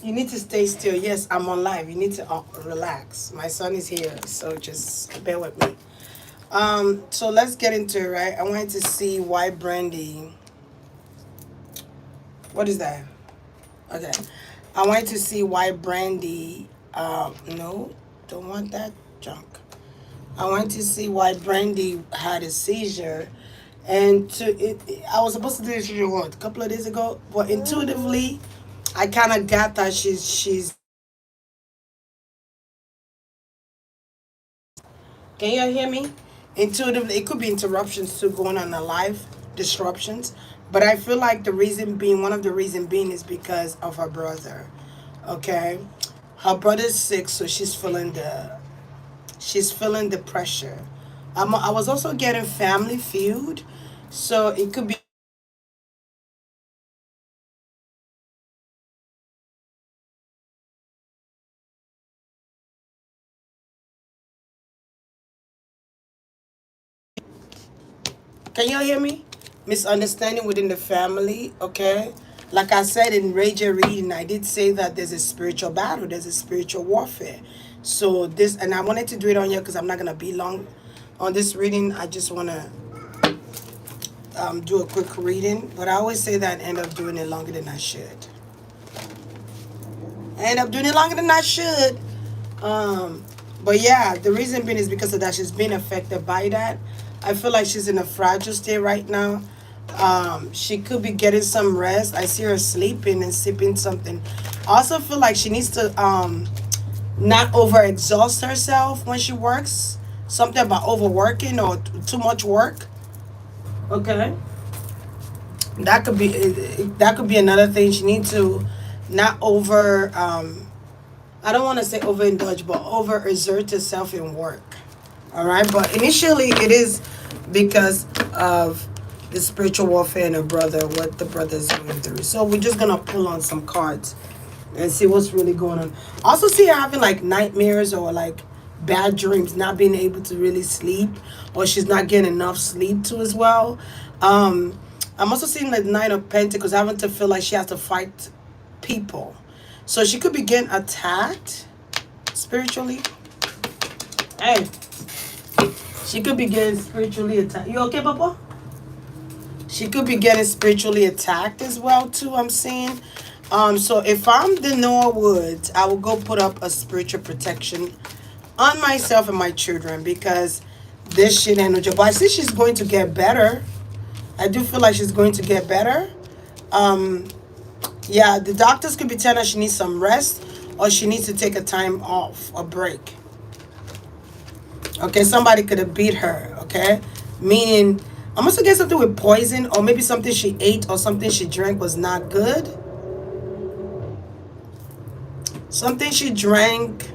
You need to stay still. Yes, I'm on live. You need to relax. My son is here, so just bear with me. So let's get into it, right? I wanted to see why Brandy. What is that? Okay. I wanted to see why Brandy. No, don't want that junk. I wanted to see why Brandy had a seizure, and I was supposed to do this seizure what a couple of days ago, but intuitively, I kind of got that she's. Can you hear me? Intuitively, it could be interruptions too going on in life, disruptions. But I feel like the reason being, one of the reason being, is because of her brother. Okay, her brother's sick, so she's feeling the pressure. I was also getting family feud, so it could be. Can you hear me? Misunderstanding within the family, okay? Like I said in Ranger reading, I did say that there's a spiritual battle, there's a spiritual warfare. So this, and I wanted to do it on here because I'm not gonna be long on this reading. I just wanna do a quick reading, but I always say that I end up doing it longer than I should. I end up doing it longer than I should. Um, but yeah, the reason being is because of that. She's being affected by that. I feel like she's in a fragile state right now. She could be getting some rest. I see her sleeping and sipping something. I also feel like she needs to not overexhaust herself when she works. Something about overworking or too much work. Okay, that could be another thing. She needs to not over. I don't want to say overindulge, but overexert herself in work. All right, but initially it is because of the spiritual warfare and her brother, what the brother is going through. So we're just gonna pull on some cards and see what's really going on. Also, see her having like nightmares or like bad dreams, not being able to really sleep, or she's not getting enough sleep too as well. Um, I'm also seeing the Nine of Pentacles having to feel like she has to fight people. So she could be getting attacked spiritually. Hey, she could be getting spiritually attacked. You okay, Papa? She could be getting spiritually attacked as well too. I'm seeing. So if I'm the Norwood, I will go put up a spiritual protection on myself and my children because this shit ain't no joke. But I see she's going to get better. I do feel like she's going to get better. Um, yeah, the doctors could be telling her she needs some rest or she needs to take a time off, a break. Okay, somebody could have beat her, okay? Meaning, I'm also getting something with poison or maybe something she ate or something she drank was not good. Something she drank.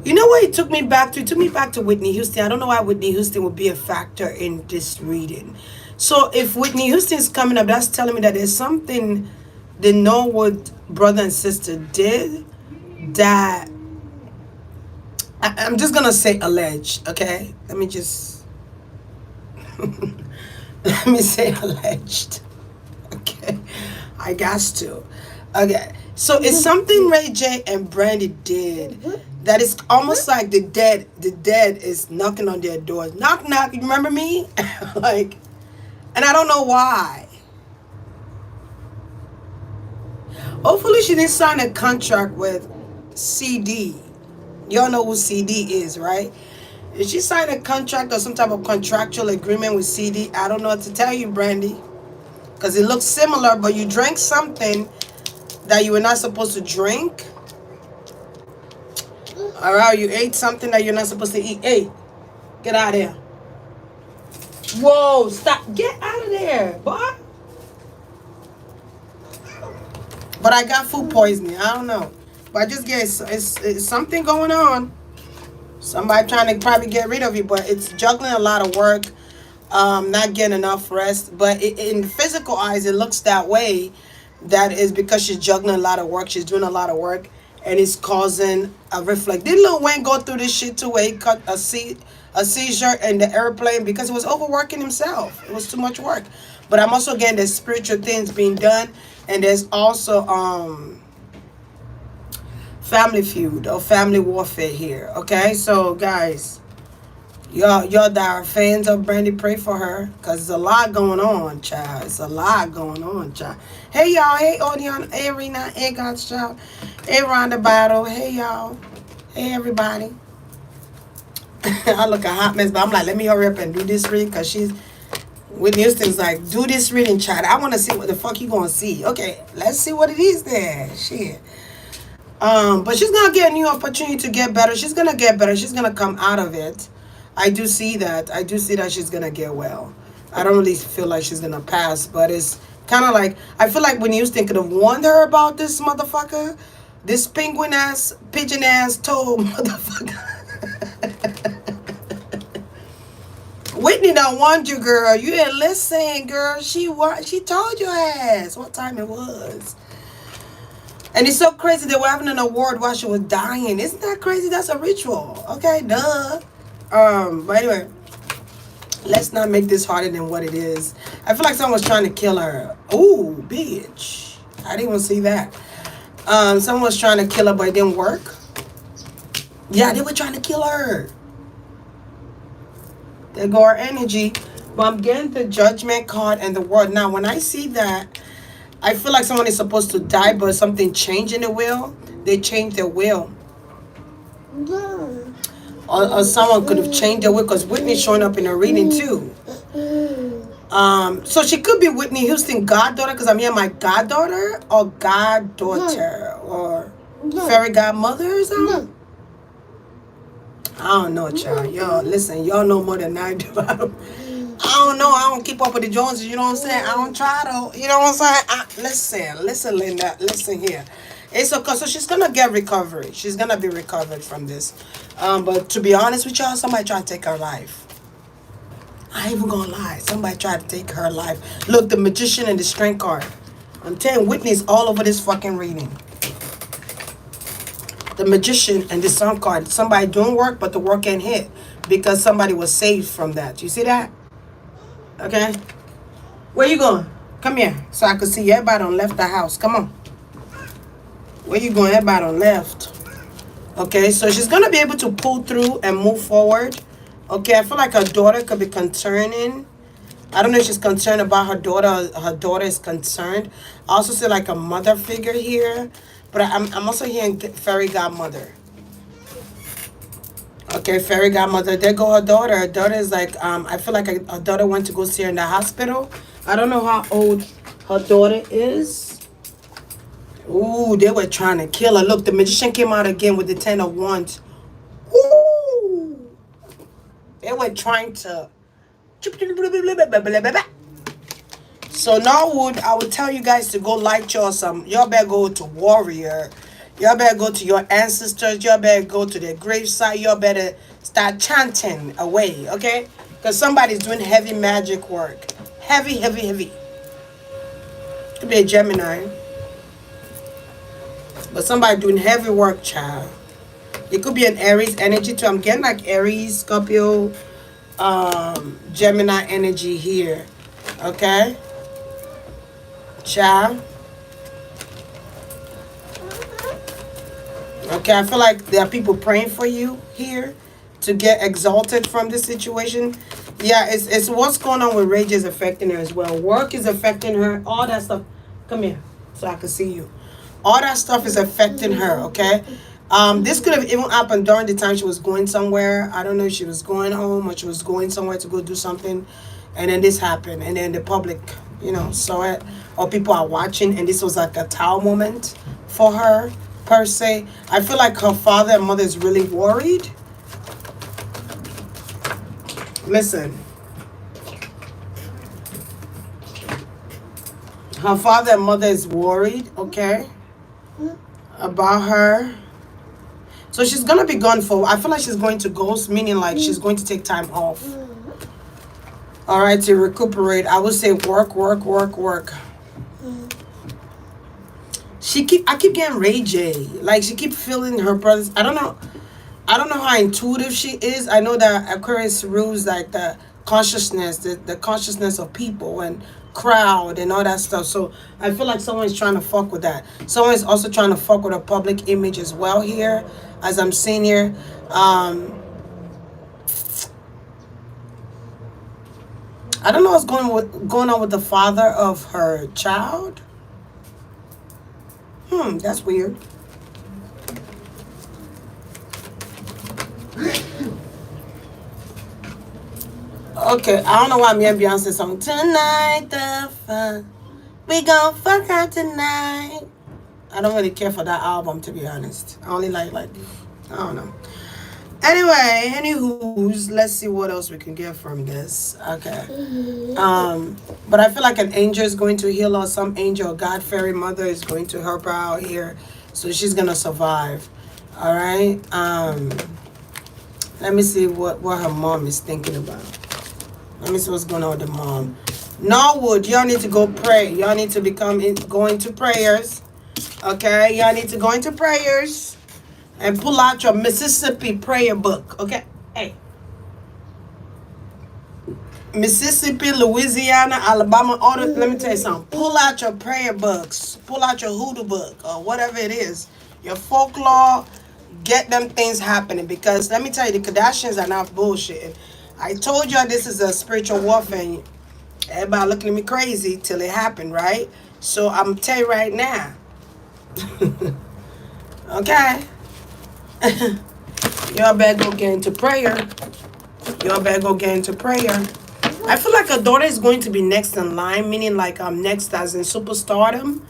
You know what it took me back to? It took me back to Whitney Houston. I don't know why Whitney Houston would be a factor in this reading. So if Whitney Houston is coming up, that's telling me that there's something the Norwood brother and sister did that I'm just gonna say alleged, okay? Let me just let me say alleged. Okay. I got to. Okay. So it's something Ray J and Brandy did that is almost like the dead is knocking on their doors. Knock knock, you remember me? Like, and I don't know why. Hopefully she didn't sign a contract with CD. Y'all know who CD is, right? If she signed a contract or some type of contractual agreement with CD, I don't know what to tell you, Brandy. Because it looks similar, but you drank something that you were not supposed to drink. All right, you ate something that you're not supposed to eat. Hey, get out of there. Whoa, stop. Get out of there, boy. But I got food poisoning. I don't know. But I just get it's something going on. Somebody trying to probably get rid of you, but it's juggling a lot of work, not getting enough rest. But in physical eyes, it looks that way. That is because she's juggling a lot of work. She's doing a lot of work, and it's causing a reflect. Did Lil Wayne go through this shit too, where he cut a seizure in the airplane because he was overworking himself? It was too much work. But I'm also getting the spiritual things being done, and there's also family feud or family warfare here. Okay, so guys, y'all that are fans of Brandy, pray for her, cause there's a lot going on, child. It's a lot going on, child. Hey y'all, hey Odeon, hey Rena, hey God's child, hey Rhonda Battle, hey y'all, hey everybody. I look a hot mess, but I'm like, let me hurry up and do this read, cause she's Whitney Houston's like, do this reading, child. I want to see what the fuck you gonna see. Okay, let's see what it is then. Shit. But she's gonna get a new opportunity to get better. She's gonna get better. She's gonna come out of it. I do see that. I do see that she's gonna get well. I don't really feel like she's gonna pass, but it's kind of like I feel like when Houston could have warned her about this motherfucker, this penguin ass, pigeon ass, toe motherfucker. Whitney don't want you, girl. You didn't listen, girl. She told your ass what time it was. And it's so crazy they were having an award while she was dying. Isn't that crazy? That's a ritual. Okay, duh. But anyway, let's not make this harder than what it is. I feel like someone was trying to kill her. Ooh, bitch. I didn't even see that. Someone was trying to kill her, but it didn't work. Yeah, they were trying to kill her. There go our energy. But I'm getting the judgment card and the word. Now, when I see that, I feel like someone is supposed to die, but something changed in the will. They changed their will. Or someone could have changed their will, because Whitney's showing up in her reading too. So she could be Whitney Houston goddaughter, because I'm hearing my goddaughter or goddaughter or fairy godmother or something. I don't know, child. Y'all, listen, y'all know more than I do. I don't know. I don't keep up with the Joneses. You know what I'm saying? I don't try to. You know what I'm saying? Listen, Linda. Listen here. It's okay. So she's gonna get recovery. She's gonna be recovered from this. But to be honest with y'all, somebody tried to take her life. I ain't even gonna lie. Somebody tried to take her life. Look, the magician and the strength card. I'm telling Whitney's all over this fucking reading. The magician and the sun card. Somebody doing work, but the work ain't hit because somebody was saved from that. You see that? Okay. Where you going? Come here, so I can see you. Everybody done left the house. Come on. Where you going? Everybody done left. Okay, so she's gonna be able to pull through and move forward. Okay, I feel like her daughter could be concerning. I don't know if she's concerned about her daughter. Her daughter is concerned. I also see like a mother figure here. But I'm also hearing fairy godmother. Okay, fairy godmother. There go her daughter. Her daughter is like, I feel like her daughter went to go see her in the hospital. I don't know how old her daughter is. Ooh, they were trying to kill her. Look, the magician came out again with the 10 of Wands. Ooh. They were trying to... So Norwood, I would tell you guys to go light y'all some. Y'all better go to warrior. Y'all better go to your ancestors. Y'all better go to their gravesite. Y'all better start chanting away, okay? Because somebody's doing heavy magic work. Heavy, heavy, heavy. Could be a Gemini. But somebody doing heavy work, child. It could be an Aries energy too. I'm getting like Aries, Scorpio, Gemini energy here. Okay? Child. Okay, I feel like there are people praying for you here to get exalted from this situation. Yeah, it's what's going on with Rage is affecting her as well. Work is affecting her. All that stuff. Come here so I can see you. All that stuff is affecting her, okay? This could have even happened during the time she was going somewhere. I don't know if she was going home or she was going somewhere to go do something. And then this happened. And then the public, saw it. Or people are watching. And this was like a tower moment for her, per se. I feel like her father and mother is really worried. Listen. Her father and mother is worried, okay? About her. So she's going to be gone for... I feel like she's going to ghost, meaning like she's going to take time off. All right, to recuperate. I would say work. I keep getting ragey. Like she keep feeling her brothers. I don't know how intuitive she is. I know that Aquarius rules like the consciousness, the consciousness of people and crowd and all that stuff. So I feel like someone's trying to fuck with that. Someone's also trying to fuck with a public image as well here, as I'm seeing here. I don't know what's going on with the father of her child. That's weird. Okay, I don't know why me and Beyonce song tonight the fun. We gon' fuck her tonight. I don't really care for that album, to be honest. I only like I don't know. Anyway, anywho's, let's see what else we can get from this. Okay. But I feel like an angel is going to heal her. Some angel, God fairy mother is going to help her out here, so she's gonna survive. All right. Let me see what her mom is thinking about. Let me see what's going on with the mom. Norwood, y'all need to go pray. Y'all need to go into prayers. Okay, y'all need to go into prayers and pull out your Mississippi prayer book. Okay, hey. Mississippi, Louisiana, Alabama, all the, let me tell you something. Pull out your prayer books. Pull out your hoodoo book or whatever it is. Your folklore. Get them things happening, because let me tell you, the Kardashians are not bullshitting. I told y'all this is a spiritual warfare. Everybody looking at me crazy till it happened, right? So I'm tell you right now. Okay. Y'all better go get into prayer. Y'all better go get into prayer. I feel like a daughter is going to be next in line, meaning like next as in superstardom.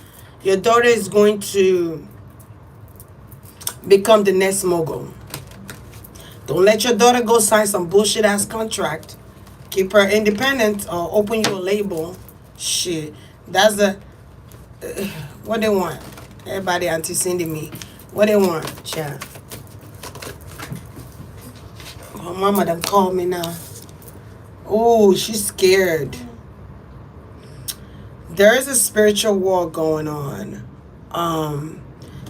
Your daughter is going to become the next mogul. Don't let your daughter go sign some bullshit ass contract. Keep her independent or open you a label. Shit. That's the what they want. Everybody Auntie Cindy me. What they want, child. Oh, mama done called me now. Oh, she's scared. There is a spiritual war going on.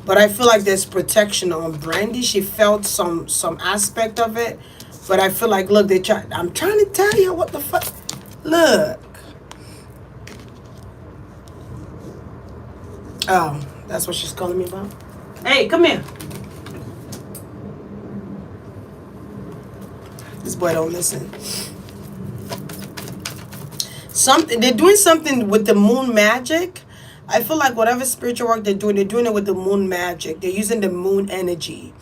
But I feel like there's protection on Brandy. She felt some aspect of it. But I feel like, look, I'm trying to tell you what the fuck. Look. Oh, that's what she's calling me about? Hey, come here. This boy don't listen. They're doing something with the moon magic. I feel like whatever spiritual work they're doing it with the moon magic. They're using the moon energy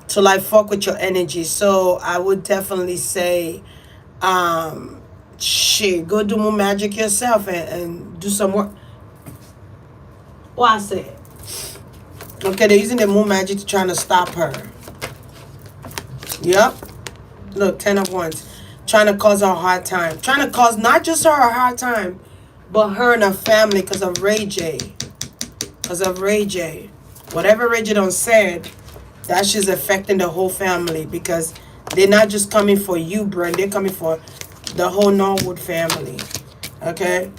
to like fuck with your energy. So I would definitely say, shit, go do moon magic yourself and do some work. What I said? Okay, they're using the moon magic to trying to stop her. Yep. Look, 10 of Wands. Trying to cause her a hard time. Trying to cause not just her a hard time, but her and her family because of Ray J. Because of Ray J. Whatever Ray J done said, that shit's affecting the whole family, because they're not just coming for you, Brent. They're coming for the whole Norwood family. Okay?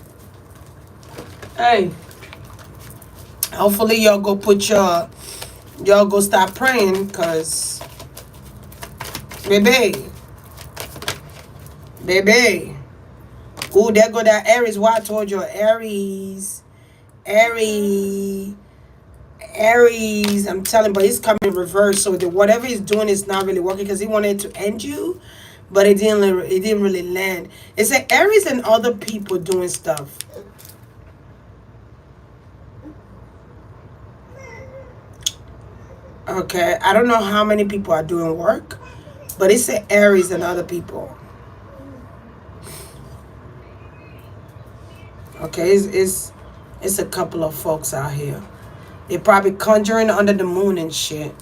Hey. Hopefully y'all go y'all go start praying, because baby. Ooh, there go that Aries. What I told you, Aries. I'm telling, but he's coming in reverse. So whatever he's doing is not really working, because he wanted to end you, but it didn't really land. It's like Aries and other people doing stuff. Okay, I don't know how many people are doing work, but it's a Aries and other people. Okay, it's a couple of folks out here. They're probably conjuring under the moon and shit.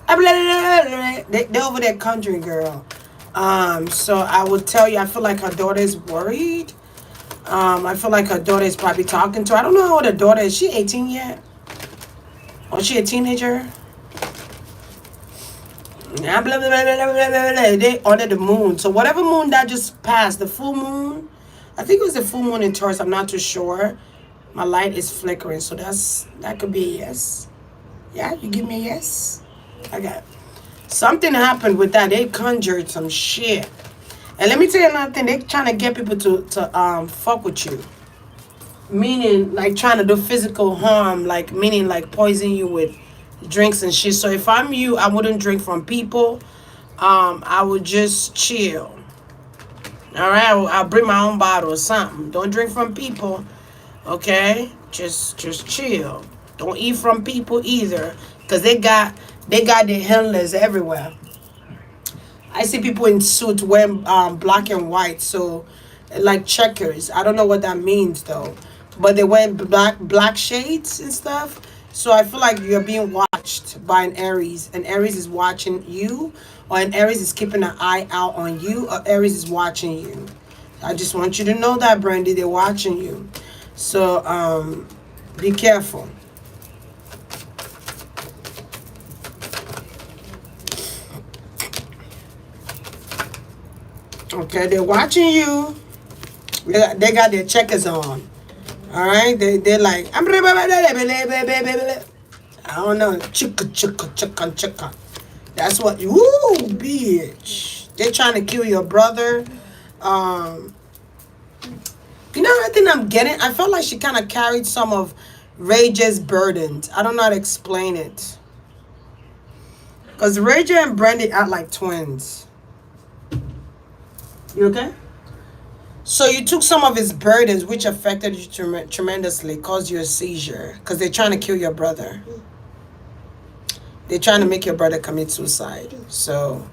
They're over there conjuring, girl. So I would tell you, I feel like her daughter is worried. I feel like her daughter is probably talking to her. I don't know how old her daughter is. She 18 yet? Or is she a teenager? They under the moon. So whatever moon that just passed, the full moon, I think it was the full moon in Taurus. I'm not too sure. My light is flickering, so that could be a yes. Yeah, you give me a yes. Okay. Something happened with that. They conjured some shit. And let me tell you another thing. They're trying to get people to fuck with you. meaning like trying to do physical harm, like meaning like poison you with drinks and shit. So if I'm you, I wouldn't drink from people. I would just chill. All right, I'll bring my own bottle or something. Don't drink from people. Okay, just chill. Don't eat from people either, cause they got the handlers everywhere. I see people in suits wearing black and white, so like checkers. I don't know what that means though, but they wear black shades and stuff. So I feel like you're being watched by an Aries. An Aries is watching you, or an Aries is keeping an eye out on you, or Aries is watching you. I just want you to know that, Brandy, they're watching you. So be careful. Okay, they're watching you. They got their checkers on. All right, they're like, I don't know, chicka chicka chicka chicka. That's what. Woo, bitch. They're trying to kill your brother. Um, I think I'm getting. I felt like she kind of carried some of Rage's burdens. I don't know how to explain it. Cause Rage and Brandy act like twins. You okay? So you took some of his burdens, which affected you tremendously, caused you a seizure, because they're trying to kill your brother. They're trying to make your brother commit suicide. So,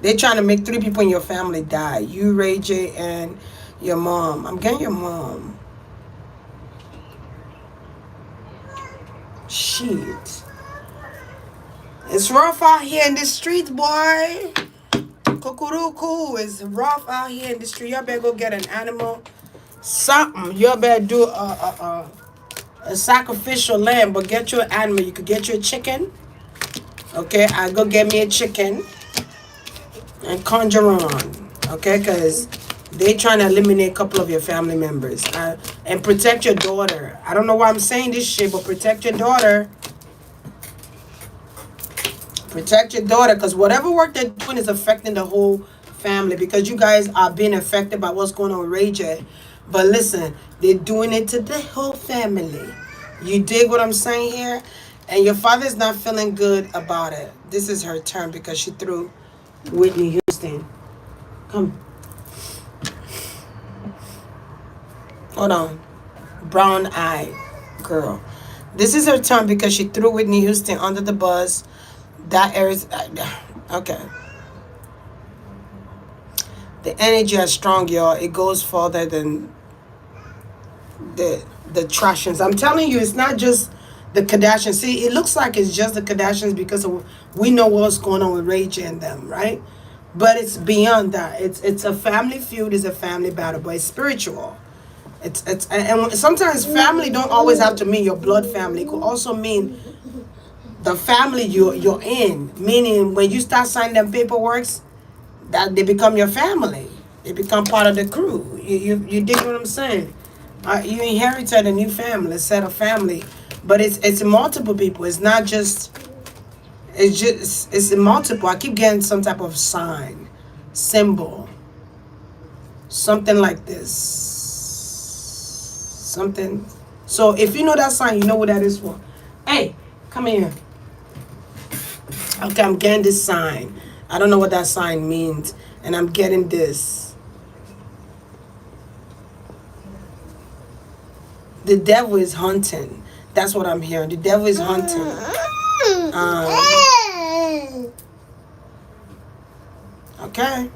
they're trying to make 3 people in your family die. You, Ray J, and your mom. I'm getting your mom. Shit. It's rough out here in the streets, boy. Kukuruku is rough out here in the street. Y'all better go get an animal. Something. Y'all better do a sacrificial lamb, but get your animal. You could get your chicken. Okay, I go get me a chicken and conjure on. Okay, because they trying to eliminate a couple of your family members. And protect your daughter. I don't know why I'm saying this shit, but protect your daughter. Protect your daughter, because whatever work they're doing is affecting the whole family, because you guys are being affected by what's going on with Ray J. But listen, they're doing it to the whole family. You dig what I'm saying here? And your father's not feeling good about it. This is her turn because she threw Whitney Houston. Come. Hold on. Brown eye girl. This is her turn because she threw Whitney Houston under the bus. That is okay. The energy is strong, y'all. It goes further than the Trashans. I'm telling you, it's not just the Kardashians. See, it looks like it's just the Kardashians because we know what's going on with Rage and them, right? But it's beyond that. It's a family feud. It's a family battle, but it's spiritual. It's and sometimes family don't always have to mean your blood family. It could also mean the family you're in, meaning when you start signing them paperworks, that they become your family. They become part of the crew. You dig what I'm saying? You inherited a new family, a set of family, but it's multiple people. It's not just. It's multiple. I keep getting some type of sign, symbol, something like this, something. So if you know that sign, you know what that is for. Hey, come here. Okay, I'm getting this sign. I don't know what that sign means. And I'm getting this. The devil is hunting. That's what I'm hearing. The devil is hunting. Okay.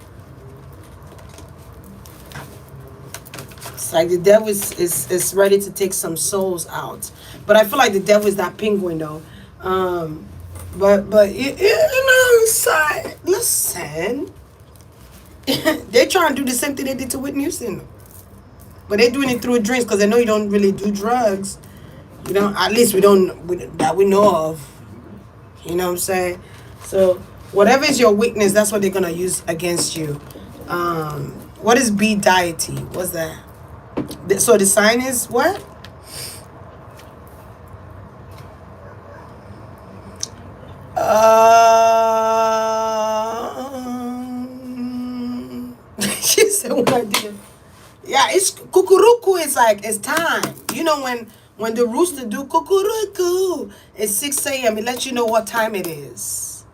It's like the devil is ready to take some souls out. But I feel like the devil is that penguin though. But you know, listen. They're trying to do the same thing they did to Whitney Houston. But they're doing it through drinks because they know you don't really do drugs. You know, at least that we know of. You know what I'm saying? So whatever is your weakness, that's what they're gonna use against you. What is B deity? What's that? So the sign is what? She's said when I did. Yeah, it's kukuruku is like it's time. You know when the rooster do kukuruku, it's 6 a.m. It lets you know what time it is.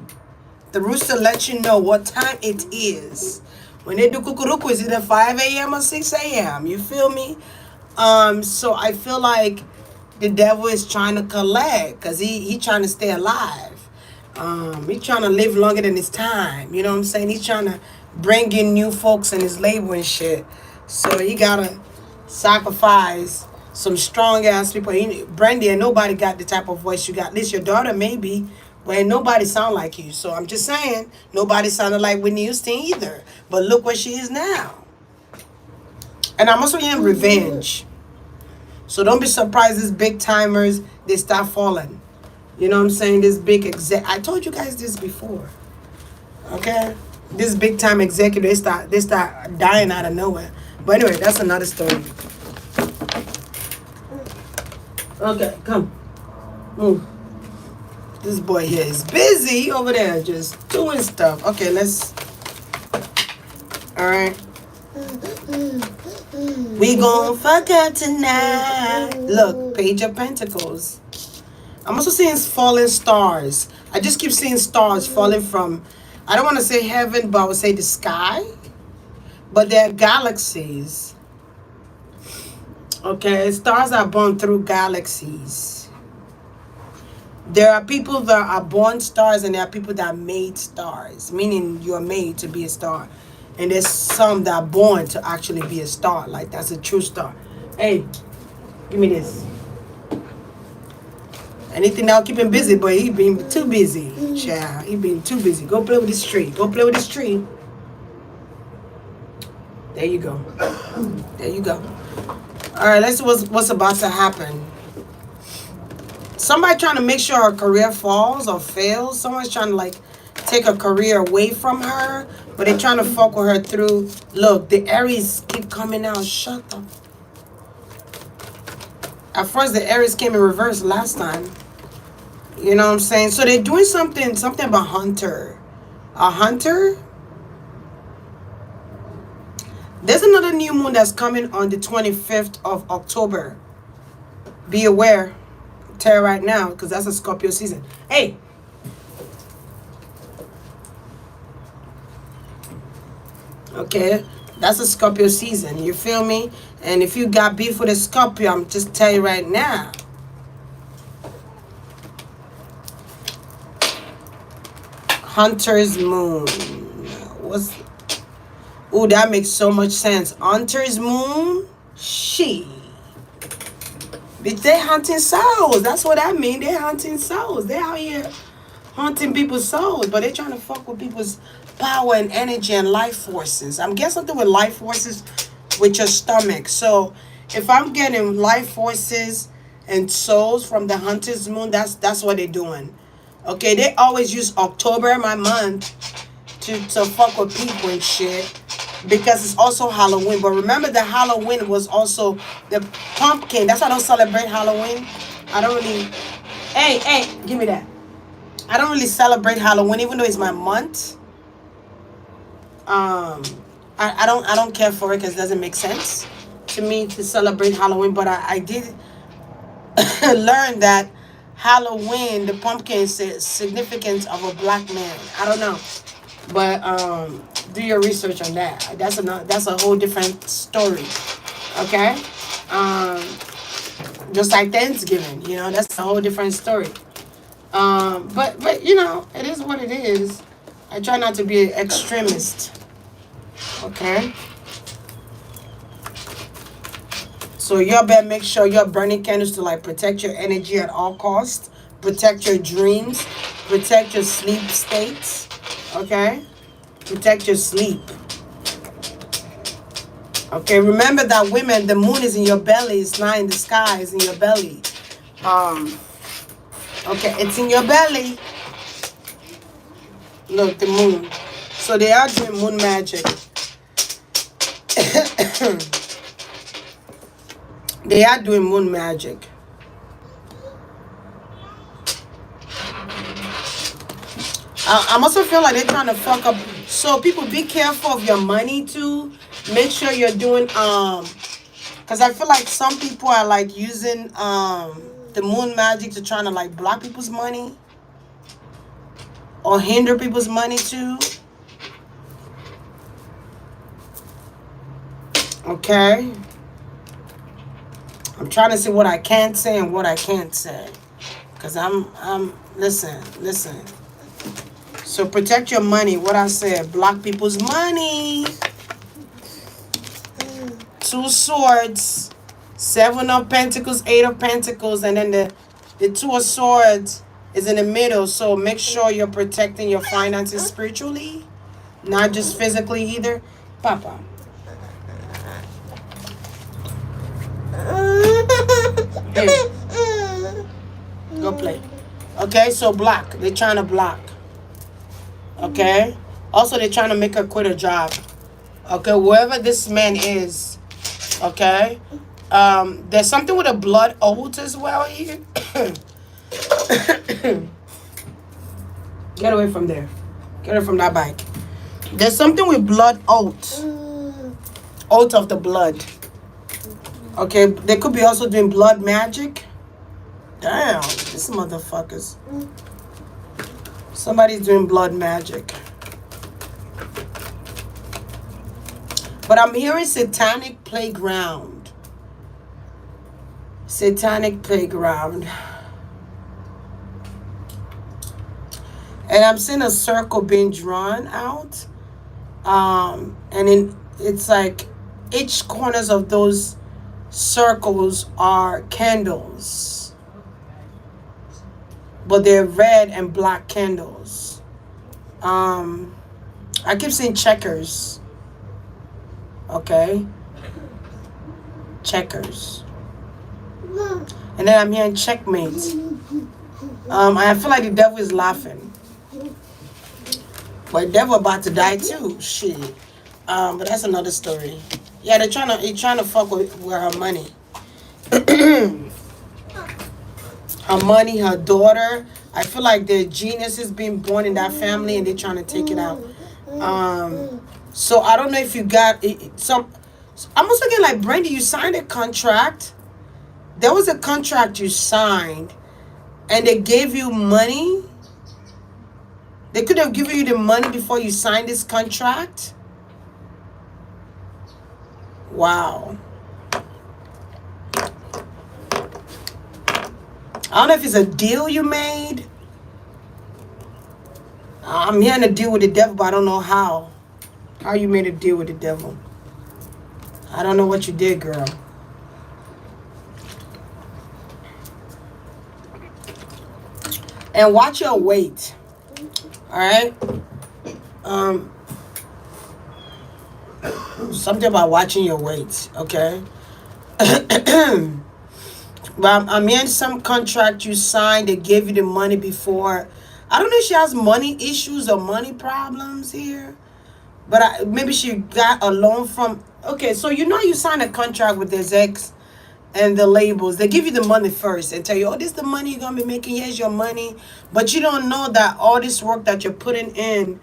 The rooster lets you know what time it is. When they do kukuruku, it's either 5 a.m. or 6 a.m. You feel me? So I feel like the devil is trying to collect because he trying to stay alive. He's trying to live longer than his time. You know what I'm saying? He's trying to bring in new folks in his label and shit. So he gotta sacrifice some strong ass people. Brandy, and nobody got the type of voice you got. At least your daughter maybe, but ain't nobody sound like you. So I'm just saying, nobody sounded like Whitney Houston either. But look where she is now. And I'm also getting revenge. So don't be surprised these big timers, they start falling. You know what I'm saying? This big I told you guys this before. Okay? This big time executive, they start dying out of nowhere. But anyway, that's another story. Okay, come. Move. This boy here is busy over there just doing stuff. Okay, let's. Alright. We gon' fuck up tonight. Look, Page of Pentacles. I'm also seeing falling stars. I just keep seeing stars falling from, I don't want to say heaven, but I would say the sky. But they're galaxies. Okay, stars are born through galaxies. There are people that are born stars and there are people that are made stars. Meaning you're made to be a star. And there's some that are born to actually be a star. Like that's a true star. Hey, give me this. Anything that'll keep him busy, but he been too busy. Child, he been too busy. Go play with this tree. Go play with this tree. There you go. There you go. All right, let's see what's about to happen. Somebody trying to make sure her career falls or fails. Someone's trying to like take her career away from her, but they're trying to fuck with her through. Look, the Aries keep coming out. Shut up. At first, the Aries came in reverse last time. You know what I'm saying? So they're doing something about Hunter. A Hunter? There's another new moon that's coming on the 25th of October. Be aware. Tell right now, because that's a Scorpio season. Hey! Okay? That's a Scorpio season. You feel me? And if you got beef with a Scorpio, I'm just tell you right now. Hunter's moon. Ooh, that makes so much sense. Hunter's moon? She. Bitch, they hunting souls. That's what I mean. They're hunting souls. They're out here hunting people's souls. But they're trying to fuck with people's power and energy and life forces. I'm getting something with life forces with your stomach. So if I'm getting life forces and souls from the Hunter's moon, that's what they're doing. Okay, they always use October, my month, to fuck with people and shit. Because it's also Halloween. But remember that Halloween was also the pumpkin. That's why I don't celebrate Halloween. I don't really... Hey, give me that. I don't really celebrate Halloween, even though it's my month. I don't care for it because it doesn't make sense to me to celebrate Halloween. But I did learn that Halloween, the pumpkin, is the significance of a black man. I don't know. But do your research on that. That's a whole different story. Okay? Just like Thanksgiving, you know, that's a whole different story. But you know, it is what it is. I try not to be an extremist. Okay? So y'all better make sure you're burning candles to like protect your energy at all costs. Protect your dreams. Protect your sleep states. Okay? Protect your sleep. Okay, remember that women, the moon is in your belly. It's not in the sky. It's in your belly. Okay, it's in your belly. Look, the moon. So they are doing moon magic. They are doing moon magic. I'm also feel like they're trying to fuck up. So people, be careful of your money too. Make sure you're doing because I feel like some people are like using the moon magic to trying to like block people's money or hinder people's money too. Okay. I'm trying to see what I can say and what I can't say. Cause listen. So protect your money. What I said, block people's money. Two swords, 7 of pentacles, 8 of pentacles, and then the 2 of swords is in the middle. So make sure you're protecting your finances spiritually, not just physically either. Papa. Here. Go play. Okay, so block. They're trying to block. Okay. Also, they're trying to make her quit her job. Okay, whoever this man is. Okay. There's something with a blood oath as well here. Get away from there. Get away from that bike. There's something with blood oath. Oath of the blood. Okay, they could be also doing blood magic. Damn, these motherfuckers. Somebody's doing blood magic. But I'm hearing satanic playground. Satanic playground. And I'm seeing a circle being drawn out. And it's like each corners of those circles are candles. But they're red and black candles. I keep seeing checkers. Okay. Checkers. And then I'm hearing checkmate. I feel like the devil is laughing. But the devil about to die too. Shit. But that's another story. Yeah, they're trying to fuck with her money. Her money, her daughter. I feel like the genius is being born in that family and they're trying to take it out. So I don't know if you got some. I'm also looking like, Brandy, you signed a contract. There was a contract you signed and they gave you money. They could have given you the money before you signed this contract. Wow. I don't know if it's a deal you made. I'm hearing a deal with the devil, but I don't know how. How you made a deal with the devil. I don't know what you did, girl. And watch your weight. Alright? Something about watching your weight, okay? But I'm in some contract you signed. They gave you the money before. I don't know if she has money issues or money problems here. But maybe she got a loan from... Okay, so you know you signed a contract with this ex and the labels. They give you the money first and tell you, oh, this is the money you're going to be making. Here's your money. But you don't know that all this work that you're putting in,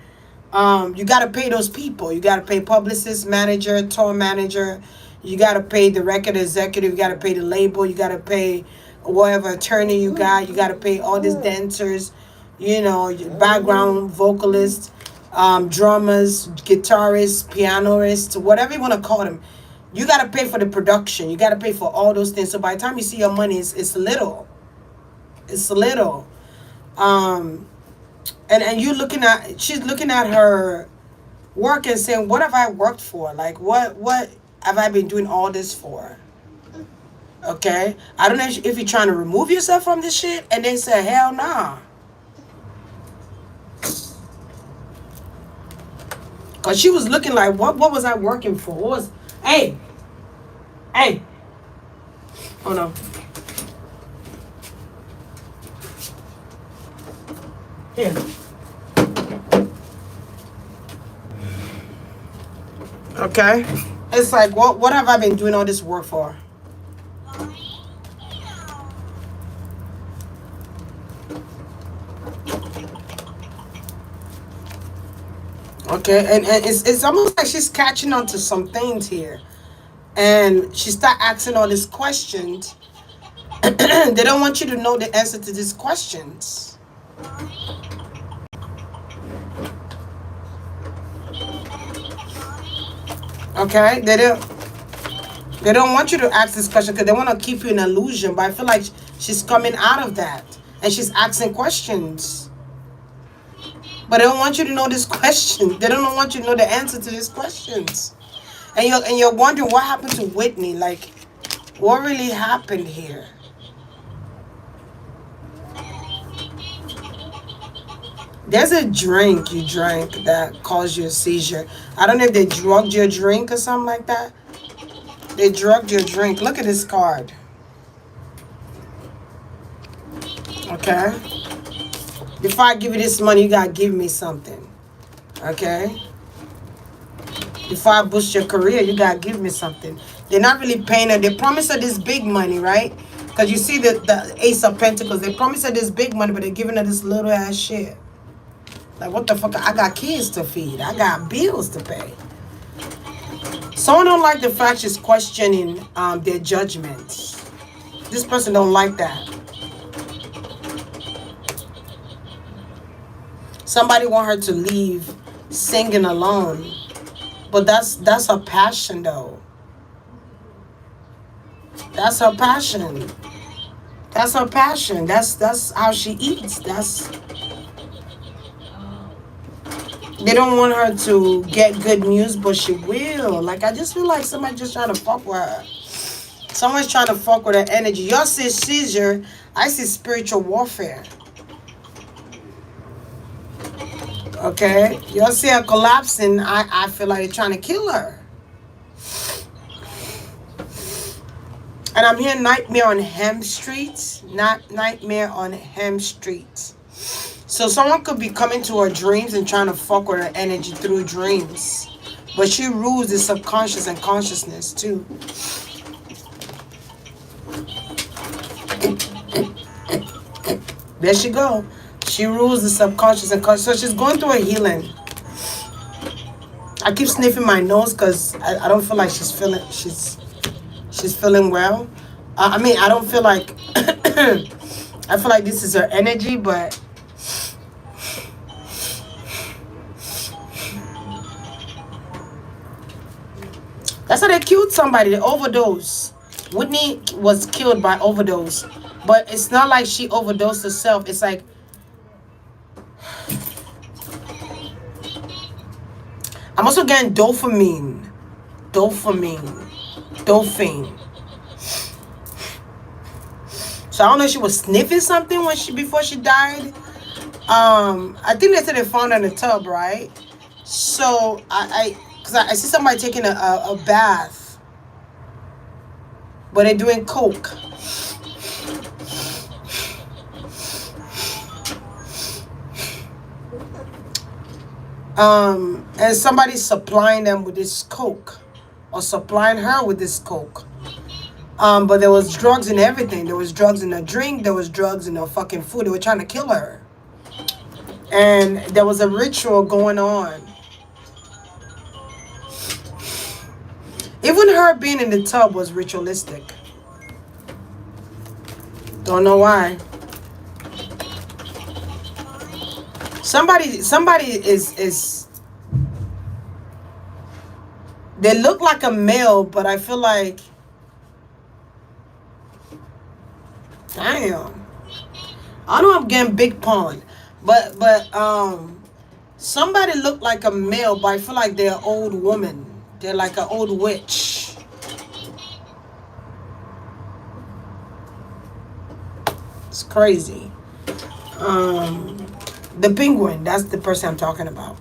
you got to pay those people. You got to pay publicist, manager, tour manager. You got to pay the record executive. You got to pay the label. You got to pay whatever attorney you got. You got to pay all these dancers, you know, your background vocalists, drummers, guitarists, pianists, whatever you want to call them. You got to pay for the production. You got to pay for all those things. So by the time you see your money, it's little. It's little. And you looking at, she's looking at her work and saying, what have I worked for? Like, what have I been doing all this for? Okay? I don't know if you're trying to remove yourself from this shit. And they say, hell nah. Because she was looking like, what was I working for? What was... Hey! Oh, no. Here. Okay? It's like, what have I been doing all this work for? Okay, and it's almost like she's catching on to some things here. And she start asking all these questions. They don't want you to know the answer to these questions. Okay, they don't want you to ask this question because they want to keep you in illusion. But I feel like she's coming out of that and she's asking questions. But they don't want you to know this question. They don't want you to know the answer to these questions. And you're wondering what happened to Whitney. Like, what really happened here? There's a drink you drank that caused you a seizure. I don't know if they drugged your drink or something like that. They drugged your drink. Look at this card. Okay? Before I give you this money, you gotta give me something. Okay? Before I boost your career, you gotta give me something. They're not really paying her. They promise her this big money, right? Because you see the Ace of Pentacles. They promise her this big money, but they're giving her this little ass shit. Like, what the fuck? I got kids to feed. I got bills to pay. Someone don't like the fact she's questioning their judgments. This person don't like that. Somebody want her to leave singing alone. But that's her passion, though. That's her passion. That's her passion. That's how she eats. They don't want her to get good news, but she will. Like, I just feel like somebody just trying to fuck with her. Someone's trying to fuck with her energy. Y'all see seizure. I see spiritual warfare. Okay? Y'all see her collapsing. I feel like they're trying to kill her. And I'm hearing Nightmare on Hem Street. Not Nightmare on Hem Street. So someone could be coming to her dreams and trying to fuck with her energy through dreams. But she rules the subconscious and consciousness too. There she go. She rules the subconscious and conscious. So she's going through a healing. I keep sniffing my nose because I don't feel like she's feeling well. I mean, I don't feel like I feel like this is her energy, but that's how they killed somebody. They overdose. Whitney was killed by overdose, but it's not like she overdosed herself. It's like I'm also getting dopamine. So I don't know if she was sniffing something before she died. I think they said they found her in a tub, right? So because I see somebody taking a bath, but they're doing coke. And somebody's supplying them with this coke, or supplying her with this coke. But there was drugs in everything. There was drugs in the drink. There was drugs in the fucking food. They were trying to kill her. And there was a ritual going on. Even her being in the tub was ritualistic. Don't know why. Somebody is they look like a male, but I feel like damn. I know I'm getting big pond. But somebody look like a male, but I feel like they're an old woman. They're like an old witch. It's crazy. The penguin, that's the person I'm talking about.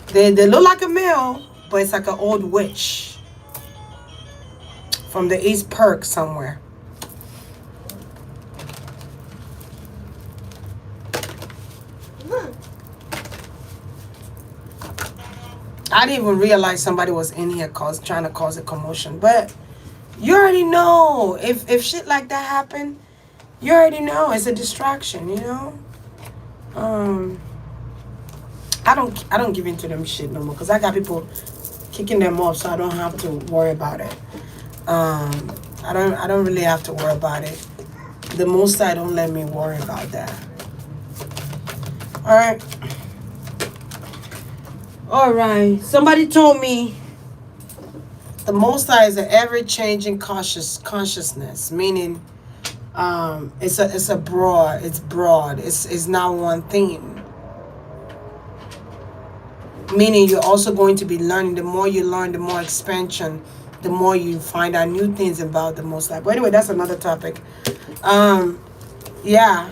They look like a male, but it's like an old witch. From the East Perk somewhere. I didn't even realize somebody was in here trying to cause a commotion. But you already know. If shit like that happen, you already know. It's a distraction, you know? I don't give into them shit no more because I got people kicking them off, so I don't have to worry about it. I don't really have to worry about it. The most I don't let me worry about that. All right. All right. Somebody told me the most high is an ever changing consciousness, meaning it's broad. It's not one thing. Meaning you're also going to be learning. The more you learn, the more expansion, the more you find out new things about the most high. But anyway, that's another topic. Yeah.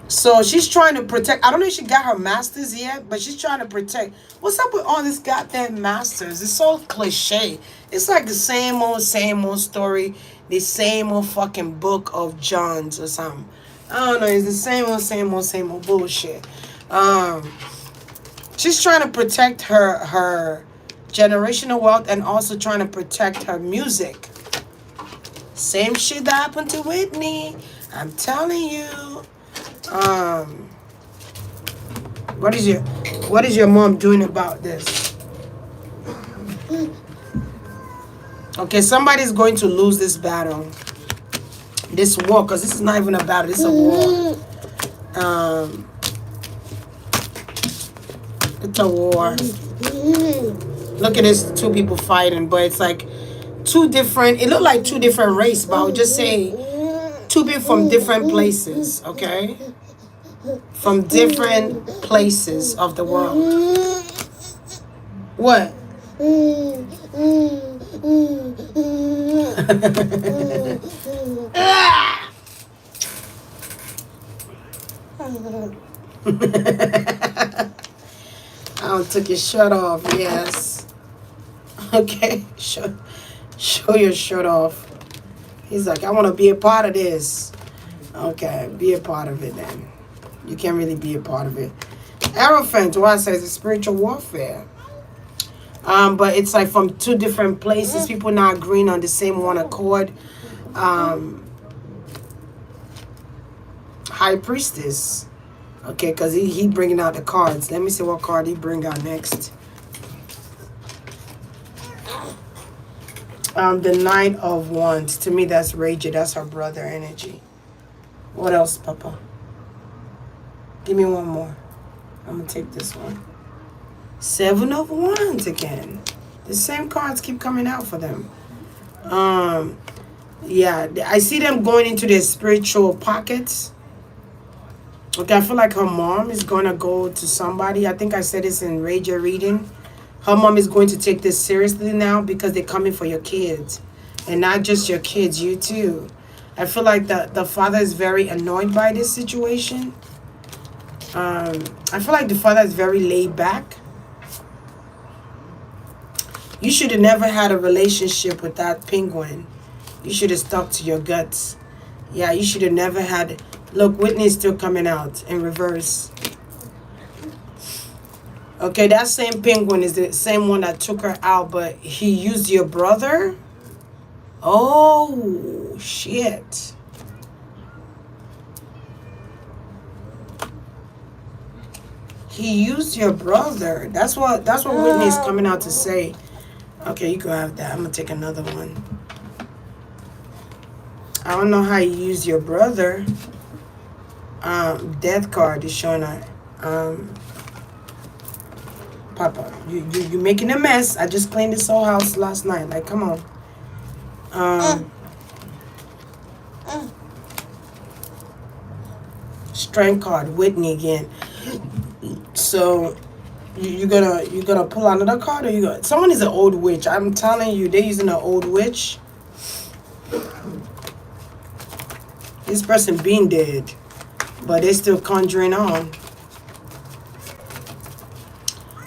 So she's trying to protect. I don't know if she got her masters yet, but she's trying to protect. What's up with all this goddamn masters? It's so cliche. It's like the same old story. The same old fucking book of Johns or something. I don't know. It's the same old bullshit. She's trying to protect her generational wealth and also trying to protect her music. Same shit that happened to Whitney. I'm telling you. What is your mom doing about this? Okay, somebody's going to lose this battle, this war, because this is not even a battle. This is a war. It's a war. Look at this, two people fighting, but it's like two different. It looked like two different races, but I would just say two people from different places. Okay. From different places of the world. What? I took your shirt off. Yes. Okay. Show your shirt off. He's like, I want to be a part of this. Okay, be a part of it then. You can't really be a part of it. Aerophant, what I say, is spiritual warfare. But it's like from two different places. People not agreeing on the same one accord. High Priestess. Okay, because he bringing out the cards. Let me see what card he bring out next. The Knight of Wands. To me, that's Raja. That's her brother energy. What else, Papa? Give me one more. I'm going to take this one. Seven of Wands again. The same cards keep coming out for them. Yeah, I see them going into their spiritual pockets. Okay, I feel like her mom is going to go to somebody. I think I said this in Raja reading. Her mom is going to take this seriously now because they're coming for your kids. And not just your kids, you too. I feel like the father is very annoyed by this situation. I feel like the father is very laid back. You should have never had a relationship with that penguin. You should have stuck to your guts. Yeah, you should have never had... Look, Whitney's still coming out in reverse. Okay, that same penguin is the same one that took her out, but he used your brother? Oh, shit. He used your brother. That's what Whitney's coming out to say. Okay, you can have that. I'm gonna take another one. I don't know how you use your brother. Death card is showing that. Papa, you making a mess. I just cleaned this whole house last night. Like, come on. Strength card, Whitney again. So you gonna pull another card, or you gonna... Someone is an old witch. I'm telling you, they're using an old witch. This person being dead, but they're still conjuring on.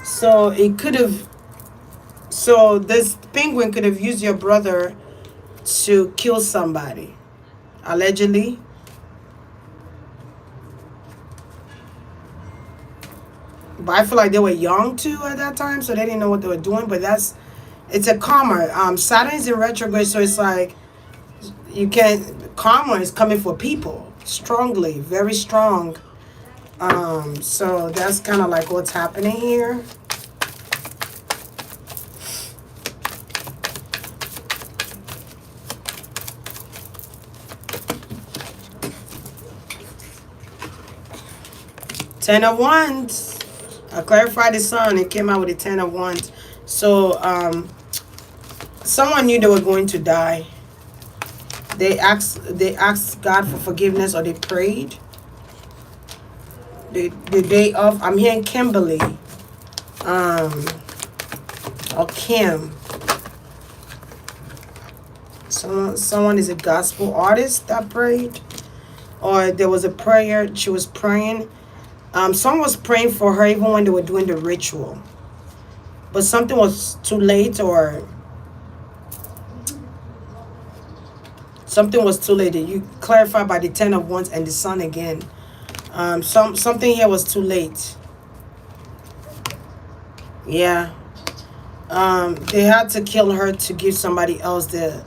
So it could have... So this penguin could have used your brother to kill somebody, allegedly. But I feel like they were young too at that time, so they didn't know what they were doing. But it's a karma. Saturn is in retrograde, so it's like karma is coming for people strongly, very strong. So that's kind of like what's happening here. Ten of Wands. I clarified the sun. It came out with the Ten of Wands. So someone knew they were going to die. They asked God for forgiveness, or they prayed. The day of, I'm hearing Kimberly, or Kim. Someone is a gospel artist that prayed, or there was a prayer she was praying. Someone was praying for her even when they were doing the ritual, but something was too late, or something was too late. You clarify by the Ten of Wands and the Sun again. Something here was too late. Yeah. They had to kill her to give somebody else the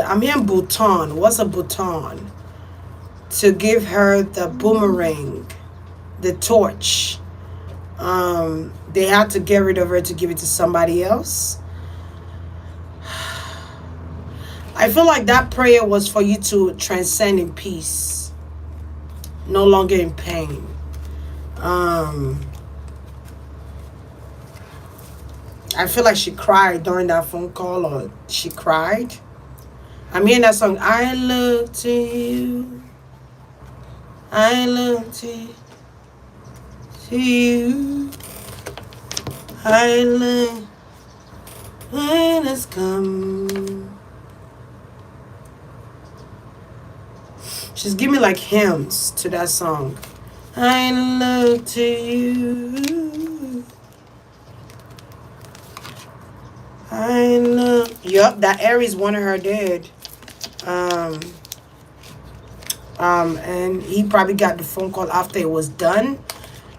I'm hearing Bhutan. What's a Bhutan? To give her the boomerang, the torch. They had to get rid of her to give it to somebody else. I feel like that prayer was for you to transcend in peace, no longer in pain. I feel like she cried during that phone call, or she cried. I'm hearing that song, I look to you, I look to you, I look when it's come. She's giving me like hymns to that song. I look to you. I look. Yup, that Aries wanted her dead. And he probably got the phone call after it was done.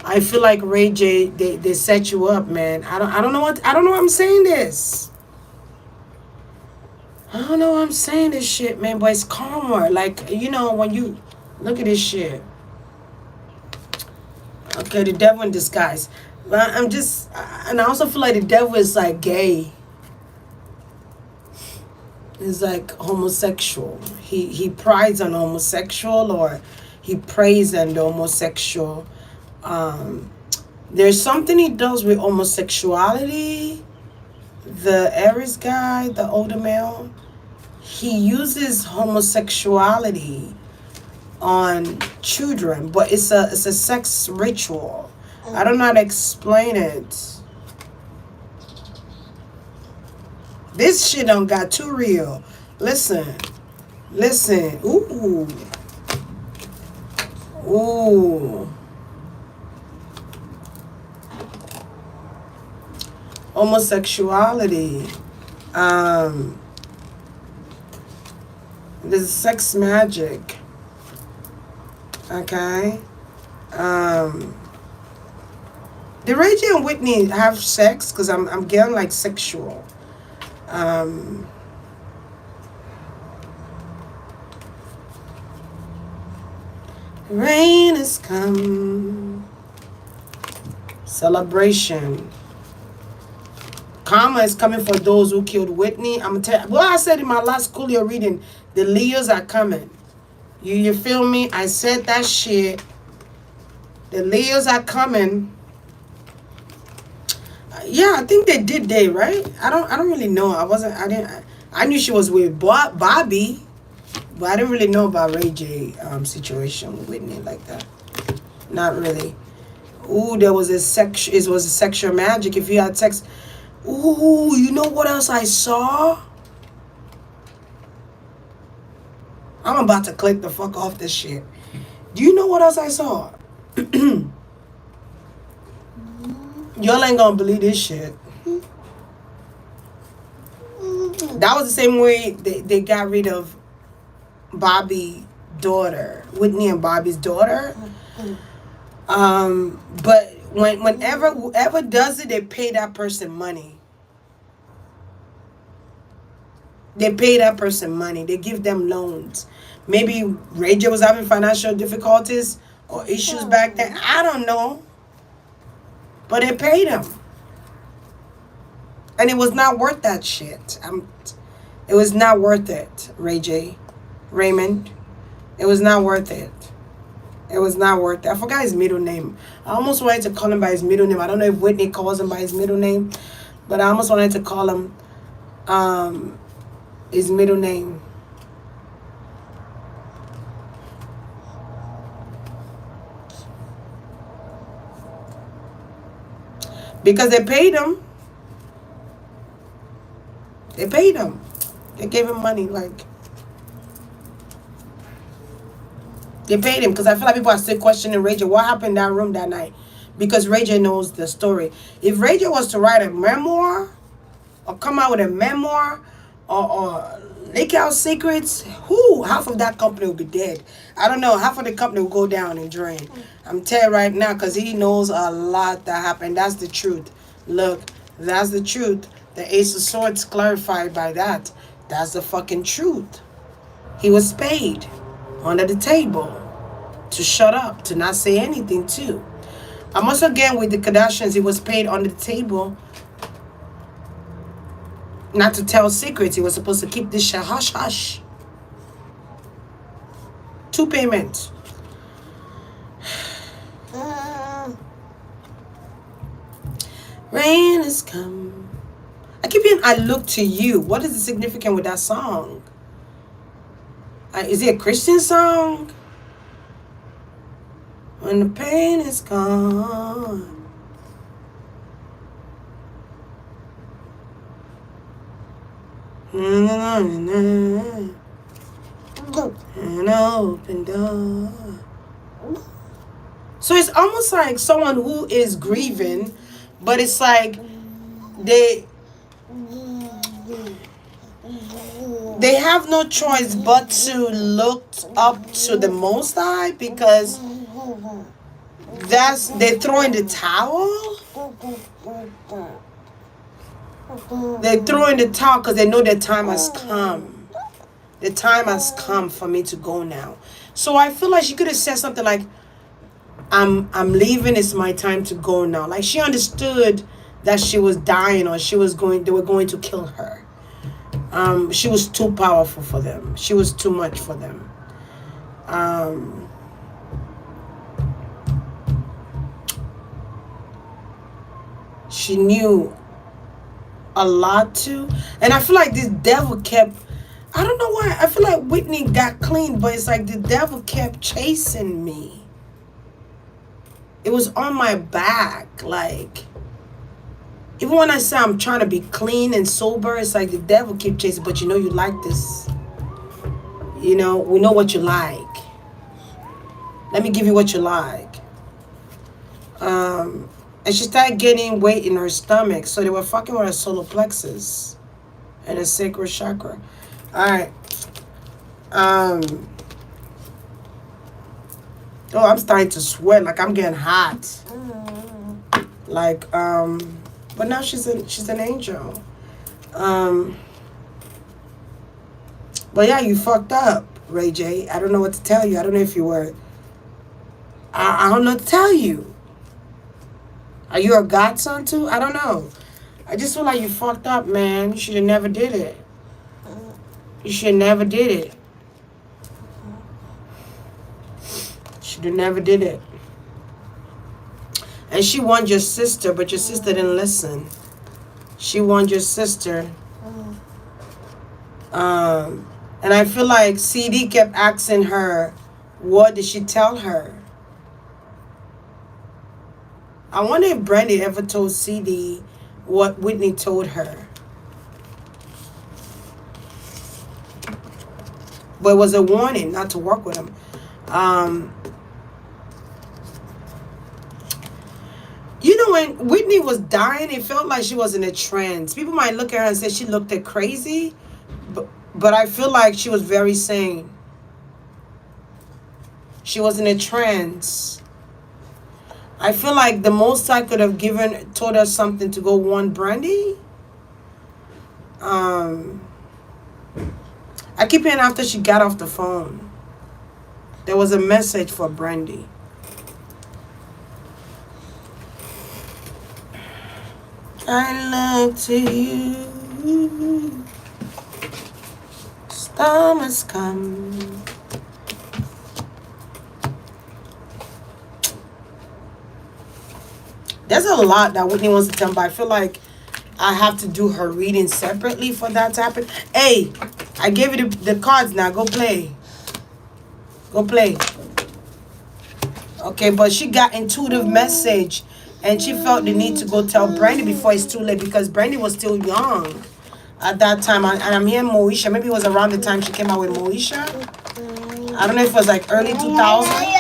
I feel like Ray J, they set you up, man. I don't know what I'm saying this. I don't know why I'm saying this shit, man, but it's calmer. Like, you know, when you look at this shit. Okay, the devil in disguise. But I'm just, and I also feel like the devil is like gay. He's like homosexual. He prides on homosexual, or he prays on the homosexual. There's something he does with homosexuality. The Aries guy, the older male, he uses homosexuality on children, but it's a sex ritual. I don't know how to explain it. This shit done got too real. Listen. Ooh. Homosexuality. There's sex magic. Okay. Did Ray J and Whitney have sex? Because I'm getting like sexual. Rain has come. Celebration. Karma is coming for those who killed Whitney. I'm gonna tell you, well, I said in my last Coolio reading, the Leos are coming. You feel me? I said that shit. The Leos are coming. Yeah, I think they did date, right? I don't really know. I knew she was with Bobby, but I didn't really know about Ray J situation with Whitney like that. Not really. Ooh, there was it was a sexual magic. If you had sex. Ooh, you know what else I saw? I'm about to click the fuck off this shit. Do you know what else I saw? Y'all ain't gonna believe this shit. That was the same way they got rid of Bobby's daughter, Whitney and Bobby's daughter. But whenever whoever does it, they pay that person money. They pay that person money. They give them loans. Maybe Ray J was having financial difficulties. or issues back then. I don't know. But they paid him. And it was not worth that shit. It was not worth it, Ray J. Raymond. It was not worth it. It was not worth it. I forgot his middle name. I almost wanted to call him by his middle name. I don't know if Whitney calls him by his middle name, but I almost wanted to call him his middle name. Because they paid him. They paid him. They gave him money, like. They paid him, because I feel like people are still questioning Ray J. What happened in that room that night? Because Ray J knows the story. If Ray J was to write a memoir, or come out with a memoir, or leak out secrets, half of that company will be dead. I don't know, half of the company will go down and drain. I'm telling you right now, because he knows a lot that happened. That's the truth. Look, that's the truth. The Ace of Swords clarified by that. That's the fucking truth. He was paid under the table to shut up, to not say anything too. I'm also again with the Kardashians, he was paid under the table not to tell secrets. He was supposed to keep this shit hush hush. 2 payments. Rain has come. I keep hearing I look to you. What is the significance with that song? Is it a Christian song? When the pain is gone. An open door. So it's almost like someone who is grieving, but it's like they have no choice but to look up to the Most High, because they throw in the towel. They throw in the towel because they know their time has come. The time has come for me to go now. So I feel like she could have said something like, I'm leaving, it's my time to go now. Like she understood that she was dying, or they were going to kill her. She was too powerful for them. She was too much for them. She knew a lot too. And I feel like this devil kept, I don't know why, I feel like Whitney got clean, but it's like the devil kept chasing me. It was on my back. Like, even when I say I'm trying to be clean and sober, it's like the devil keep chasing. But you know you like this. You know, we know what you like. Let me give you what you like. And she started getting weight in her stomach. So they were fucking with her solar plexus and her sacral chakra. Alright. Oh, I'm starting to sweat. Like I'm getting hot. Like, but now she's an angel. But yeah, you fucked up, Ray J. I don't know what to tell you. I don't know if you were. I don't know what to tell you. Are you a godson too? I don't know. I just feel like you fucked up, man. You should have never did it. You should have never did it. Should have never did it. And she warned your sister, but your sister didn't listen. She warned your sister. And I feel like CD kept asking her, what did she tell her? I wonder if Brandy ever told CD what Whitney told her. But it was a warning not to work with him. You know, when Whitney was dying, it felt like she was in a trance. People might look at her and say she looked at crazy, but I feel like she was very sane. She was in a trance. I feel like the most I could have told her something to go warn Brandy. I keep hearing after she got off the phone, there was a message for Brandy. I look to you. Storm has come. There's a lot that Whitney wants to tell me, but I feel like I have to do her reading separately for that to happen. Hey, I gave you the cards now. Go play. Go play. Okay, but she got intuitive message and she felt the need to go tell Brandy before it's too late because Brandy was still young at that time. And I'm hearing Moesha. Maybe it was around the time she came out with Moesha. I don't know if it was like early 2000.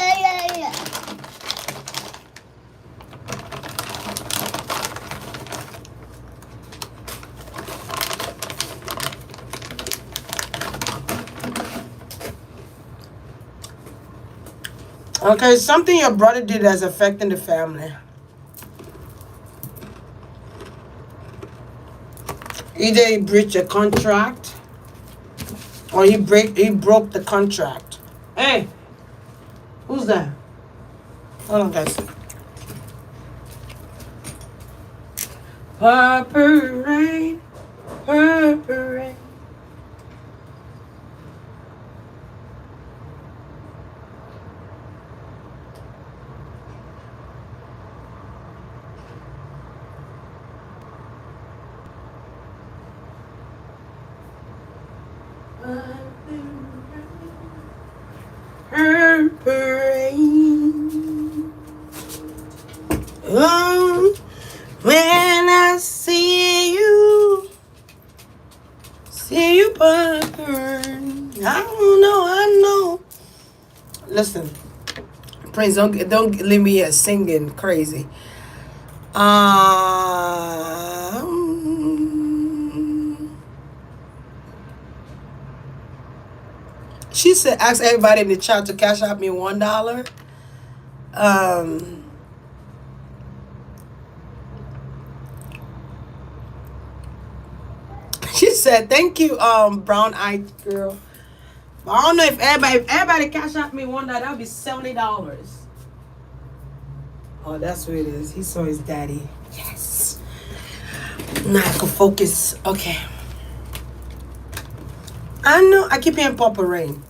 Okay, something your brother did that's affecting the family. Either he breached a contract or he broke the contract. Hey, who's that? Hold on, guys. Purple rain, purple rain. Purple rain. Oh, when I see you burn. I don't know, I know. Listen, Prince, don't leave me here singing crazy. She said, ask everybody in the chat to cash out me $1. She said, thank you, brown eyed girl. But I don't know if everybody cash out me $1, that would be $70. Oh, that's what it is. He saw his daddy. Yes. Now I can focus. Okay. I know. I keep hearing Purple Rain.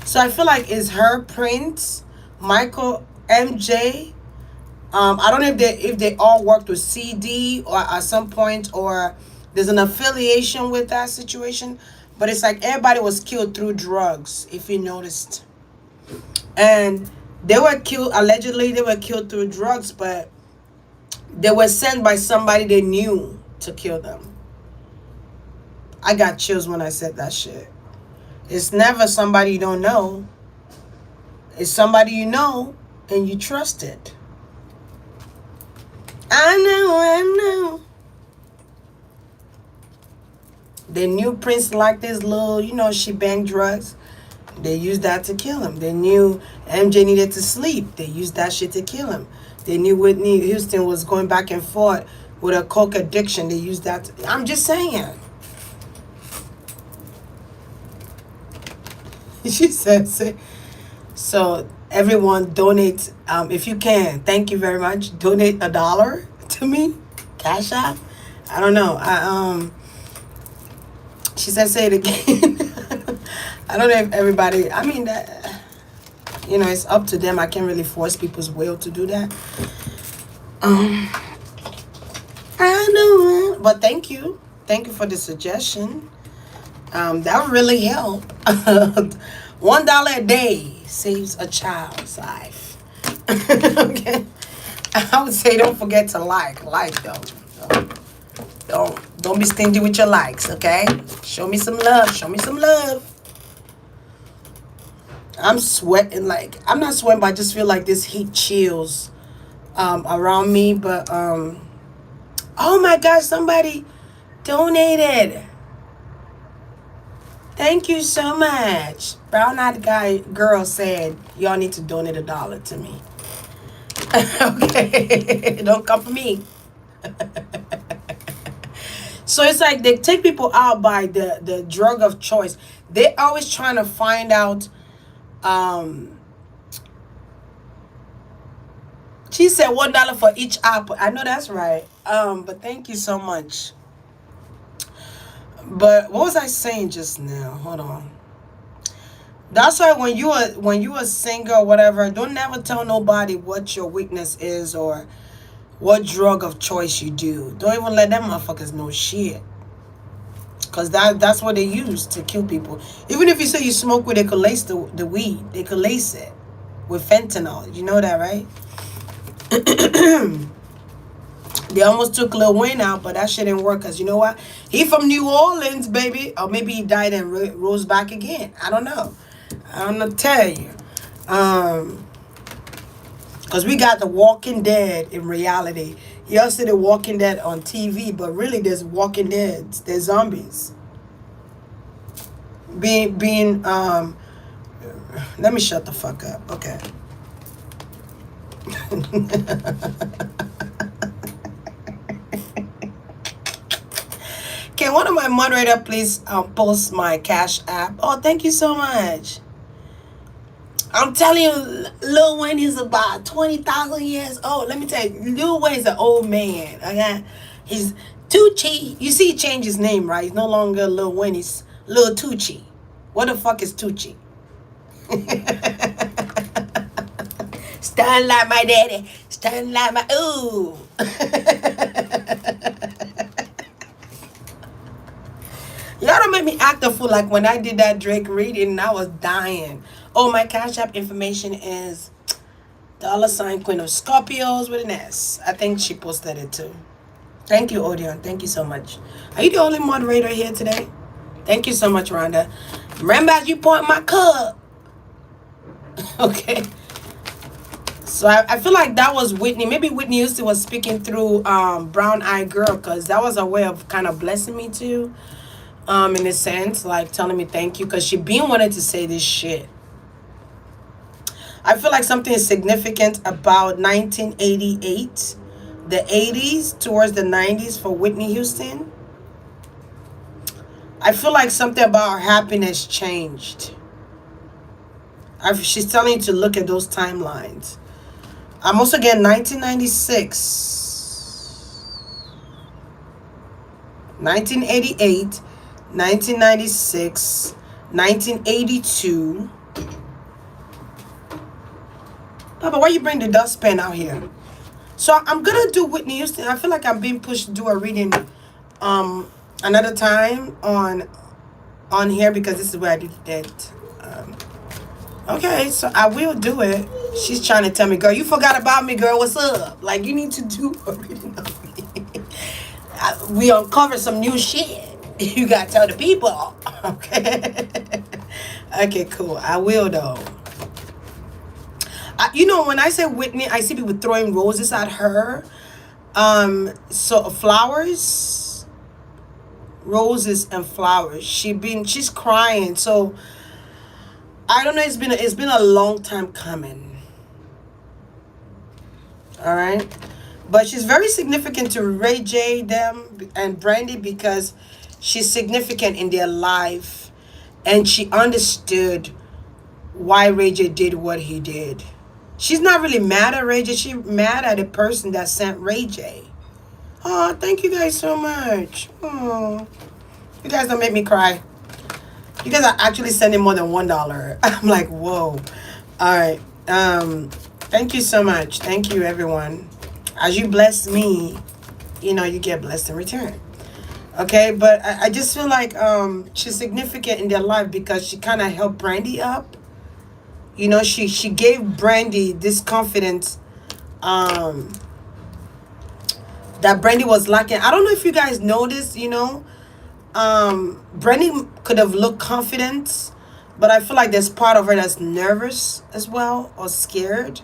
So I feel like it's her, Prince, Michael, MJ. I don't know if they all worked with CD or at some point or there's an affiliation with that situation. But it's like everybody was killed through drugs, if you noticed. And they were killed, allegedly they were killed through drugs, but they were sent by somebody they knew to kill them. I got chills when I said that shit. It's never somebody you don't know. It's somebody you know and you trust it. I know. They knew Prince liked this little, she banged drugs. They used that to kill him. They knew MJ needed to sleep. They used that shit to kill him. They knew Whitney Houston was going back and forth with a coke addiction. They used that. I'm just saying. She said, so everyone donate, if you can. Thank you very much. Donate $1 to me. Cash App. I don't know. She said, say it again. I don't know if everybody, I mean, that, it's up to them. I can't really force people's will to do that. I know, but thank you. Thank you for the suggestion. That would really help. $1 a day saves a child's life. Okay. I would say don't forget to like though. Don't be stingy with your likes, okay? Show me some love. I'm sweating, I'm not sweating, but I just feel like this heat chills around me. But oh my gosh, somebody donated. Thank you so much. Brown-eyed girl said y'all need to donate $1 to me. Okay, don't come for me. So it's like they take people out by the drug of choice. They're always trying to find out. She said $1 for each apple. I know that's right. But thank you so much. But what was I saying just now? Hold on. That's why when you are single or whatever, don't never tell nobody what your weakness is or what drug of choice you do. Don't even let them motherfuckers know shit. Cause that's what they use to kill people. Even if you say you smoke weed, they could lace the weed. They could lace it with fentanyl. You know that, right? They almost took Lil Wayne out, but that shit didn't work. Cause you know what? He from New Orleans, baby. Or maybe he died and rose back again. I don't know. I don't know to tell you. Cause we got the Walking Dead in reality. You also see the Walking Dead on TV, but really there's Walking Dead. There's zombies. Being let me shut the fuck up. Okay. Can one of my moderator please post my Cash App? Oh, thank you so much. I'm telling you, Lil Wayne is about 20,000 years old. Let me tell you, Lil Wayne's an old man. Okay, he's Tucci. You see, he changed his name, right? He's no longer Lil Wayne. He's Lil Tucci. What the fuck is Tucci? Stun like my daddy. Stun like my ooh. Y'all don't make me act a fool like when I did that Drake reading and I was dying. Oh, my Cash App information is $ Queen of Scorpios with an S. I think she posted it too. Thank you, Odeon. Thank you so much. Are you the only moderator here today? Thank you so much, Rhonda. Remember as you point my cup. Okay. So I feel like that was Whitney. Maybe Whitney Houston was speaking through Brown Eyed Girl, because that was a way of kind of blessing me too. In a sense, like telling me thank you, because she been wanted to say this shit. I feel like something is significant about 1988, the 80s towards the 90s for Whitney Houston. I feel like something about her happiness changed. She's telling you to look at those timelines. I'm also getting 1996, 1988, 1996, 1982. Papa, why you bring the dustpan out here? So I'm gonna do Whitney Houston. I feel like I'm being pushed to do a reading another time on here, because this is where I do that. Okay, so I will do it. She's trying to tell me, girl, you forgot about me, girl. What's up? Like, you need to do a reading of me. We uncovered some new shit. You gotta tell the people. Okay. Okay, cool. I will though. You know, when I say Whitney, I see people throwing roses at her. So flowers, roses and flowers. She's crying. So I don't know. It's been a long time coming. All right, but she's very significant to Ray J, them, and Brandy, because she's significant in their life, and she understood why Ray J did what he did. She's not really mad at Ray J. She's mad at the person that sent Ray J. Oh, thank you guys so much. Oh, you guys don't make me cry. You guys are actually sending more than $1. I'm like, whoa. All right. Thank you so much. Thank you, everyone. As you bless me, you know, you get blessed in return. Okay, but I just feel like she's significant in their life because she kind of helped Brandy up. You know, she gave Brandy this confidence that Brandy was lacking. I don't know if you guys noticed, you know, Brandy could have looked confident, but I feel like there's part of her that's nervous as well, or scared.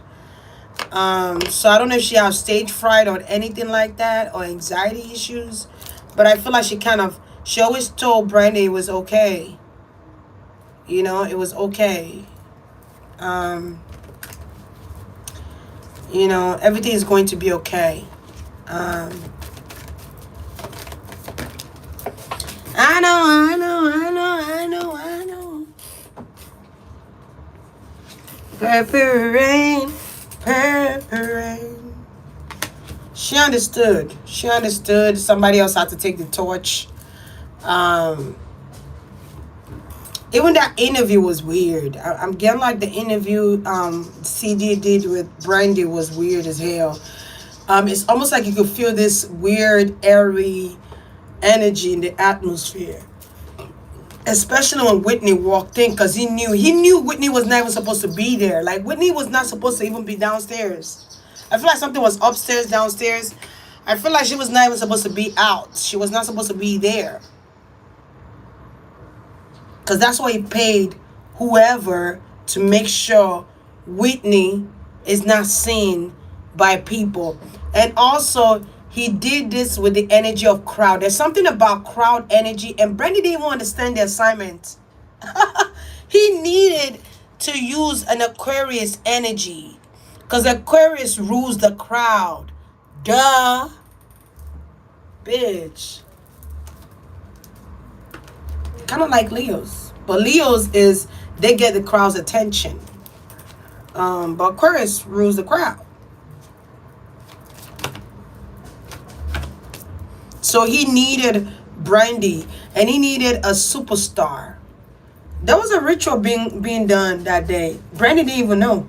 So I don't know if she has stage fright or anything like that, or anxiety issues, but I feel like she always told Brandy it was okay. You know, it was okay. You know, everything is going to be okay. I know. Purple rain, purple rain. She understood. She understood. Somebody else had to take the torch. Um, Even that interview was weird. I'm getting like the interview CD did with Brandy was weird as hell. It's almost like you could feel this weird, airy energy in the atmosphere. Especially when Whitney walked in, because he knew Whitney was not even supposed to be there. Like Whitney was not supposed to even be downstairs. I feel like something was upstairs, downstairs. I feel like she was not even supposed to be out. She was not supposed to be there. Because that's why he paid whoever to make sure Whitney is not seen by people. And also, he did this with the energy of crowd. There's something about crowd energy, and Brandy didn't even understand the assignment. He needed to use an Aquarius energy, because Aquarius rules the crowd. Duh. Bitch. Kind of like Leos. But Leos is, they get the crowd's attention. But Aquarius rules the crowd. So he needed Brandy, and he needed a superstar. There was a ritual being done that day. Brandy didn't even know.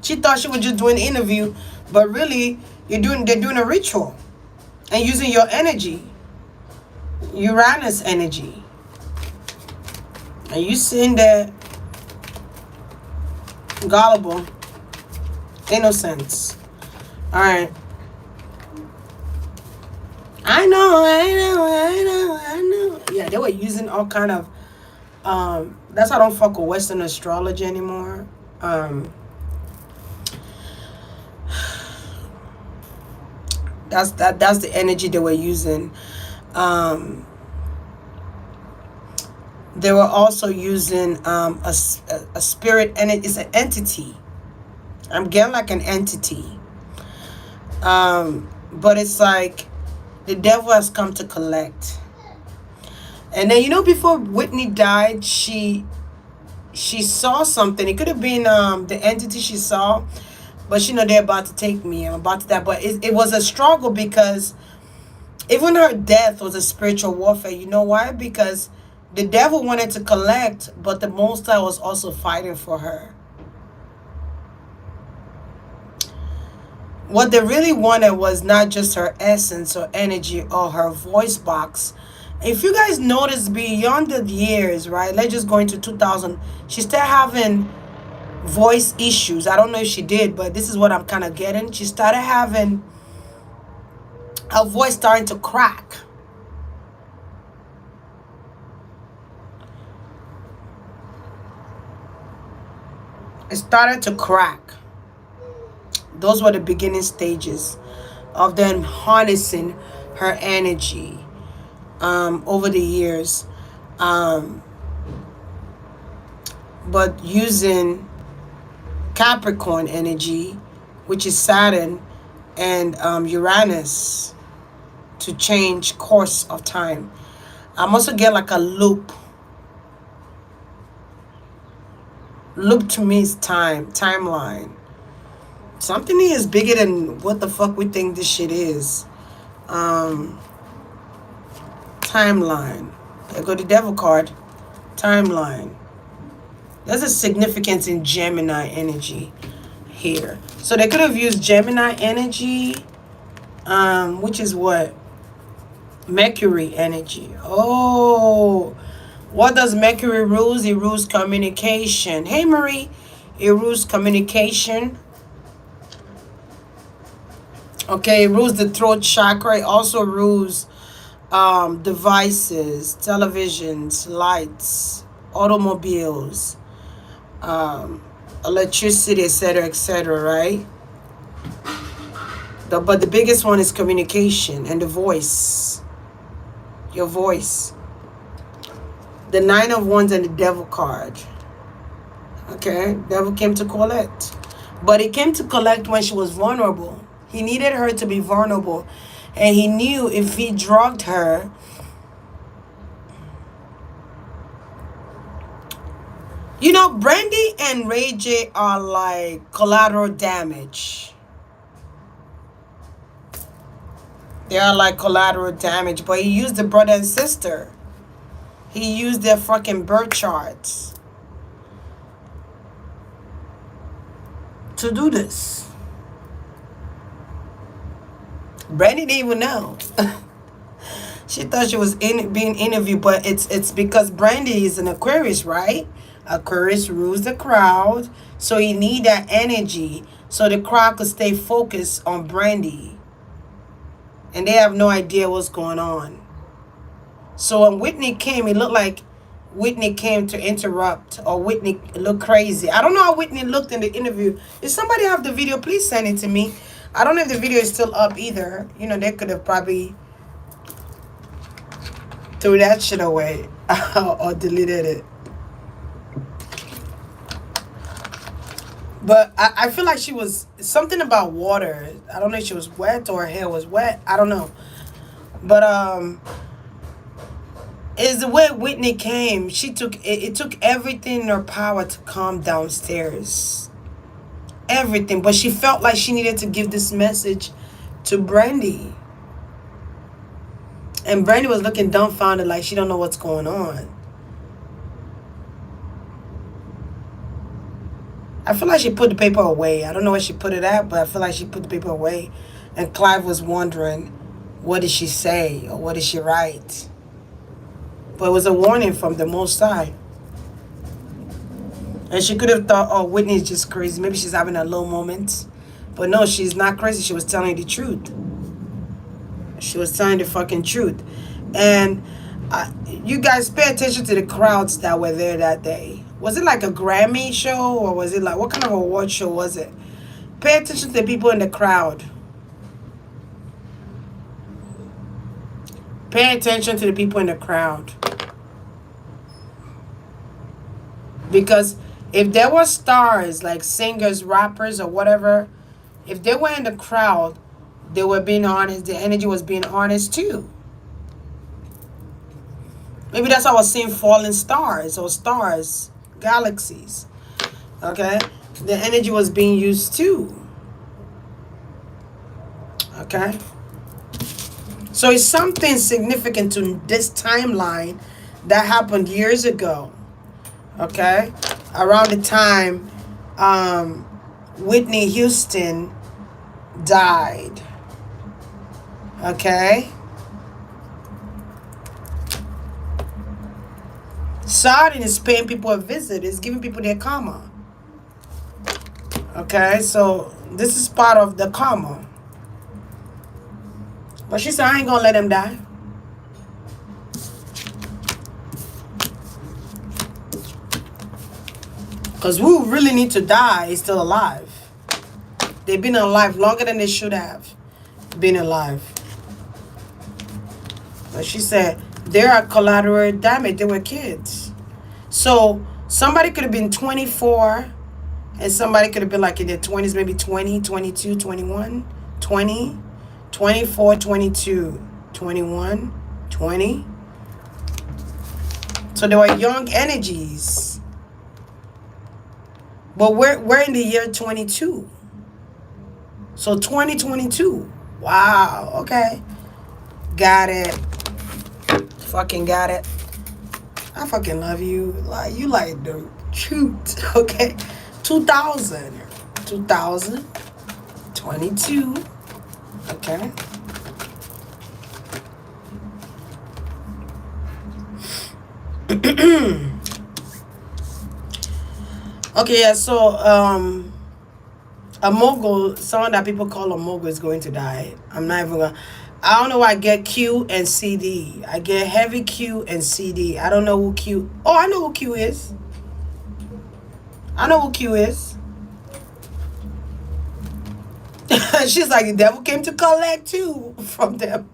She thought she was just doing an interview, but really they're doing a ritual and using your energy, Uranus energy. And you sitting there gullible, innocence. All right. I know. Yeah, they were using all kind of. That's why I don't fuck with Western astrology anymore. That's the energy they were using. They were also using a spirit, and it's an entity. I'm getting like an entity. But it's like the devil has come to collect. And then, before Whitney died, she saw something. It could have been the entity she saw, but they're about to take me. I'm about to die. But it was a struggle, because even her death was a spiritual warfare. You know why? Because the devil wanted to collect, but the Most High was also fighting for her. What they really wanted was not just her essence or energy or her voice box. If you guys notice, beyond the years, right? Let's just go into 2000. She started having voice issues. I don't know if she did, but this is what I'm kind of getting. She started having her voice starting to crack. It started to crack. Those were the beginning stages of them harnessing her energy over the years. But using Capricorn energy, which is Saturn, and Uranus to change course of time. I'm also getting like a loop. Loop to me is timeline. Something is bigger than what the fuck we think this shit is. Timeline. There go the devil card. Timeline. There's a significance in Gemini energy here. So they could have used Gemini energy, which is what? Mercury energy. Oh, what does Mercury rules? It rules communication. Hey, Marie. It rules communication. Okay, it rules the throat chakra. It also rules devices, televisions, lights, automobiles, electricity, etc., right? But the biggest one is communication and the voice. Your voice. The 9 of Wands and the Devil card. Okay, Devil came to collect. But he came to collect when she was vulnerable. He needed her to be vulnerable. And he knew if he drugged her, Brandy and Ray J are like collateral damage. They are like collateral damage. But he used the brother and sister. He used their fucking birth charts to do this. Brandy didn't even know. She thought she was being interviewed, but it's because Brandy is an Aquarius, right? Aquarius rules the crowd, so you need that energy so the crowd could stay focused on Brandy, and they have no idea what's going on. So when Whitney came, it looked like Whitney came to interrupt, or Whitney looked crazy. I don't know how Whitney looked in the interview. If somebody have the video, please send it to me. I don't know if the video is still up either. You know, they could have probably threw that shit away or deleted it. But I feel like she was something about water. I don't know if she was wet or her hair was wet. I don't know. But is the way Whitney came. She took it took everything in her power to calm downstairs. Everything. But she felt like she needed to give this message to Brandy. And Brandy was looking dumbfounded like she don't know what's going on. I feel like she put the paper away. I don't know where she put it at, but I feel like she put the paper away. And Clive was wondering, what did she say or what did she write? But it was a warning from the Most High. And she could have thought, oh, Whitney's just crazy. Maybe she's having a low moment. But no, she's not crazy. She was telling the truth. She was telling the fucking truth. And you guys pay attention to the crowds that were there that day. Was it like a Grammy show, or was it like, what kind of award show was it? Pay attention to the people in the crowd. Pay attention to the people in the crowd. Because if there were stars, like singers, rappers, or whatever, if they were in the crowd, they were being honest. The energy was being honest too. Maybe that's how I was seeing falling stars or stars, galaxies. Okay? The energy was being used too. Okay? So it's something significant to this timeline that happened years ago. Okay? Around the time Whitney Houston died. Okay? Saturn is paying people a visit. It's giving people their karma. Okay? So this is part of the karma. But she said, I ain't gonna let him die. Because who really need to die is still alive. They've been alive longer than they should have been alive. But she said, there are collateral damage. They were kids. So somebody could have been 24 and somebody could have been like in their 20s, maybe 20, 22, 21, 20, 24, 22, 21, 20. So they were young energies. But we're in the year 22. So 2022. Wow. Okay. Got it. Fucking got it. I fucking love you. Like, you like the truth. Okay. 2022. Okay. Okay, yeah, so a mogul, someone that people call a mogul, is going to die. I'm not even gonna. I don't know why I get Q and CD. I get heavy Q and CD. I don't know who Q. Oh, I know who Q is. I know who Q is. She's like, the devil came to collect too from them.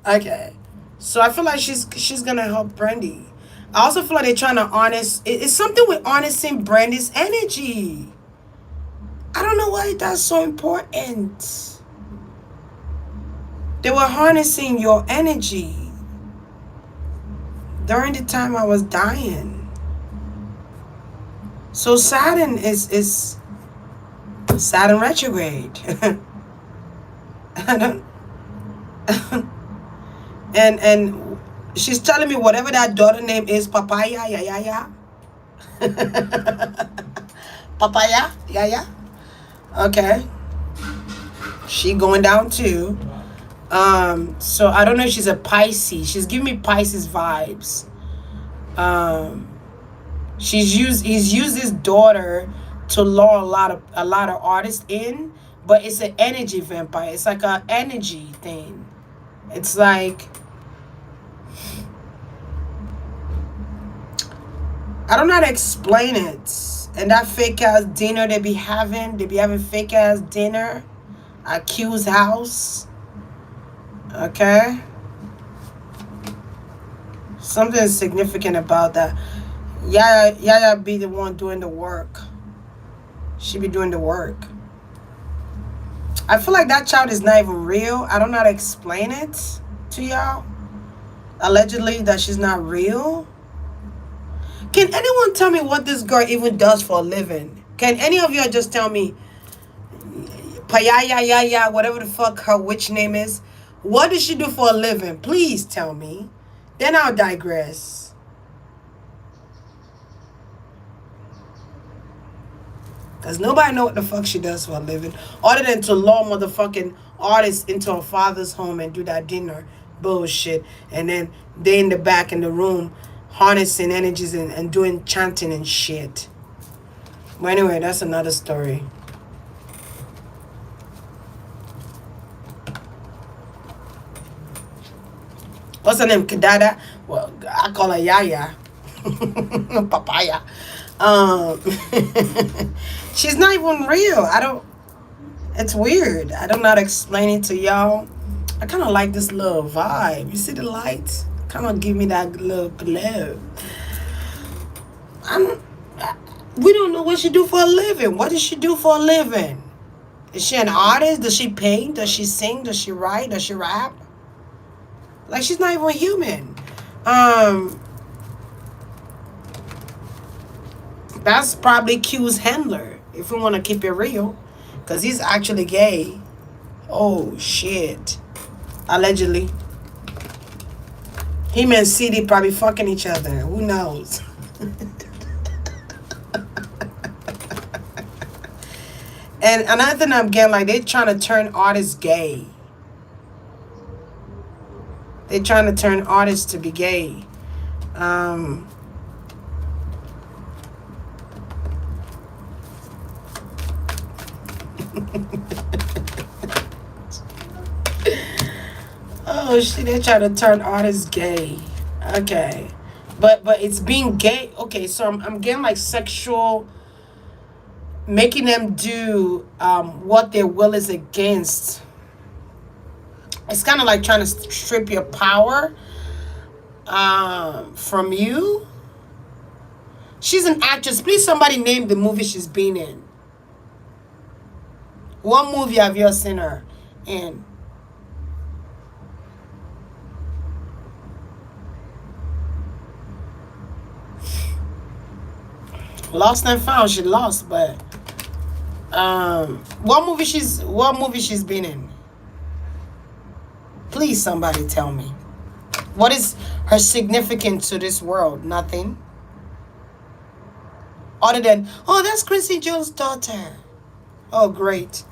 Okay. So I feel like she's gonna help Brandy. I also feel like they're trying to harness. It's something with harnessing Brandy's energy. I don't know why that's so important. They were harnessing your energy during the time I was dying. So Saturn is Saturn retrograde. And she's telling me whatever that daughter name is, papaya, yeah, yeah, yeah. Papaya, yeah, yeah. Okay, she going down too. So I don't know if she's a Pisces. She's giving me Pisces vibes. Um, he's used his daughter to lure a lot of artists in, but it's an energy vampire. It's like a energy thing. It's like I don't know how to explain it. And that fake ass dinner they be having fake ass dinner at Q's house. Okay, something significant about that. Yaya be the one doing the work. She be doing the work. I feel like that child is not even real. I don't know how to explain it to y'all. Allegedly that she's not real. Can anyone tell me what this girl even does for a living? Can any of y'all just tell me Payaya Yaya, whatever the fuck her witch name is? What does she do for a living? Please tell me. Then I'll digress. Because nobody know what the fuck she does for a living. Other than to lure motherfucking artists into her father's home and do that dinner bullshit. And then they in the back in the room harnessing energies and doing chanting and shit. But anyway, that's another story. What's her name? Kadada? Well, I call her Yaya. Papaya. Um, she's not even real. I don't. It's weird. I don't know how to explain it to y'all. I kind of like this little vibe. You see the lights? Kind of give me that little glow. I'm. We don't know what she do for a living. What does she do for a living? Is she an artist? Does she paint? Does she sing? Does she write? Does she rap? Like she's not even human. That's probably Q's handler, if we want to keep it real. Because he's actually gay. Oh, shit. Allegedly. Him and CD probably fucking each other. Who knows? And another thing I'm getting, like, they're trying to turn artists gay. They're trying to turn artists to be gay. Oh shit, they're trying to turn artists gay. Okay. But it's being gay. Okay, so I'm getting like sexual, making them do what their will is against. It's kind of like trying to strip your power from you. She's an actress. Please, somebody name the movie she's been in. What movie have you seen her in? Lost and Found. She lost, but what movie she's been in? Please, somebody tell me. What is her significance to this world? Nothing. Other than, oh, that's Quincy Jones' daughter. Oh, great.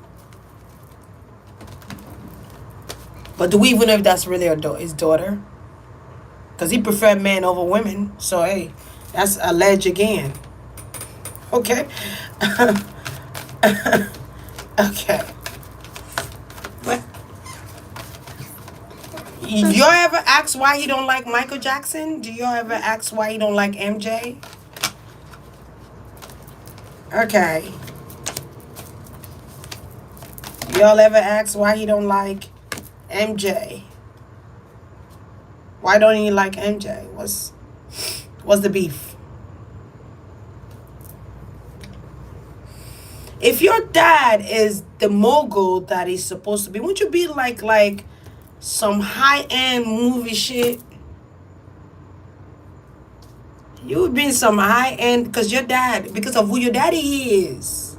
But do we even know if that's really his daughter? Because he preferred men over women. So, hey, that's alleged again. Okay. Okay. But y'all ever ask why he don't like Michael Jackson? Do y'all ever ask why he don't like MJ? Okay. Y'all ever ask why he don't like MJ? Why don't he like MJ? What's the beef? If your dad is the mogul that he's supposed to be, wouldn't you be like some high-end movie shit? You would be in some high-end because of who your daddy is.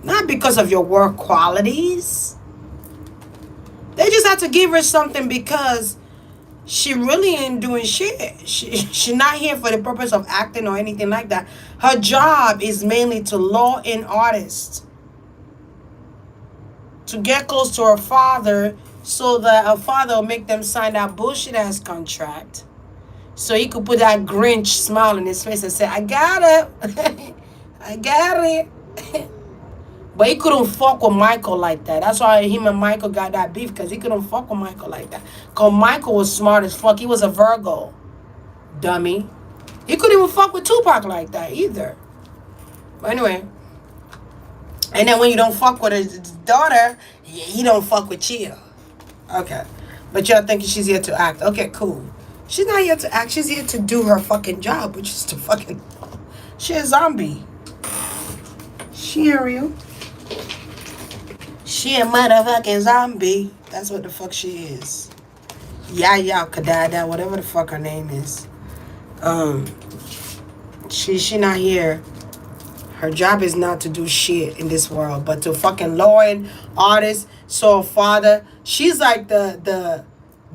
Not because of your work qualities. They just had to give her something because she really ain't doing shit. She's not here for the purpose of acting or anything like that. Her job is mainly to lure in artists to get close to her father so that her father will make them sign that bullshit ass contract. So he could put that Grinch smile on his face and say, I got it. I got it. But he couldn't fuck with Michael like that. That's why him and Michael got that beef, because he couldn't fuck with Michael like that. Because Michael was smart as fuck. He was a Virgo. Dummy. He couldn't even fuck with Tupac like that either. But anyway. And then when you don't fuck with his daughter, he don't fuck with you. Okay. But y'all thinking she's here to act. Okay, cool. She's not here to act. She's here to do her fucking job, which is to fucking... She a zombie. She a real... She a motherfucking zombie. That's what the fuck she is. Yaya Kadada, whatever the fuck her name is. She not here. Her job is not to do shit in this world, but to fucking lure in artists. So her father, she's like the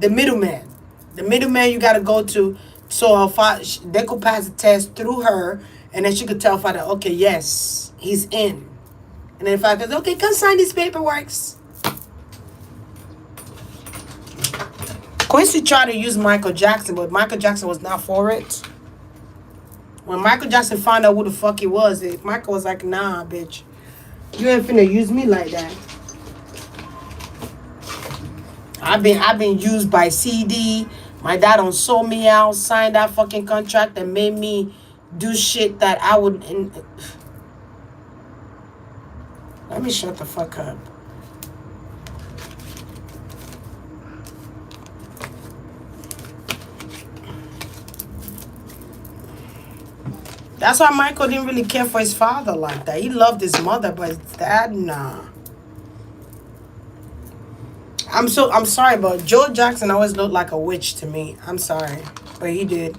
middleman. The middleman you gotta go to. So her father, they could pass the test through her, and then she could tell father, okay, yes, he's in. And then father goes, okay, come sign these paperwork. Quincy tried to use Michael Jackson, but Michael Jackson was not for it. When Michael Jackson found out who the fuck he was, Michael was like, nah, bitch. You ain't finna use me like that. I've been used by CD. My dad done sold me out, signed that fucking contract and made me do shit that I would... Let me shut the fuck up. That's why Michael didn't really care for his father like that. He loved his mother, but his dad, nah. I'm sorry, but Joe Jackson always looked like a witch to me. I'm sorry, but he did.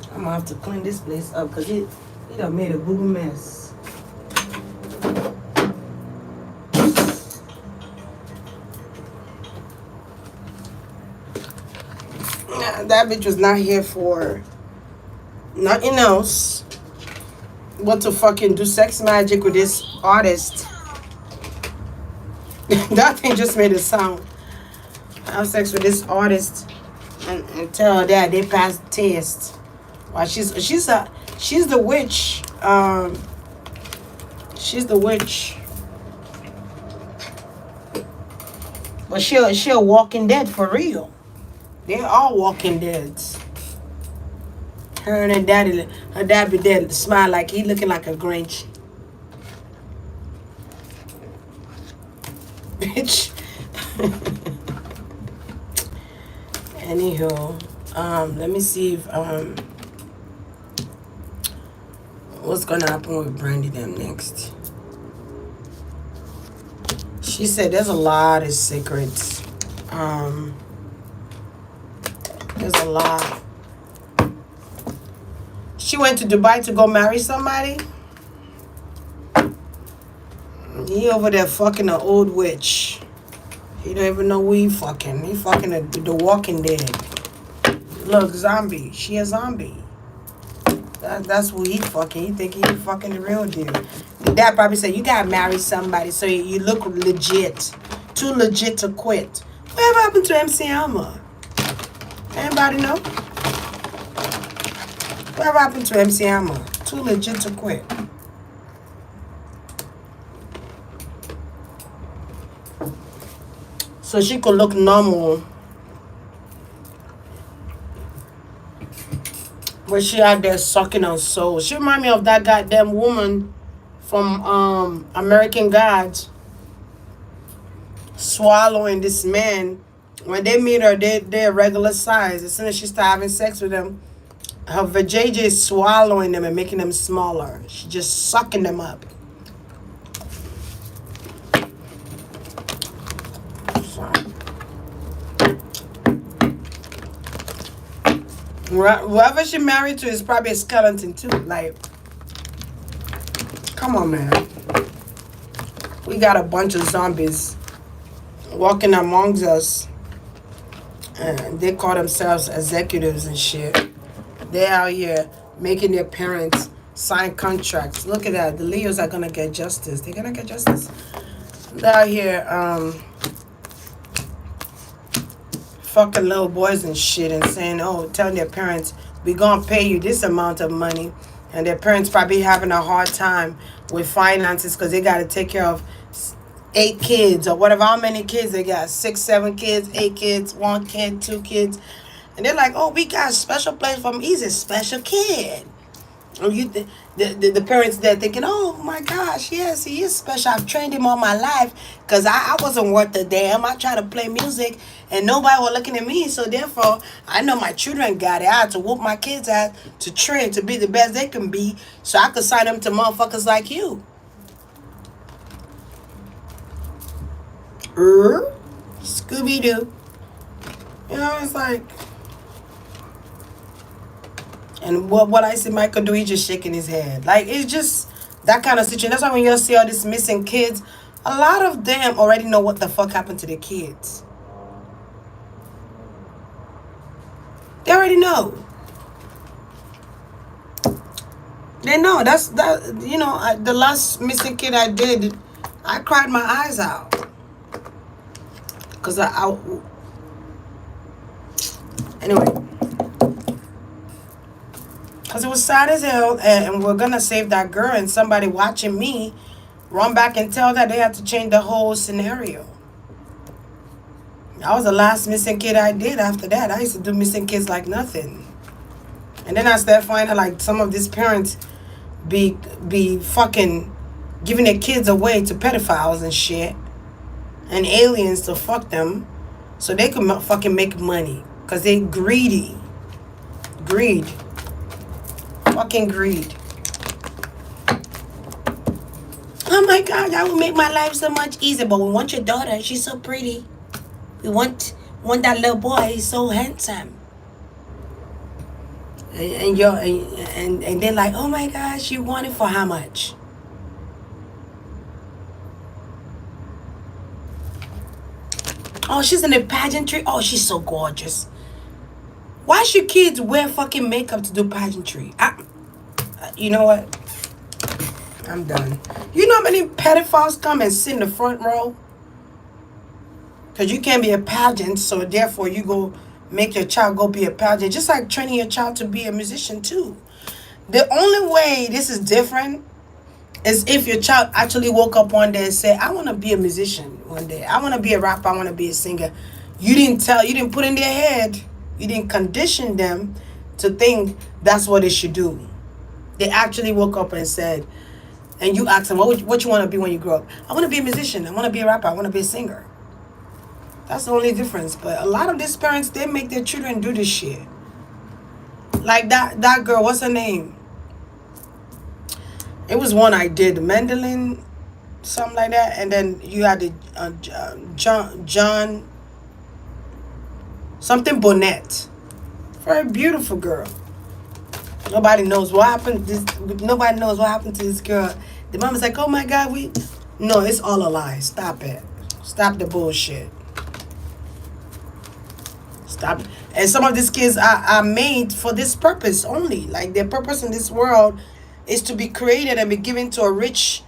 I'm gonna have to clean this place up because it done made a boo mess. That bitch was not here for nothing else but to fucking do sex magic with this artist. That thing just made a sound. Have sex with this artist and tell her that they passed the test. Well, she's the witch. She's the witch. But she a walking dead for real. They're all walking deads. Her and her dad be dead, smile like he looking like a Grinch. Bitch. Anywho, let me see if what's gonna happen with Brandy them next. She said there's a lot of secrets. There's a lot. She went to Dubai to go marry somebody. He over there fucking an old witch. He don't even know who he fucking. He fucking the Walking Dead. Look, zombie. She a zombie. That's who he fucking. He think he fucking the real deal. The dad probably said, you gotta marry somebody so you look legit. Too legit to quit. Whatever happened to MC Hammer? Anybody know? Whatever happened to MC Hammer? Too legit to quit. So she could look normal. But she out there sucking on souls. She remind me of that goddamn woman from American Gods. Swallowing this man. When they meet her, they're regular size. As soon as she start having sex with them, her vajayjay is swallowing them and making them smaller. She's just sucking them up. Whoever she married to is probably a skeleton too. Like, come on, man. We got a bunch of zombies walking amongst us, and they call themselves executives and shit. They out here making their parents sign contracts. Look at that. The Leos are gonna get justice. They're gonna get justice. They're out here fucking little boys and shit and saying, oh, telling their parents, we gonna pay you this amount of money. And their parents probably having a hard time with finances because they got to take care of 8 kids or whatever, how many kids they got, 6, 7 kids, 8 kids, 1 kid, 2 kids. And they're like, oh, we got a special place for him. He's a special kid. And the parents there thinking, oh my gosh, yes, he is special. I've trained him all my life because I wasn't worth a damn. I tried to play music and nobody was looking at me. So therefore, I know my children got it. I had to whoop my kids out to train to be the best they can be so I could sign them to motherfuckers like you. Scooby-Doo. You know, it's like... And what I see Michael do, he's just shaking his head. Like, it's just that kind of situation. That's why when you see all these missing kids, a lot of them already know what the fuck happened to their kids. They already know. They know. That. You know, the last missing kid I did, I cried my eyes out. Because anyway. Because it was sad as hell, and we're going to save that girl, and somebody watching me run back and tell that they had to change the whole scenario. That was the last missing kid I did after that. I used to do missing kids like nothing. And then I started finding like some of these parents be fucking giving their kids away to pedophiles and shit. And aliens to fuck them so they could fucking make money. Because they greedy. Greed. Fucking greed. Oh my God, that would make my life so much easier. But we want your daughter. She's so pretty. We want that little boy. He's so handsome. And they're like, oh my gosh, you want it for how much? Oh, she's in a pageantry. Oh, she's so gorgeous. Why should kids wear fucking makeup to do pageantry? You know what? I'm done. You know how many pedophiles come and sit in the front row? Because you can't be a pageant, so therefore you go make your child go be a pageant. Just like training your child to be a musician too. The only way this is different is if your child actually woke up one day and said, I want to be a musician one day. I want to be a rapper. I want to be a singer. You didn't put in their head. You didn't condition them to think that's what they should do. They actually woke up and said, and you asked them, what you want to be when you grow up? I want to be a musician. I want to be a rapper. I want to be a singer. That's the only difference. But a lot of these parents, they make their children do this shit. Like that girl, what's her name? It was one I did, Mandolin, something like that. And then you had the John, something Bonnet. Very beautiful girl. Nobody knows what happened. Nobody knows what happened to this girl. The mama's like, oh my God, no, it's all a lie. Stop it. Stop the bullshit. Stop. And some of these kids are made for this purpose only. Like their purpose in this world is to be created and be given to a rich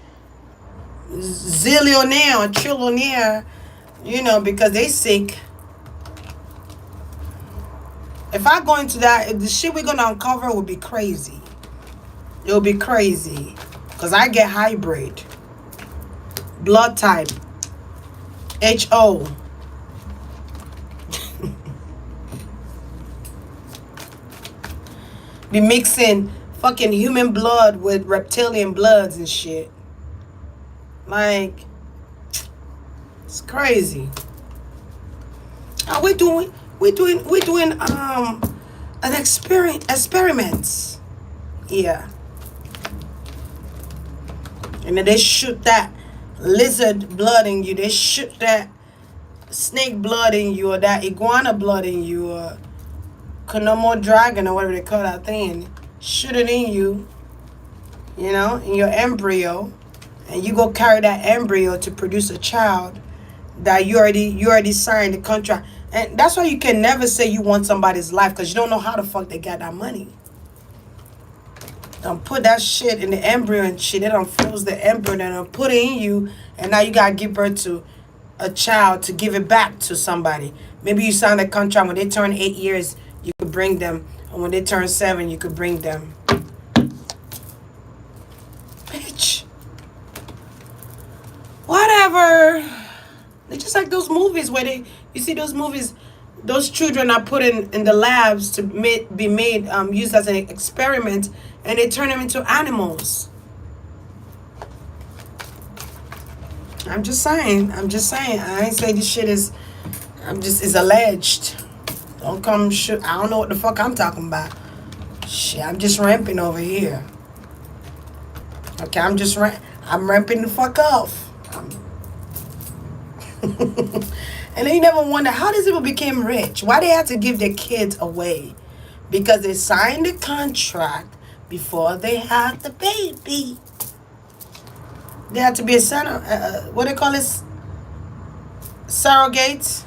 zillionaire or trillionaire, you know, because they sick. If I go into that, the shit we're gonna uncover will be crazy. It'll be crazy. Because I get hybrid. Blood type. HO. Be mixing fucking human blood with reptilian bloods and shit. Like, it's crazy. We're doing an experiments. Yeah. And then they shoot that lizard blood in you. They shoot that snake blood in you, or that iguana blood in you, or Konomo dragon or whatever they call that thing, shoot it in you, you know, in your embryo, and you go carry that embryo to produce a child that you already signed the contract. And that's why you can never say you want somebody's life, because you don't know how the fuck they got that money. Don't put that shit in the embryo and shit. They don't froze the embryo and don't put it in you, and now you gotta give birth to a child to give it back to somebody. Maybe you signed a contract when they turn 8 years, you could bring them, and when they turn 7, you could bring them. Bitch. Whatever. It's just like those movies where you see those movies, those children are put in the labs to be made, used as an experiment, and they turn them into animals. I'm just saying. I ain't say this shit is, it's alleged. Don't come shoot. I don't know what the fuck I'm talking about. Shit, I'm just ramping over here. Okay, I'm ramping the fuck off. And they never wonder how these people became rich. Why they had to give their kids away? Because they signed the contract before they had the baby. They had to be a son, what they call this? Surrogate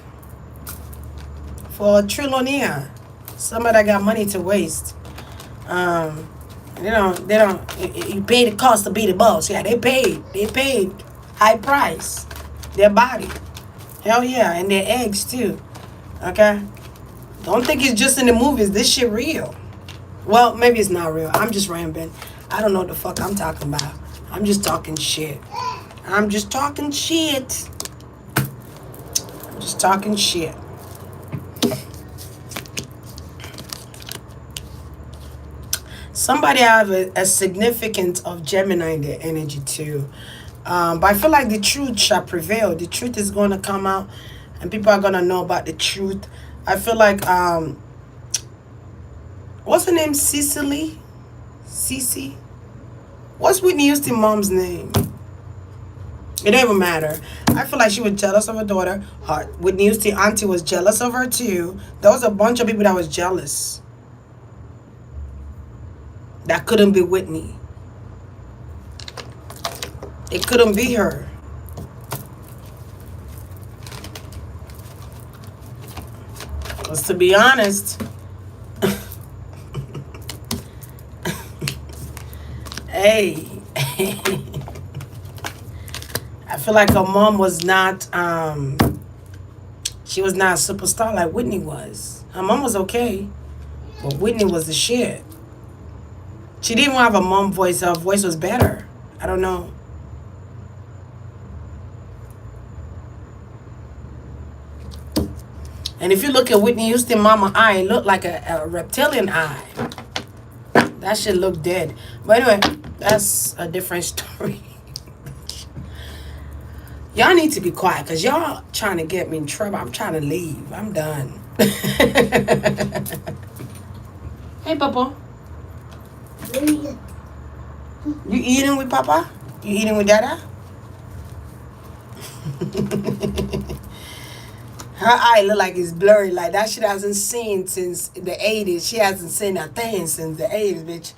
for a trillionaire. Somebody that got money to waste. They don't. You pay the cost to be the boss. Yeah, they paid high price. Their body. Hell yeah, and their eggs too. Okay? Don't think it's just in the movies. This shit real. Well, maybe it's not real. I'm just rambling. I don't know what the fuck I'm talking about. I'm just talking shit. I'm just talking shit. Somebody have a significance of Gemini in their energy too. But I feel like the truth shall prevail. The truth is going to come out, and people are going to know about the truth. I feel like, what's her name? Cece? What's Whitney Houston's mom's name? It don't even matter. I feel like she was jealous of her daughter. Whitney Houston's auntie was jealous of her too. There was a bunch of people that was jealous. That couldn't be Whitney. It couldn't be her. Because to be honest, hey, I feel like her mom was not, she was not a superstar like Whitney was. Her mom was okay, but Whitney was the shit. She didn't even have a mom voice. Her voice was better. I don't know. And if you look at Whitney Houston mama eye, it looked like a reptilian eye. That shit looked dead. But anyway, that's a different story. Y'all need to be quiet, because y'all trying to get me in trouble. I'm trying to leave. I'm done. Hey, Papa. You eating with Papa? You eating with Dada? Her eye look like it's blurry. Like that shit hasn't seen since the 80s. She hasn't seen a thing since the 80s, bitch.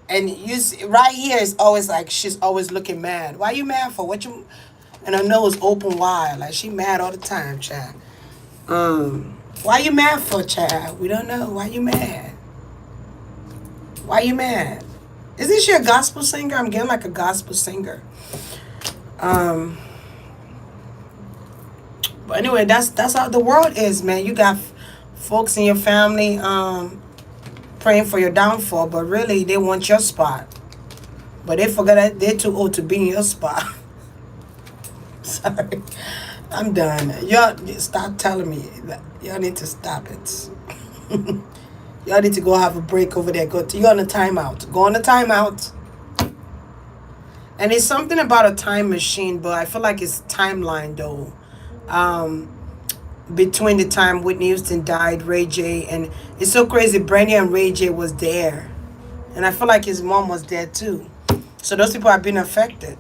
And you see, right here is always like she's always looking mad. Why you mad for? What you? And her nose open wide. Like she mad all the time, child. Why you mad for, child? We don't know. Why you mad? Why you mad? Is this your gospel singer? I'm getting like a gospel singer. But anyway, that's how the world is, man. You got folks in your family praying for your downfall, but really they want your spot. But they forget that they're too old to be in your spot. Sorry. I'm done. Y'all stop telling me that. Y'all need to stop it. Y'all need to go have a break over there. You're on a timeout. Go on a timeout. And it's something about a time machine, but I feel like it's timeline though. Between the time Whitney Houston died, Ray J, and it's so crazy, Brandy and Ray J was there. And I feel like his mom was there too. So those people have been affected.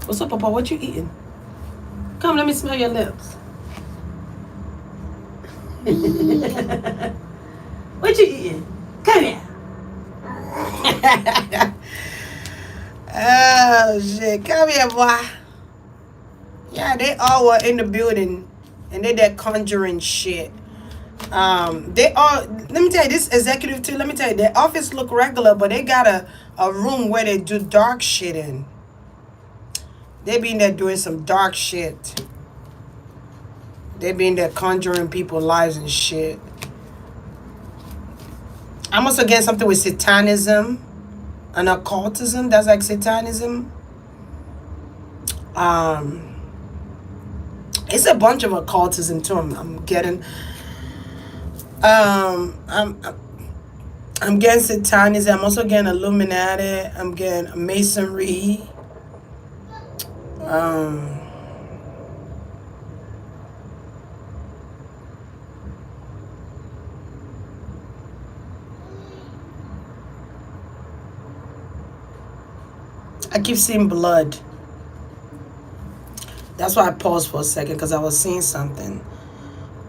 What's up, Papa? What you eating? Come, let me smell your lips. What you eating? Come here. Oh shit! Come here, boy. Yeah, they all were in the building, and they that conjuring shit. They all. Let me tell you, this executive too. Let me tell you, their office look regular, but they got a room where they do dark shit in. They be in there doing some dark shit. They be in there conjuring people's lives and shit. I'm also getting something with satanism and occultism. That's like satanism. It's a bunch of occultism too. I'm getting. I'm getting satanism. I'm also getting Illuminati. I'm getting Masonry. I keep seeing blood. That's why I paused for a second, because I was seeing something.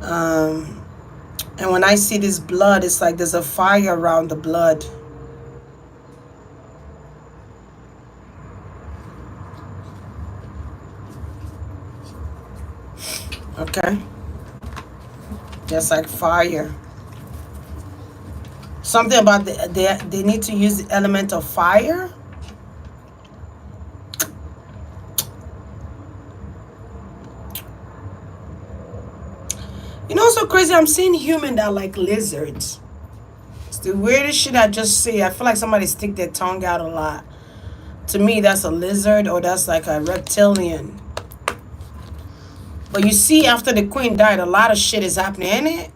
And when I see this blood, it's like there's a fire around the blood. Okay? Just like fire. Something about they need to use the element of fire. You know what's so crazy? I'm seeing humans that are like lizards. It's the weirdest shit I just see. I feel like somebody stick their tongue out a lot. To me, that's a lizard or that's like a reptilian. But you see, after the queen died, a lot of shit is happening, ain't it?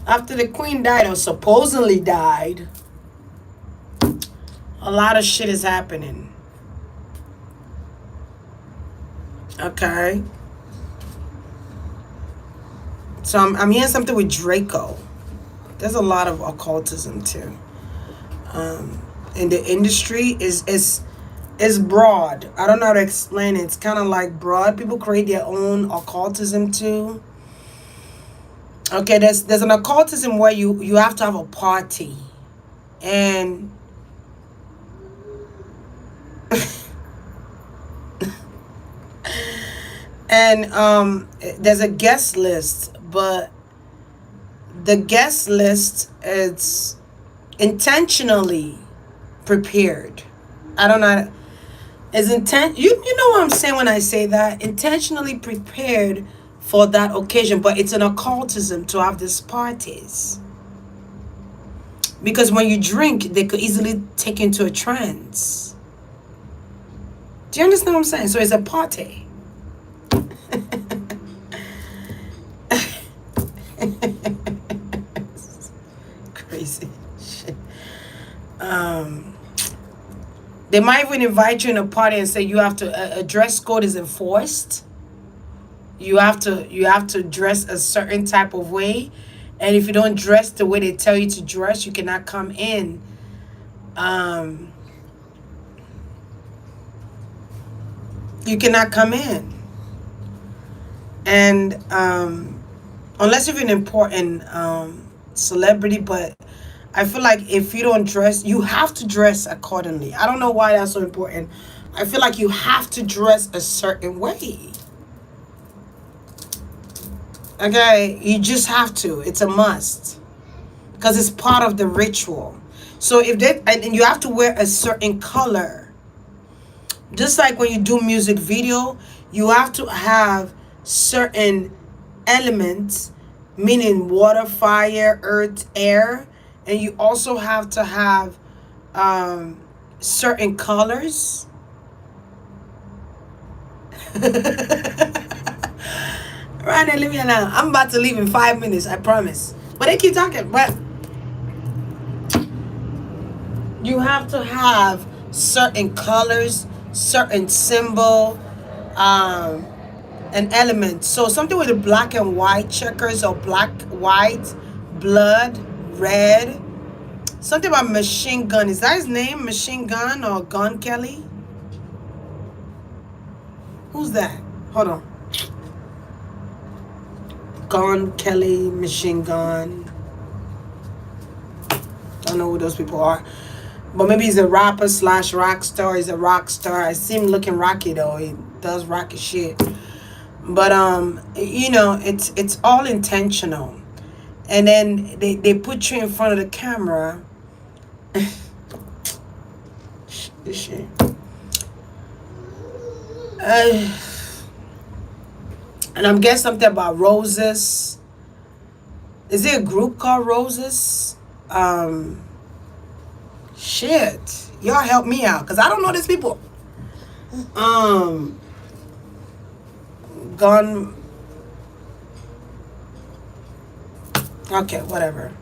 After the queen died, or supposedly died, a lot of shit is happening. Okay. So I'm hearing something with Draco. There's a lot of occultism too. In the industry is broad. I don't know how to explain it. It's kind of like broad. People create their own occultism too. Okay, there's an occultism where you have to have a party, and and there's a guest list, but the guest list is intentionally prepared. I don't know. Is intent you know what I'm saying when I say that? Intentionally prepared for that occasion, but it's an occultism to have these parties. Because when you drink, they could easily take you into a trance. Do you understand what I'm saying? So it's a party. Crazy shit. They might even invite you in a party and say you have to a dress code is enforced. You have to dress a certain type of way, and if you don't dress the way they tell you to dress, you cannot come in. You cannot come in, and unless you're an important celebrity, but I feel like if you don't dress, you have to dress accordingly. I don't know why that's so important. I feel like you have to dress a certain way. Okay, you just have to. It's a must. Because it's part of the ritual. So if they, and you have to wear a certain color. Just like when you do music video, you have to have certain elements, meaning water, fire, earth, air. And you also have to have certain colors. Right now, leave me alone. I'm about to leave in 5 minutes, I promise. But they keep talking. But you have to have certain colors, certain symbol, an element. So something with the black and white checkers, or black, white, blood, red. Something about Machine Gun. Is that his name? Machine Gun or Gun Kelly? Who's that? Hold on. Gun Kelly, Machine Gun. Don't know who those people are. But maybe he's a rapper slash rock star. He's a rock star. I see him looking rocky though. He does rocky shit. But you know, it's all intentional. And then they put you in front of the camera. This shit. And I'm guessing something about Roses. Is there a group called Roses? Shit. Y'all help me out, because I don't know these people. Gone. Okay, whatever.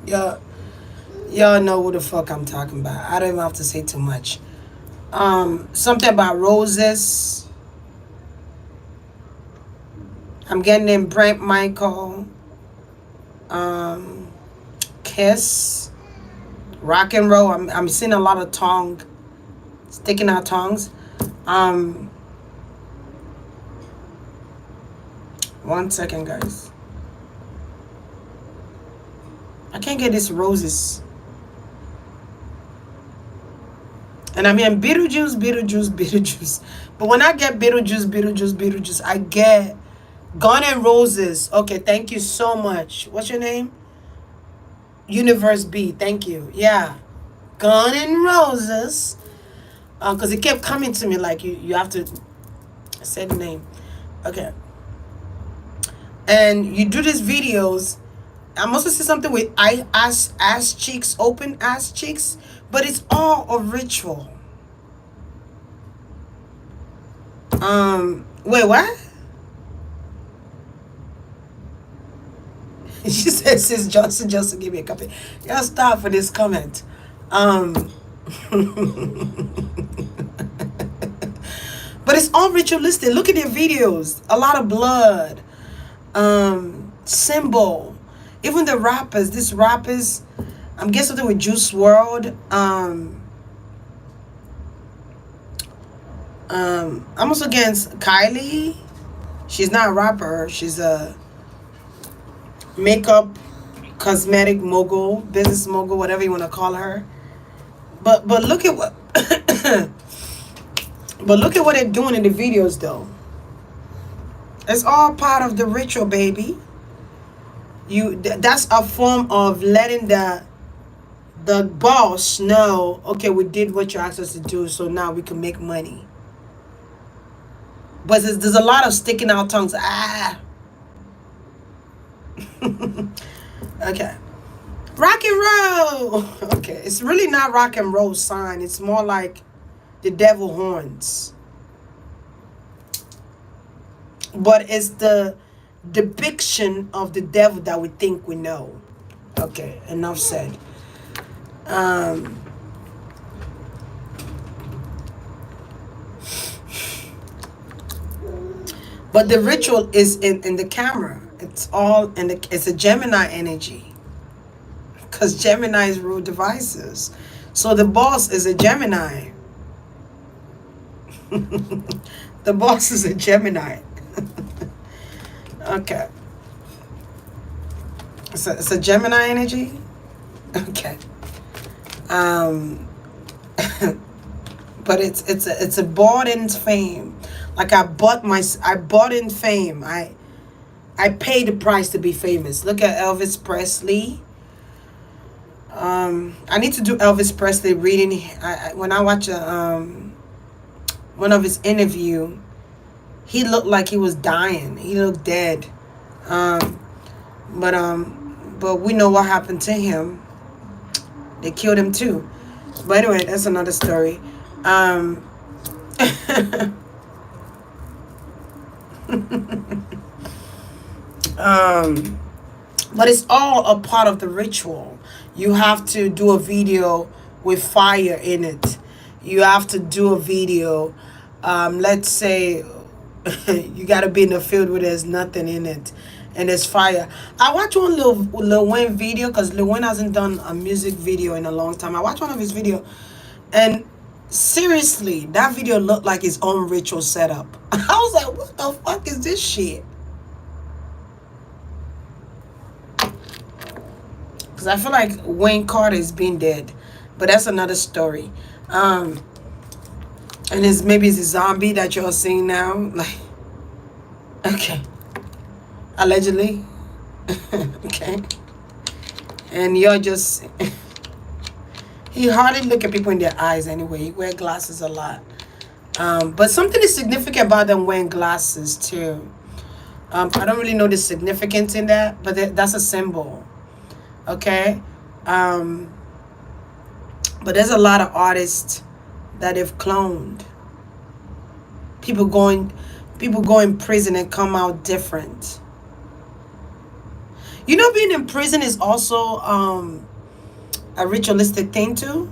Y'all know who the fuck I'm talking about. I don't even have to say too much. Something about Roses. I'm getting in Brent Michael. Kiss. Rock and roll. I'm seeing a lot of tongue. Sticking out tongues. One second, guys. I can't get this Roses. And I'm hearing Beetlejuice. But when I get Beetlejuice, I get Gun and Roses. Okay, thank you so much. What's your name? Universe B. Thank you. Yeah. Gun and Roses. Because it kept coming to me like you have to say the name. Okay. And you do these videos. I'm also see something with ass cheeks, open ass cheeks, but it's all a ritual. Wait, what? She says, "Sis Johnson, just give me a copy." Y'all stop for this comment. But it's all ritualistic. Look at their videos. A lot of blood. Symbol. Even the rappers, these rappers, I'm guessing something with Juice WRLD. I'm also against Kylie. She's not a rapper. She's a makeup, cosmetic mogul, business mogul, whatever you want to call her. But look at what, but look at what they're doing in the videos, though. It's all part of the ritual, baby. That's a form of letting the boss know, okay, we did what you asked us to do, so now we can make money. But there's a lot of sticking out tongues. Okay. Rock and roll. Okay, it's really not rock and roll sign. It's more like the devil horns. But it's the depiction of the devil that we think we know. Okay, enough said. But the ritual is in the camera. It's all it's a Gemini energy. Because Gemini's rule devices. So the boss is a Gemini. The boss is a Gemini. Okay. It's a Gemini energy? Okay. But it's a bought in fame. Like I bought in fame. I paid the price to be famous. Look at Elvis Presley. I need to do Elvis Presley reading. When I watch one of his interview, he looked like he was dying. He looked dead. But we know what happened to him. They killed him too. But anyway, that's another story. But it's all a part of the ritual. You have to do a video with fire in it. You have to do a video. Let's say you got to be in the field where there's nothing in it and there's fire. I watched one Lil Wayne video, because Lil Wayne hasn't done a music video in a long time. I watched one of his videos, and seriously, that video looked like his own ritual setup. I was like, what the fuck is this shit? Because I feel like Wayne Carter is being dead. But that's another story. And maybe it's a zombie that you're seeing now. Like, okay. Allegedly. Okay. And you're just... He hardly look at people in their eyes anyway. He wear glasses a lot. But something is significant about them wearing glasses too. I don't really know the significance in that, but that's a symbol. Okay? But there's a lot of artists that have cloned. People go in prison and come out different. You know, being in prison is also a ritualistic thing too.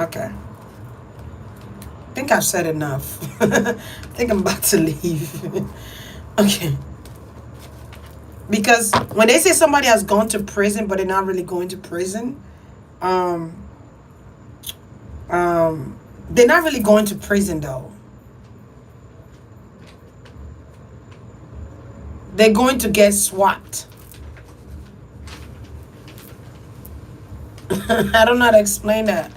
Okay. I think I've said enough. I think I'm about to leave. Okay. Because when they say somebody has gone to prison, but they're not really going to prison, they're not really going to prison though. They're going to get swapped. I don't know how to explain that.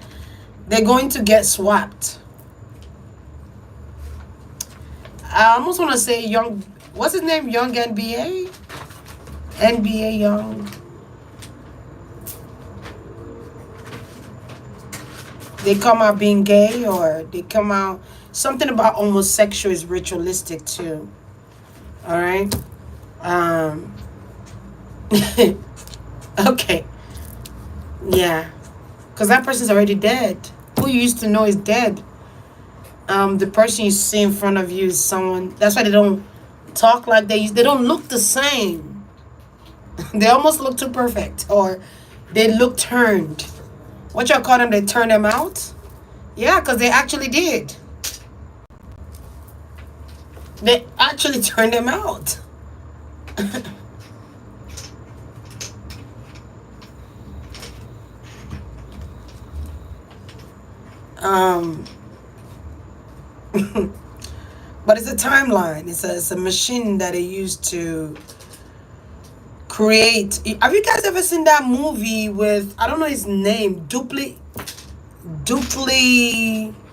They're going to get swapped. I almost want to say Young, what's his name? Young NBA? NBA Young. They come out being gay, or they come out, something about homosexual is ritualistic too. All right. Okay. Yeah. Because that person's already dead. Who you used to know is dead. The person you see in front of you is someone. That's why they don't talk like they don't look the same. They almost look too perfect, or they look turned. What y'all call them? They turn them out? Yeah, because they actually did. They actually turned them out. But it's a timeline. It's a machine that they use to create. Have you guys ever seen that movie with, I don't know his name, Dupli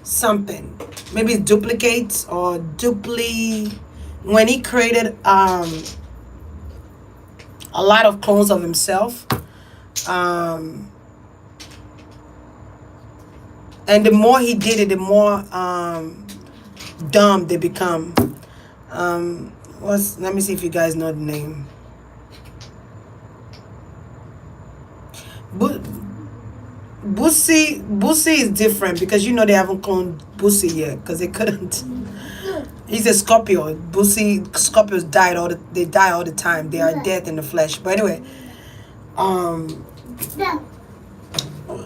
something? Maybe it's Duplicates or Dupli. When he created a lot of clones of himself. And the more he did it, the more dumb they become. Let me see if you guys know the name. Bussy is different because you know they haven't cloned Bussy yet because they couldn't. He's a Scorpio. Scorpios die all the time. They are dead in the flesh. But anyway,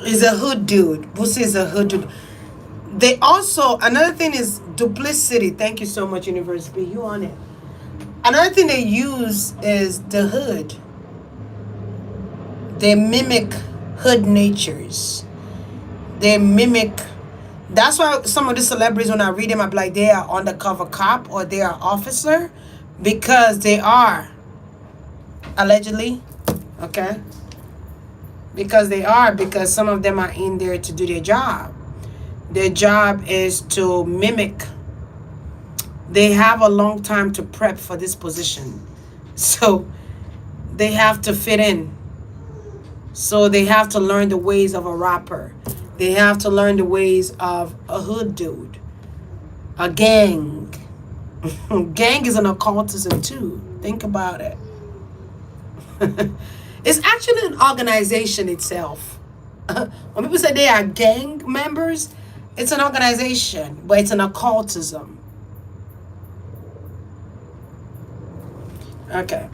he's a hood dude. Bussy is a hood dude. They also, another thing is duplicity. Thank you so much, University. You on it. Another thing they use is the hood. They mimic hood natures. They mimic. That's why some of the celebrities, when I read them, I'm like, they are undercover cop or they are officer, because they are allegedly, okay. Because some of them are in there to do their job. Their job is to mimic. They have a long time to prep for this position, so they have to fit in. So they have to learn the ways of a rapper. They have to learn the ways of a hood dude. A gang. Gang is an occultism too. Think about it. It's actually an organization itself. When people say they are gang members, it's an organization, but it's an occultism. Okay.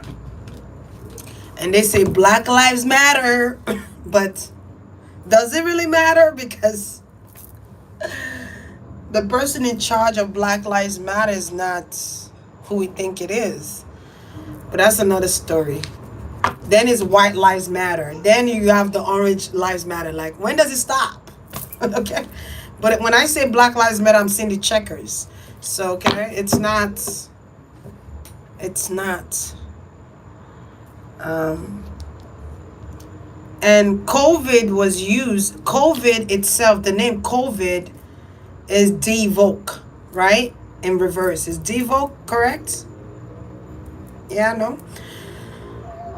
And they say Black Lives Matter, but does it really matter? Because the person in charge of Black Lives Matter is not who we think it is. But that's another story. Then it's White Lives Matter. Then you have the Orange Lives Matter. Like, when does it stop? Okay. But when I say Black Lives Matter, I'm seeing the checkers. So, okay, it's not. And COVID itself, the name COVID is devoke, right? In reverse. Is devoke correct? Yeah, no.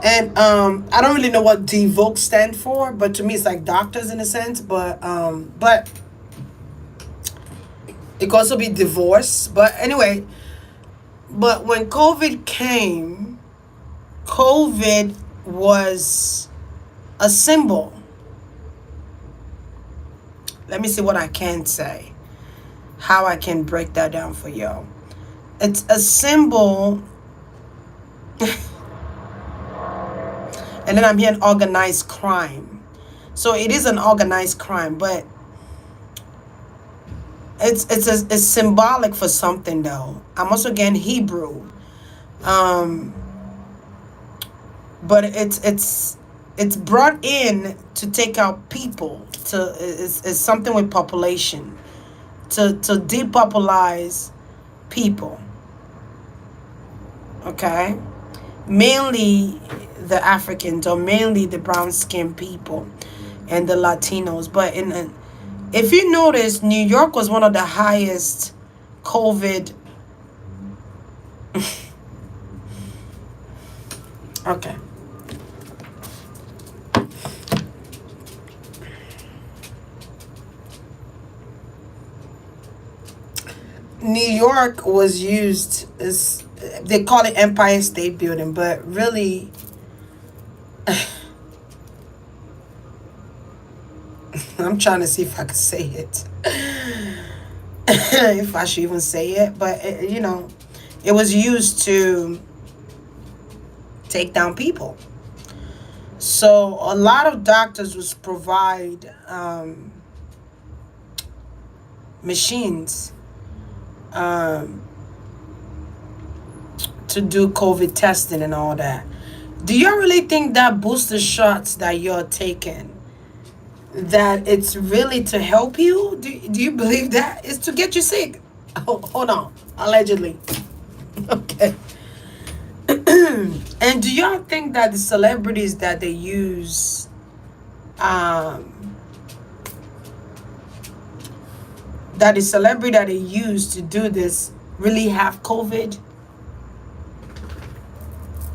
And I don't really know what devoke stand for, but to me it's like doctors in a sense, but it could also be divorce. But anyway, but when COVID came, COVID was a symbol. Let me see what I can say. How I can break that down for y'all. It's a symbol. And then I'm hearing organized crime. So it is an organized crime, but it's symbolic for something though. I'm also getting Hebrew. Um but it's brought in to take out people, to it's something with population, to depopularize people. Okay, mainly the Africans, or mainly the brown skinned people and the Latinos. But if you notice, New York was one of the highest COVID. Okay. New York was used as, they call it Empire State Building, but really I'm trying to see if I could say it. If I should even say it, but it was used to take down people. So a lot of doctors was provide machines um, to do COVID testing and all that. Do you really think that booster shots that you're taking, that it's really to help you? Do you believe that it's to get you sick? Oh, hold on, allegedly. Okay. And do y'all think that the celebrities that they use, that the celebrity that they use to do this really have COVID?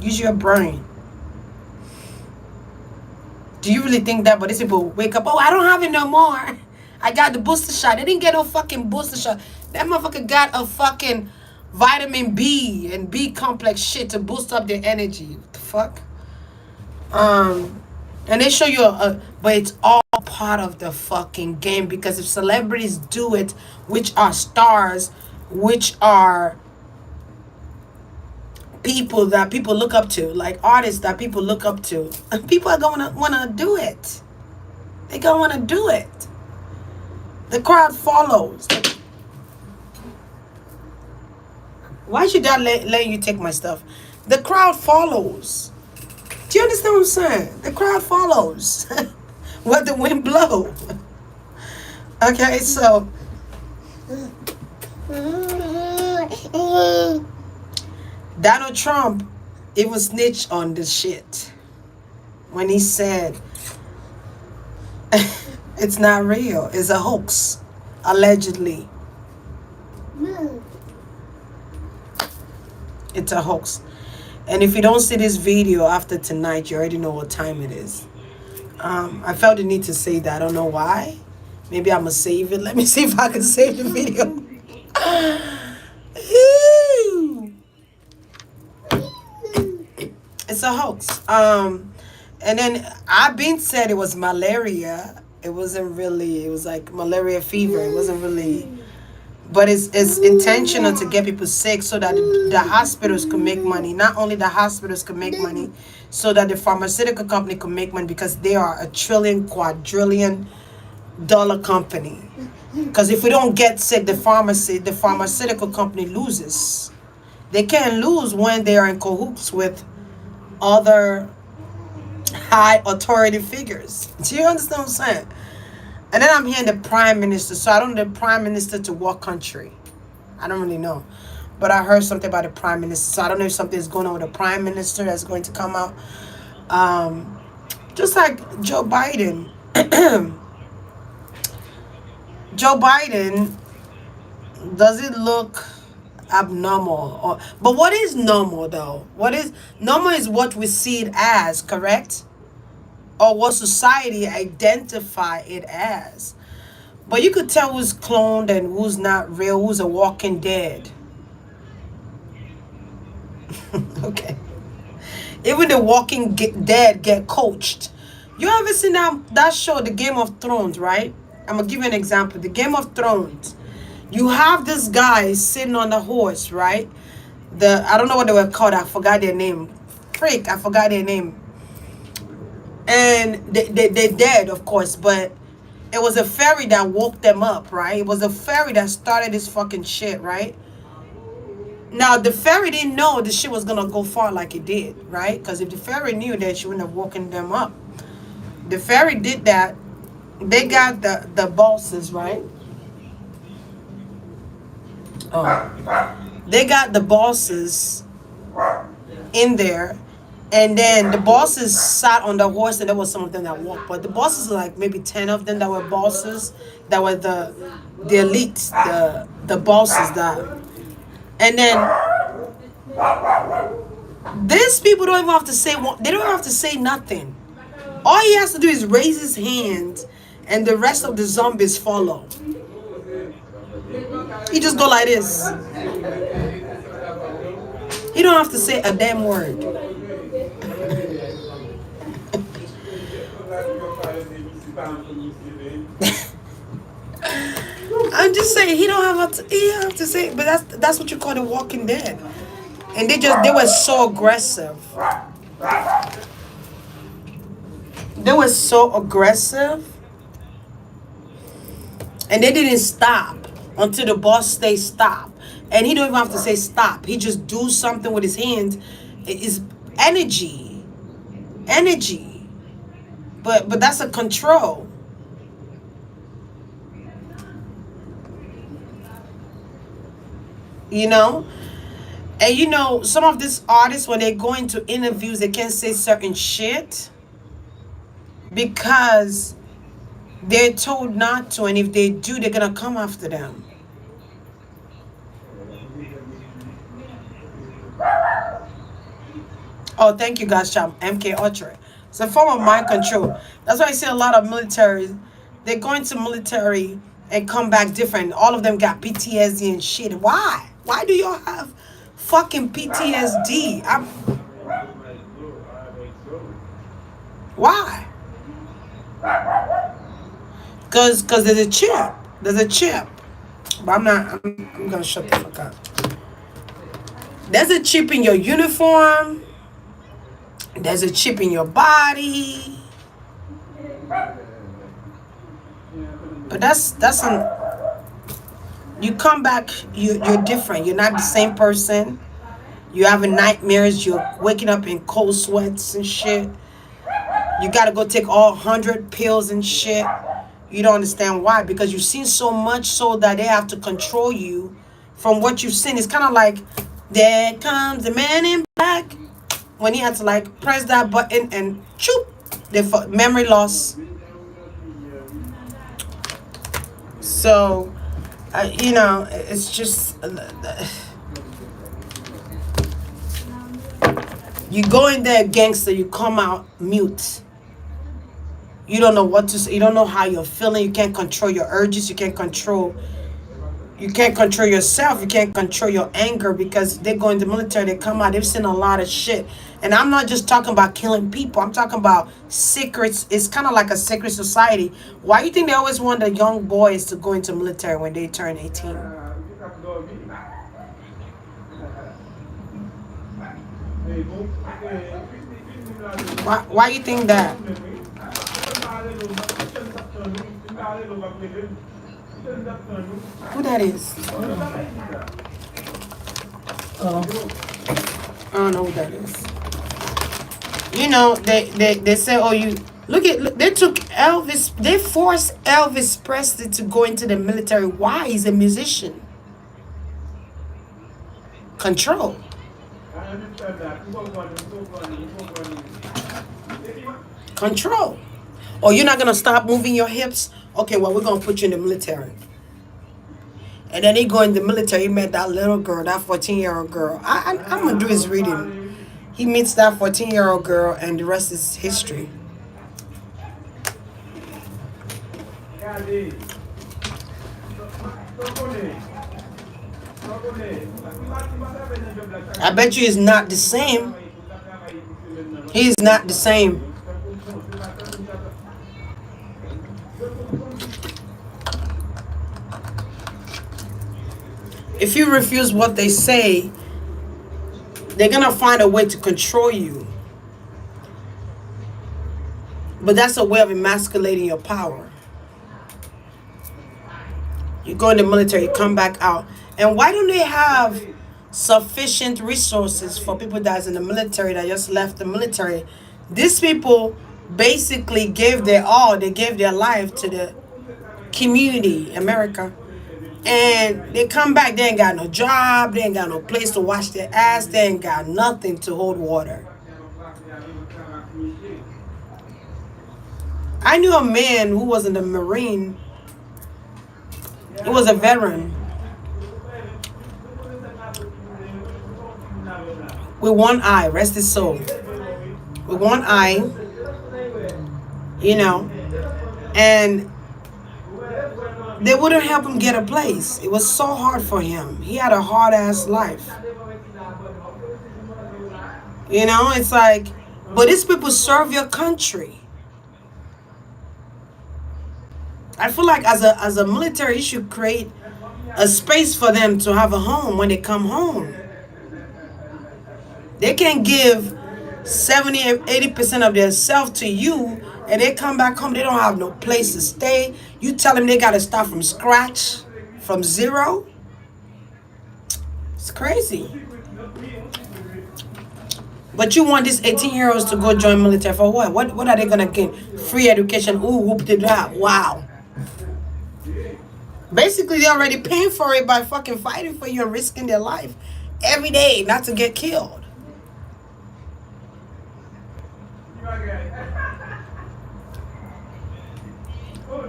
Use your brain. Do you really think that? But these people wake up, oh, I don't have it no more. I got the booster shot. They didn't get no fucking booster shot. That motherfucker got a fucking vitamin B and B complex shit to boost up their energy. What the fuck? And they show you but it's all part of the fucking game, because if celebrities do it, which are stars, which are people that people look up to, like artists that people look up to, and people are gonna wanna do it. They gonna wanna do it. The crowd follows. Why should I let you take my stuff? The crowd follows. Do you understand what I'm saying? The crowd follows what the wind blow. Okay, so Donald Trump even snitched on this shit when he said it's not real, it's a hoax, allegedly. It's a hoax. And if you don't see this video after tonight, you already know what time it is. I felt the need to say that. I don't know why. Maybe I'm going to save it. Let me see if I can save the video. It's a hoax. And then I've been said it was malaria. It wasn't really. It was like malaria fever. It wasn't really. But it's intentional to get people sick so that the hospitals can make money. Not only the hospitals can make money, so that the pharmaceutical company can make money, because they are a trillion, quadrillion dollar company. Because if we don't get sick, the pharmaceutical company loses. They can't lose when they are in cahoots with other high authority figures. Do you understand what I'm saying? And then I'm hearing the prime minister. So I don't know the prime minister to what country. I don't really know. But I heard something about the prime minister. So I don't know if something's going on with the prime minister that's going to come out. Just like Joe Biden. Joe Biden, does it look abnormal? Or, but what is normal though? What is normal is what we see it as, correct? Or what society identify it as. But you could tell who's cloned and who's not real, who's a walking dead. Okay. Even the walking dead get coached. You ever seen that show, The Game of Thrones, right? I'm gonna give you an example. The Game of Thrones. You have this guy sitting on the horse, right? I don't know what they were called. I forgot their name. Freak, I forgot their name. And they're dead, of course, but it was a fairy that woke them up, right? It was a fairy that started this fucking shit, right? Now, the fairy didn't know the shit was gonna go far like it did, right? Because if the fairy knew that, she wouldn't have woken them up. The fairy did that. They got the bosses, right? Oh. They got the bosses in there. And then the bosses sat on the horse, and there was some of them that walked. But the bosses, like maybe 10 of them that were bosses, that were the elite, the bosses that. And then these people don't even have to say, they don't have to say nothing. All he has to do is raise his hand, and the rest of the zombies follow. He just go like this. He don't have to say a damn word. I'm just saying he don't have to say, but that's what you call the Walking Dead. And they were so aggressive. They were so aggressive. And they didn't stop until the boss say stop. And he don't even have to say stop. He just do something with his hands. It's energy. Energy. But that's a control. You know? And you know, some of these artists, when they go into interviews, they can't say certain shit because they're told not to, and if they do, they're gonna come after them. Oh, thank you, guys, Cham. MK Ultra. It's a form of mind control. That's why I see a lot of military. They go into military and come back different. All of them got PTSD and shit. Why? Why do y'all have fucking PTSD? Why? Cause there's a chip. There's a chip. But I'm gonna shut the fuck up. There's a chip in your uniform. There's a chip in your body. But that's you come back, you're different. You're not the same person. You're having nightmares. You're waking up in cold sweats and shit. You gotta go take all 100 pills and shit. You don't understand why. Because you've seen so much so that they have to control you from what you've seen. It's kind of like, there comes the man in black. When he had to like press that button and choop, the memory loss. So, you know, it's just... you go in there gangster, you come out mute. You don't know what to say. You don't know how you're feeling. You can't control your urges. You can't control yourself. You can't control your anger because they go in the military. They come out. They've seen a lot of shit. And I'm not just talking about killing people. I'm talking about secrets. It's kind of like a secret society. Why do you think they always want the young boys to go into military when they turn 18? Why you think that? Who that is? Oh, I don't know who that is. You know, they say, oh, you look, they took Elvis. They forced Elvis Presley to go into the military. Why? He's a musician. Control. Control. Or you're not gonna stop moving your hips. Okay, well, we're gonna put you in the military. And then he go in the military. He met that little girl, that 14-year-old girl. I'm gonna do his reading. He meets that 14-year-old girl, and the rest is history. I bet you he's not the same. He's not the same. If you refuse what they say, they're gonna find a way to control you. But that's a way of emasculating your power. You go in the military, you come back out. And why don't they have sufficient resources for people that's in the military that just left the military? These people basically gave their all. They gave their life to the community, America. And they come back, they ain't got no job, they ain't got no place to wash their ass, they ain't got nothing to hold water. I knew a man who was in the Marine. He was a veteran. With one eye, rest his soul. With one eye, you know, and they wouldn't help him get a place. It was so hard for him. He had a hard ass life. You know, it's like, but these people serve your country. I feel like as a military, you should create a space for them to have a home when they come home. They can give 70-80% of their self to you, and they come back home, they don't have no place to stay. You tell them they got to start from scratch, from zero. It's crazy. But you want these 18-year-olds to go join military for what? What are they going to get? Free education. Ooh, whoop did that. Wow. Basically, they're already paying for it by fucking fighting for you and risking their life every day not to get killed.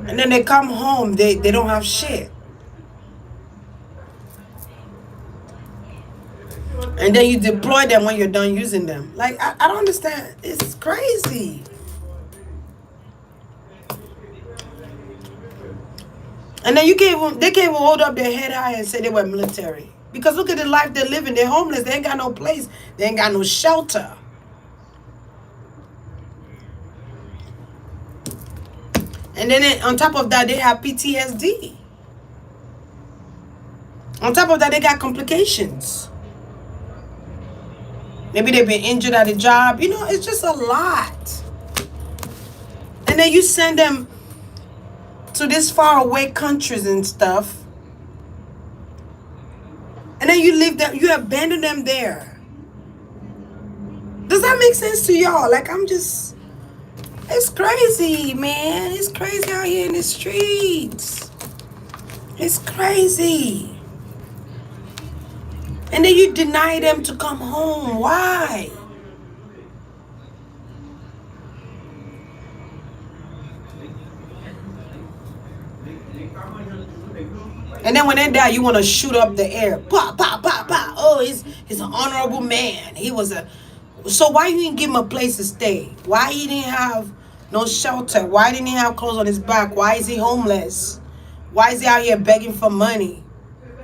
And then they come home, they don't have shit. And then you deploy them when you're done using them. Like, I don't understand. It's crazy. And then they can't even hold up their head high and say they were military. Because look at the life they're living. They're homeless. They ain't got no place. They ain't got no shelter. And then on top of that, they have PTSD. On top of that, they got complications. Maybe they've been injured at a job. You know, it's just a lot. And then you send them to these faraway countries and stuff. And then you leave them, you abandon them there. Does that make sense to y'all? Like, it's crazy, man. It's crazy out here in the streets. It's crazy. And then you deny them to come home. Why? And then when they die, you want to shoot up the air. Pop, pop, pop, pop. Oh, he's an honorable man. He was a... So why you didn't give him a place to stay? Why he didn't have no shelter? Why didn't he have clothes on his back? Why is he homeless? Why is he out here begging for money?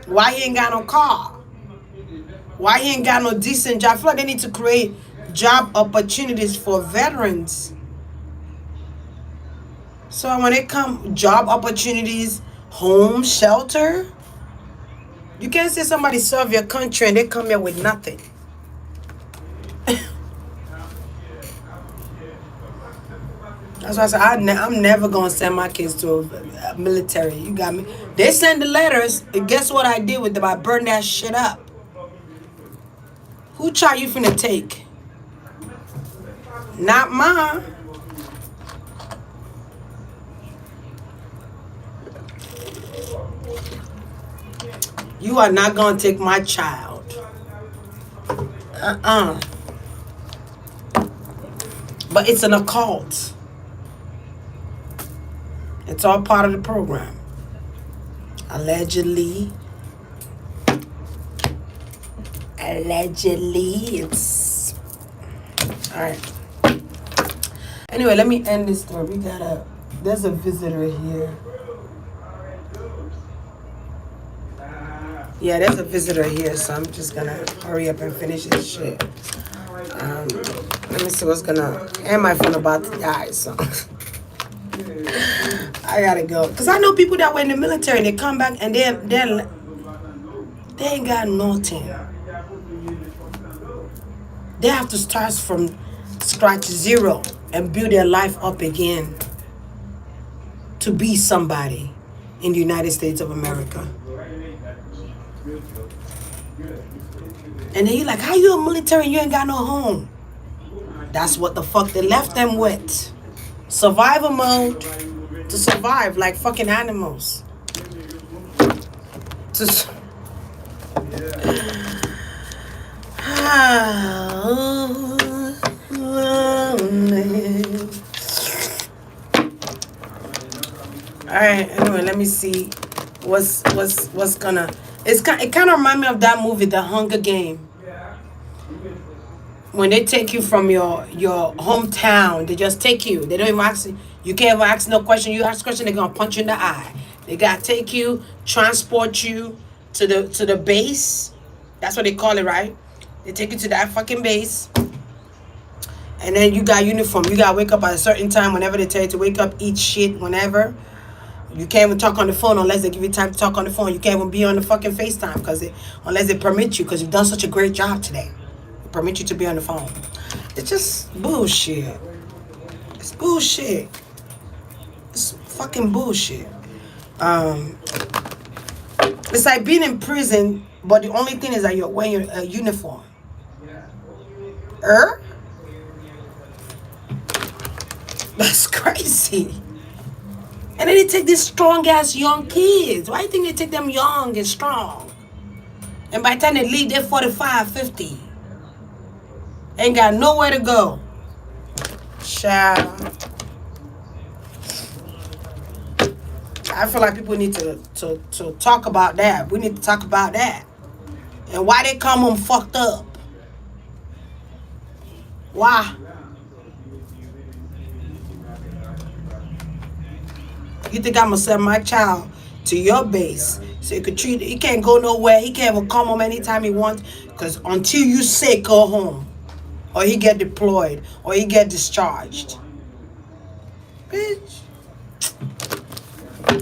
Why he ain't got no car? Why he ain't got no decent job? I feel like they need to create job opportunities for veterans. So when it come job opportunities, home, shelter, you can't say somebody serve your country and they come here with nothing. That's why I said I'm never gonna send my kids to a military. You got me. They send the letters, and guess what I did with them? I burned that shit up. Who child you finna take? Not mine. You are not gonna take my child. But it's an occult. It's all part of the program. Allegedly, it's all right. Anyway, let me end this story. There's a visitor here. Yeah, there's a visitor here, so I'm just gonna hurry up and finish this shit. Let me see what's gonna. And my phone about to die, so I gotta go. Cause I know people that were in the military. They come back and they ain't got nothing. They have to start from scratch zero and build their life up again to be somebody in the United States of America. And then you're like, how you a military and you ain't got no home? That's what the fuck they left them with. Survival mode to survive like fucking animals. Alright, anyway, let me see what's gonna. It kind of reminds me of that movie, The Hunger Game. When they take you from your hometown, they just take you. They don't even ask you. You can't even ask no question. You ask a question, they're gonna punch you in the eye. They gotta take you, transport you to the base. That's what they call it, right? They take you to that fucking base. And then you got uniform. You gotta wake up at a certain time whenever they tell you to wake up, eat shit whenever. You can't even talk on the phone unless they give you time to talk on the phone. You can't even be on the fucking FaceTime unless they permit you, because you've done such a great job today. They permit you to be on the phone. It's just bullshit. It's bullshit. It's fucking bullshit. It's like being in prison, but the only thing is that you're wearing a uniform. That's crazy. And then they take these strong-ass young kids. Why do you think they take them young and strong? And by the time they leave, they're 45, 50. Ain't got nowhere to go. Child. I feel like people need to talk about that. We need to talk about that. And why they come home fucked up. Why? You think I'm gonna send my child to your base so you could treat it? He can't go nowhere. He can't even come home anytime he wants. Because until you say go home, or he get deployed, or he get discharged. Bitch.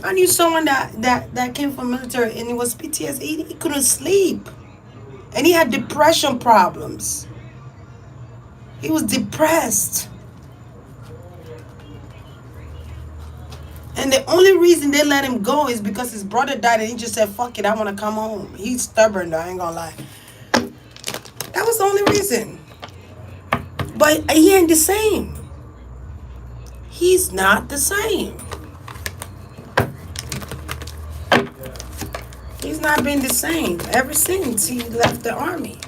I knew someone that came from military and it was PTSD. He couldn't sleep. And he had depression problems. He was depressed. And the only reason they let him go is because his brother died and he just said, fuck it, I want to come home. He's stubborn though, I ain't gonna lie. That was the only reason. But he ain't the same. He's not the same. He's not been the same ever since he left the army.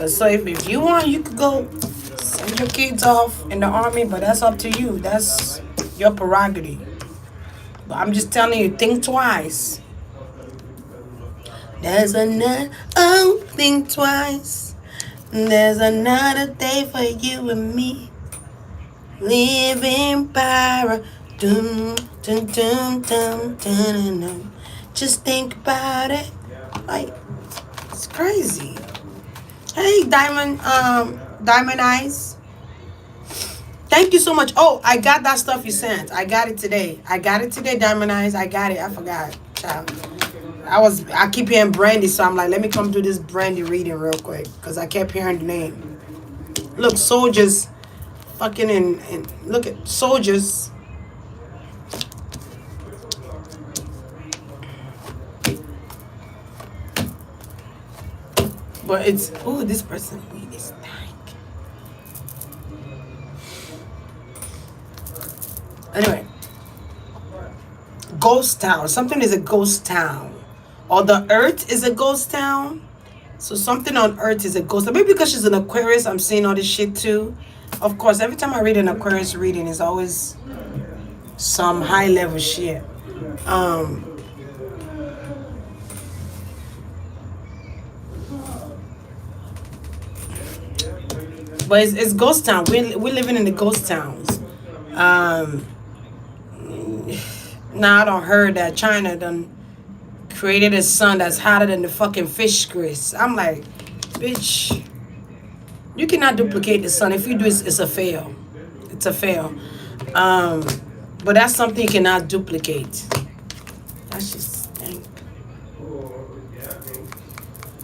So if you want, you could go send your kids off in the army, but that's up to you. That's your prerogative. But I'm just telling you, think twice. There's another, oh, think twice. There's another day for you and me. Live in para. Dum, dum, dum, dum, dum, dum. Just think about it. Like, it's crazy. Hey, Diamond Eyes. Thank you so much. Oh, I got that stuff you sent. I got it today. Diamond Eyes. I got it. I forgot. Child. I keep hearing Brandy, so I'm like, let me come do this Brandy reading real quick. Because I kept hearing the name. Look, soldiers. Fucking in look at soldiers. But it's, oh, this person is dank. Anyway. Ghost town. Something is a ghost town. Or the earth is a ghost town. So something on Earth is a ghost. Maybe because she's an Aquarius, I'm seeing all this shit too. Of course, every time I read an Aquarius reading, it's always some high level shit. Um, but it's ghost town. We're living in the ghost towns. Um, now I don't heard that China done created a sun that's hotter than the fucking fish grease. I'm like, bitch, you cannot duplicate the sun. If you do, it's a fail. It's a fail. Um, but that's something you cannot duplicate. That's just stink.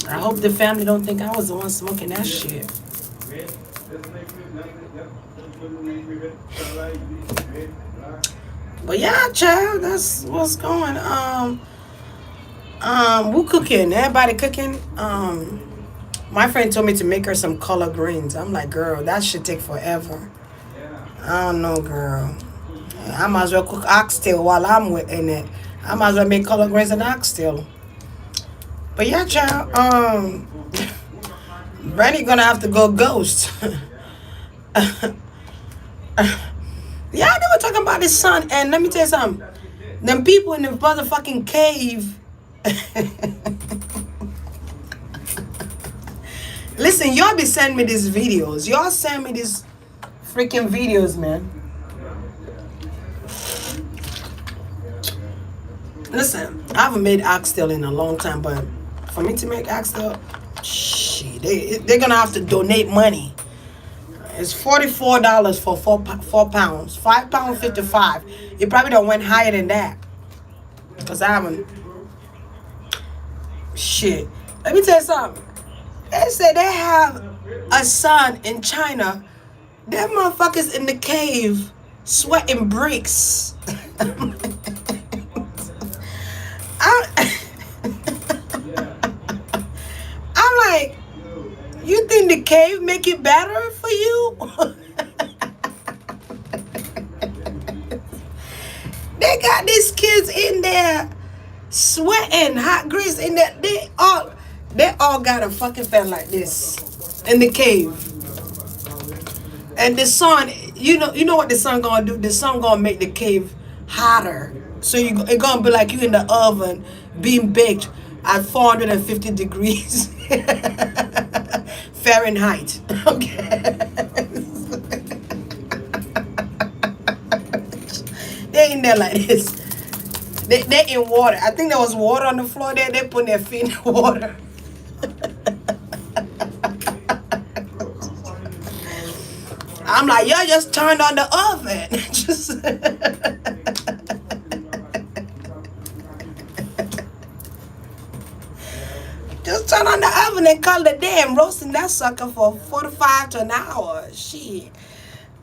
I hope the family don't think I was the one smoking that shit. But yeah, child, that's what's going. Who cooking? Everybody cooking. My friend told me to make her some color greens. I'm like, girl, that should take forever. I don't know, girl. I might as well cook oxtail while I'm in it. I might as well make color greens and oxtail. But yeah, child. Brandy gonna have to go ghost. Yeah, they were talking about the sun, and let me tell you something. Them people in the motherfucking cave. Listen, y'all be sending me these videos. Y'all send me these freaking videos, man. Listen, I haven't made oxtail in a long time, but for me to make oxtail, shit, they're gonna have to donate money. It's $44 for 4 pounds. 5 pounds 55. It probably don't went higher than that. Cause I haven't. Shit. Let me tell you something. They say they have a son in China. Them motherfuckers in the cave sweating bricks. I'm like, you think the cave make it better for you? They got these kids in there sweating, hot grease in there. They all got a fucking fan like this in the cave. And the sun, you know what the sun gonna do? The sun gonna make the cave hotter. So it gonna be like you in the oven being baked at 450 degrees Fahrenheit. Okay. They in there like this. They in water. I think there was water on the floor there. They put their feet in the water. I'm like, y'all just turned on the oven. Just turn on the oven and call it a day. I'm roasting that sucker for 45 to an hour. Shit.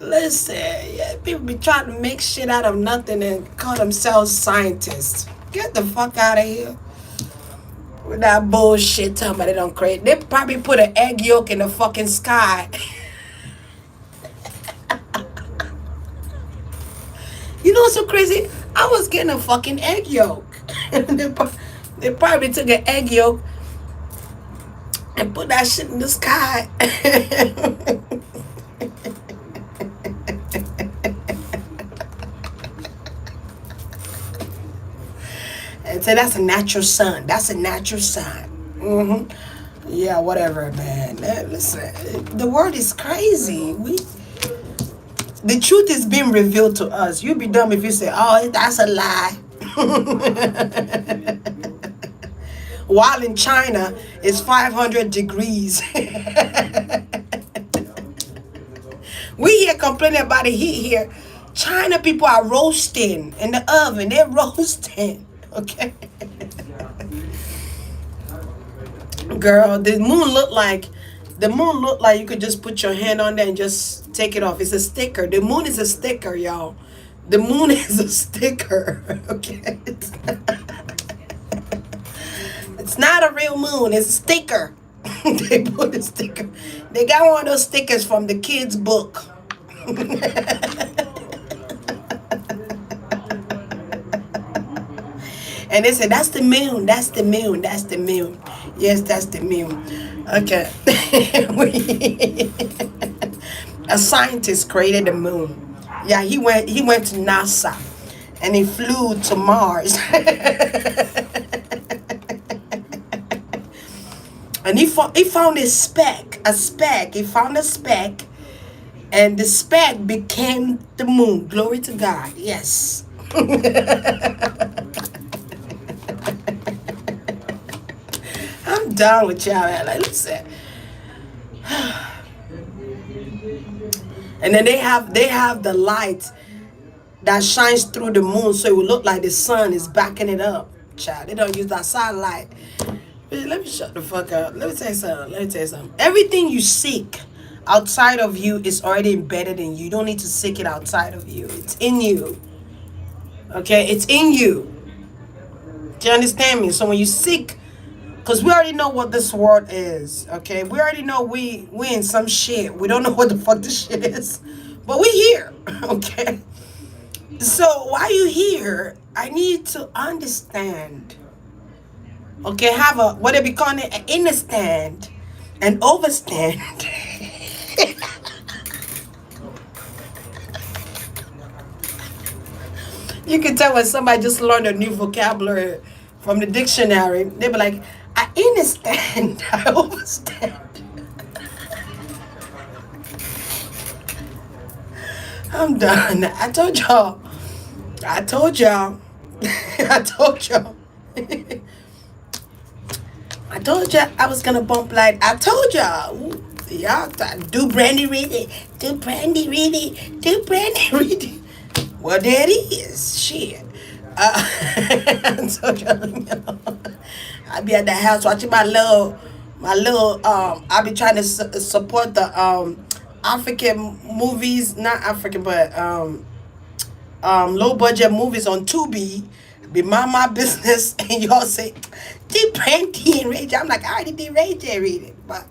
Listen, yeah, people be trying to make shit out of nothing and call themselves scientists. Get the fuck out of here. With that bullshit talking about they don't create. They probably put an egg yolk in the fucking sky. You know what's so crazy? I was getting a fucking egg yolk. They probably took an egg yolk and put that shit in the sky. And say that's a natural sun. That's a natural sun. Yeah, whatever, man. Listen, the world is crazy. The truth is being revealed to us. You'd be dumb if you say, "Oh, that's a lie." While in China, it's 500 degrees. We here complaining about the heat here. China people are roasting in the oven. They're roasting. Okay. Girl, the moon looked like you could just put your hand on there and just take it off. It's a sticker. The moon is a sticker, y'all. The moon is a sticker. Okay. It's not a real moon. It's a sticker. They put a sticker. They got one of those stickers from the kids' book. And they said, that's the moon, that's the moon, that's the moon. Yes, that's the moon. Okay. A scientist created the moon. Yeah, he went to NASA and he flew to Mars. And he found a speck. He found a speck, and the speck became the moon. Glory to God. Yes. I'm done with y'all. Like, listen. And then they have the light that shines through the moon, so it will look like the sun is backing it up. Child, they don't use that satellite. Let me shut the fuck up. Let me tell you something. Everything you seek outside of you is already embedded in you. You don't need to seek it outside of you. It's in you. Okay? It's in you. Do you understand me? So when you seek, because we already know what this world is. Okay? We already know we in some shit. We don't know what the fuck this shit is. But we here. Okay? So while you here, I need to understand. Okay, have a what they be calling it, an understand and overstand. You can tell when somebody just learned a new vocabulary from the dictionary. They be like, I understand, I overstand. I'm done. I told y'all. I told y'all. I told y'all. I told y'all I was gonna bump like I told y'all. Ooh, y'all do Brandy read it. Do Brandy read it. Do Brandy read it. Well, there it is. Shit. I told y'all. I be at the house watching my little. I be trying to support the African movies, not African, but low budget movies on Tubi. Be mind my business, and y'all say, do Brandy and Ray J. I'm like, I already did Ray J read it, but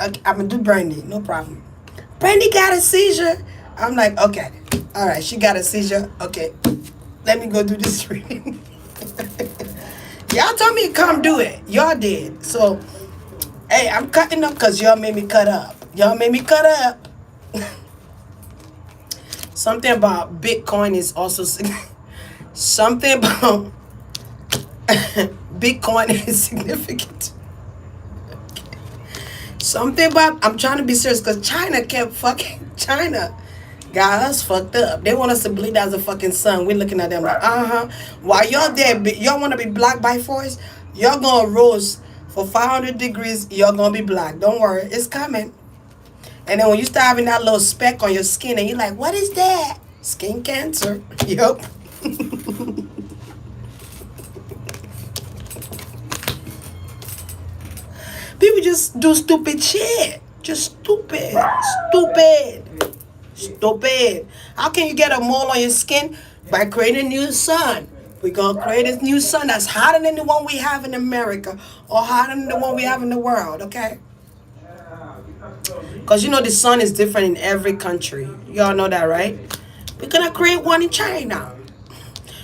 okay, I'm gonna do Brandy, no problem. Brandy got a seizure. I'm like, okay, all right, she got a seizure. Okay, let me go do this reading. Y'all told me to come do it. Y'all did. So, hey, I'm cutting up because y'all made me cut up. Y'all made me cut up. Something about Bitcoin is also something about Bitcoin is significant. Something about, I'm trying to be serious because China got us fucked up. They want us to bleed as a fucking sun. We're looking at them like, while y'all there, y'all want to be black by force, y'all gonna roast for 500 degrees, y'all gonna be black. Don't worry, it's coming. And then when you start having that little speck on your skin and you're like, what is that? Skin cancer. Yup. People just do stupid shit. Just stupid. How can you get a mole on your skin? By creating a new sun. We're going to create a new sun that's hotter than the one we have in America or hotter than the one we have in the world, okay? Because you know the sun is different in every country. Y'all know that, right? We're going to create one in China.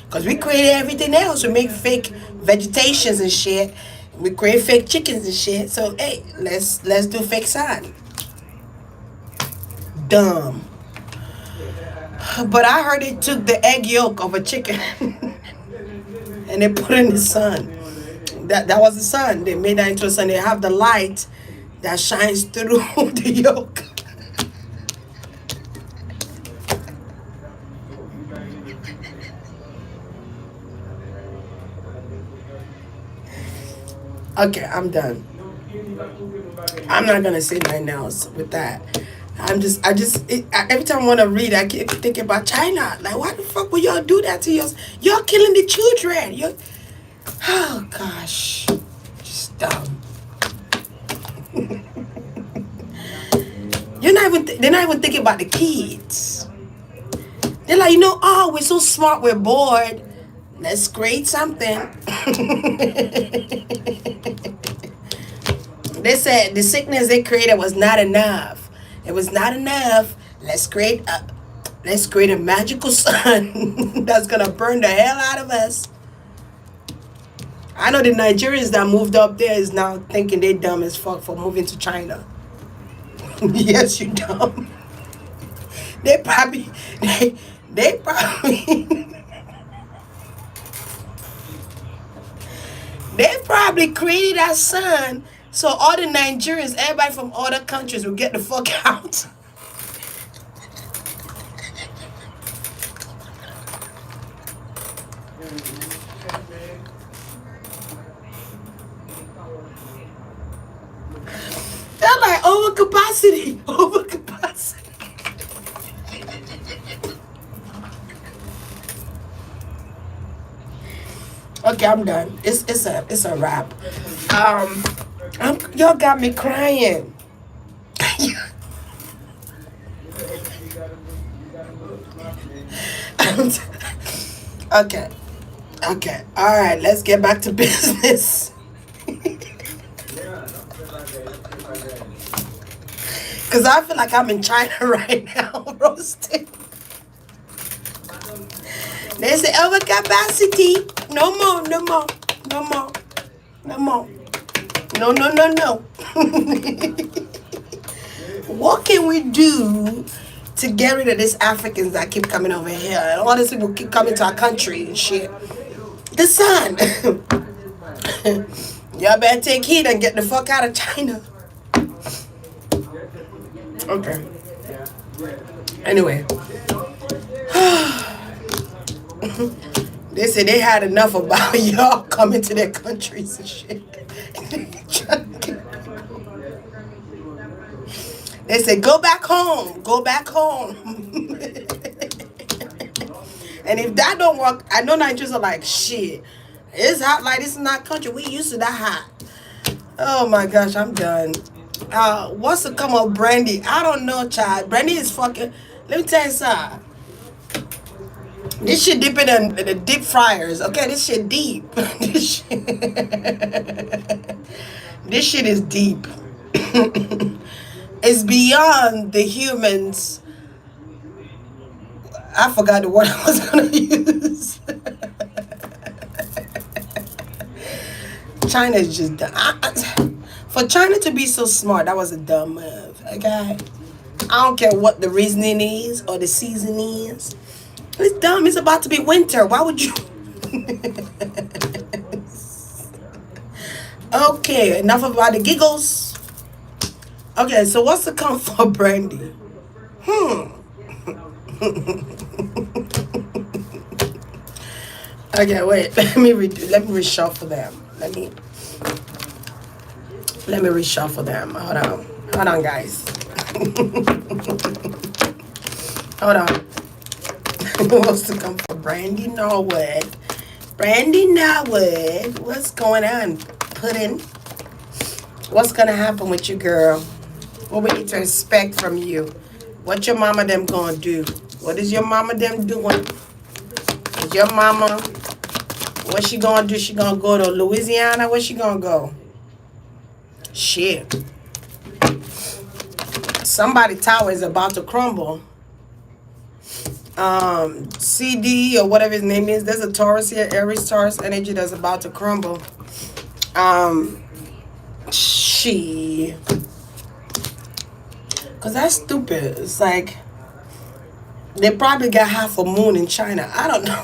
Because we created everything else. We make fake vegetations and shit. We create fake chickens and shit. So, hey, let's do fake sun. Dumb. But I heard they took the egg yolk of a chicken and they put it in the sun. That was the sun. They made that into a sun. They have the light that shines through the yolk. Okay, I'm done. I'm not gonna say nothing else with that. Every time I want to read, I keep thinking about China. Like, why the fuck would y'all do that to yours? Y'all killing the children. Oh gosh, just dumb. They're not even thinking about the kids. They're like, oh, we're so smart, we're bored. Let's create something. They said the sickness they created was not enough. It was not enough. Let's create a magical sun that's gonna burn the hell out of us. I know the Nigerians that moved up there is now thinking they dumb as fuck for moving to China. Yes, you dumb. They probably they probably they probably created that sun so all the Nigerians, everybody from other countries will get the fuck out. They're like overcapacity, overcapacity. Okay, I'm done. It's a wrap. Y'all got me crying. Okay, okay, all right. Let's get back to business. Cause I feel like I'm in China right now, roasting. They say overcapacity. No more, no more, no more, no more. No, no, no, no. What can we do to get rid of these Africans that keep coming over here? And all these people keep coming to our country and shit. The sun. Y'all better take heed and get the fuck out of China. Okay. Anyway. They said they had enough about y'all coming to their countries and shit. They said, go back home. Go back home. And if that don't work, I know Nigerians are like, shit. It's hot like this in our country. We used to that hot. Oh my gosh, I'm done. What's the come of Brandy? I don't know, child. Brandy is fucking. Let me tell you something. This shit deeper than the deep fryers. Okay, this shit deep. This shit is deep. It's beyond the humans. I forgot the word I was gonna use. China is just dumb. For China to be so smart, that was a dumb move. Okay, I don't care what the reasoning is or the season is. It's dumb. It's about to be winter. Why would you? Okay, enough about the giggles. Okay, so what's the come for Brandy? Okay, wait. Let me reshuffle them. Let me reshuffle them. Hold on, guys. Hold on. What's to come for Brandy Norwood? Brandy Norwood, what's going on? Pudding. What's gonna happen with you, girl? What we need to expect from you? What your mama them gonna do? What is your mama them doing? Is your mama, what she gonna do? She gonna go to Louisiana? Where she gonna go? Shit. Somebody tower is about to crumble. CD or whatever his name is. There's a Taurus here, Aries Taurus energy that's about to crumble. Cause that's stupid. It's like they probably got half a moon in China. I don't know.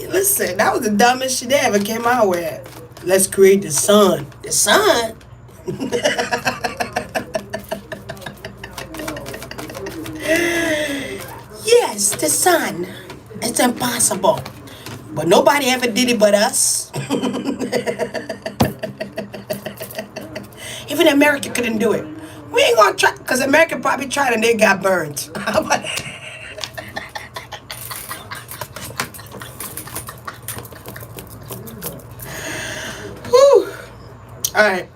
Listen, that was the dumbest shit they ever came out with. Let's create the sun. The sun. Yes, the sun. It's impossible. But nobody ever did it but us. Even America couldn't do it. We ain't gonna try, because America probably tried and they got burned. Whew. Alright.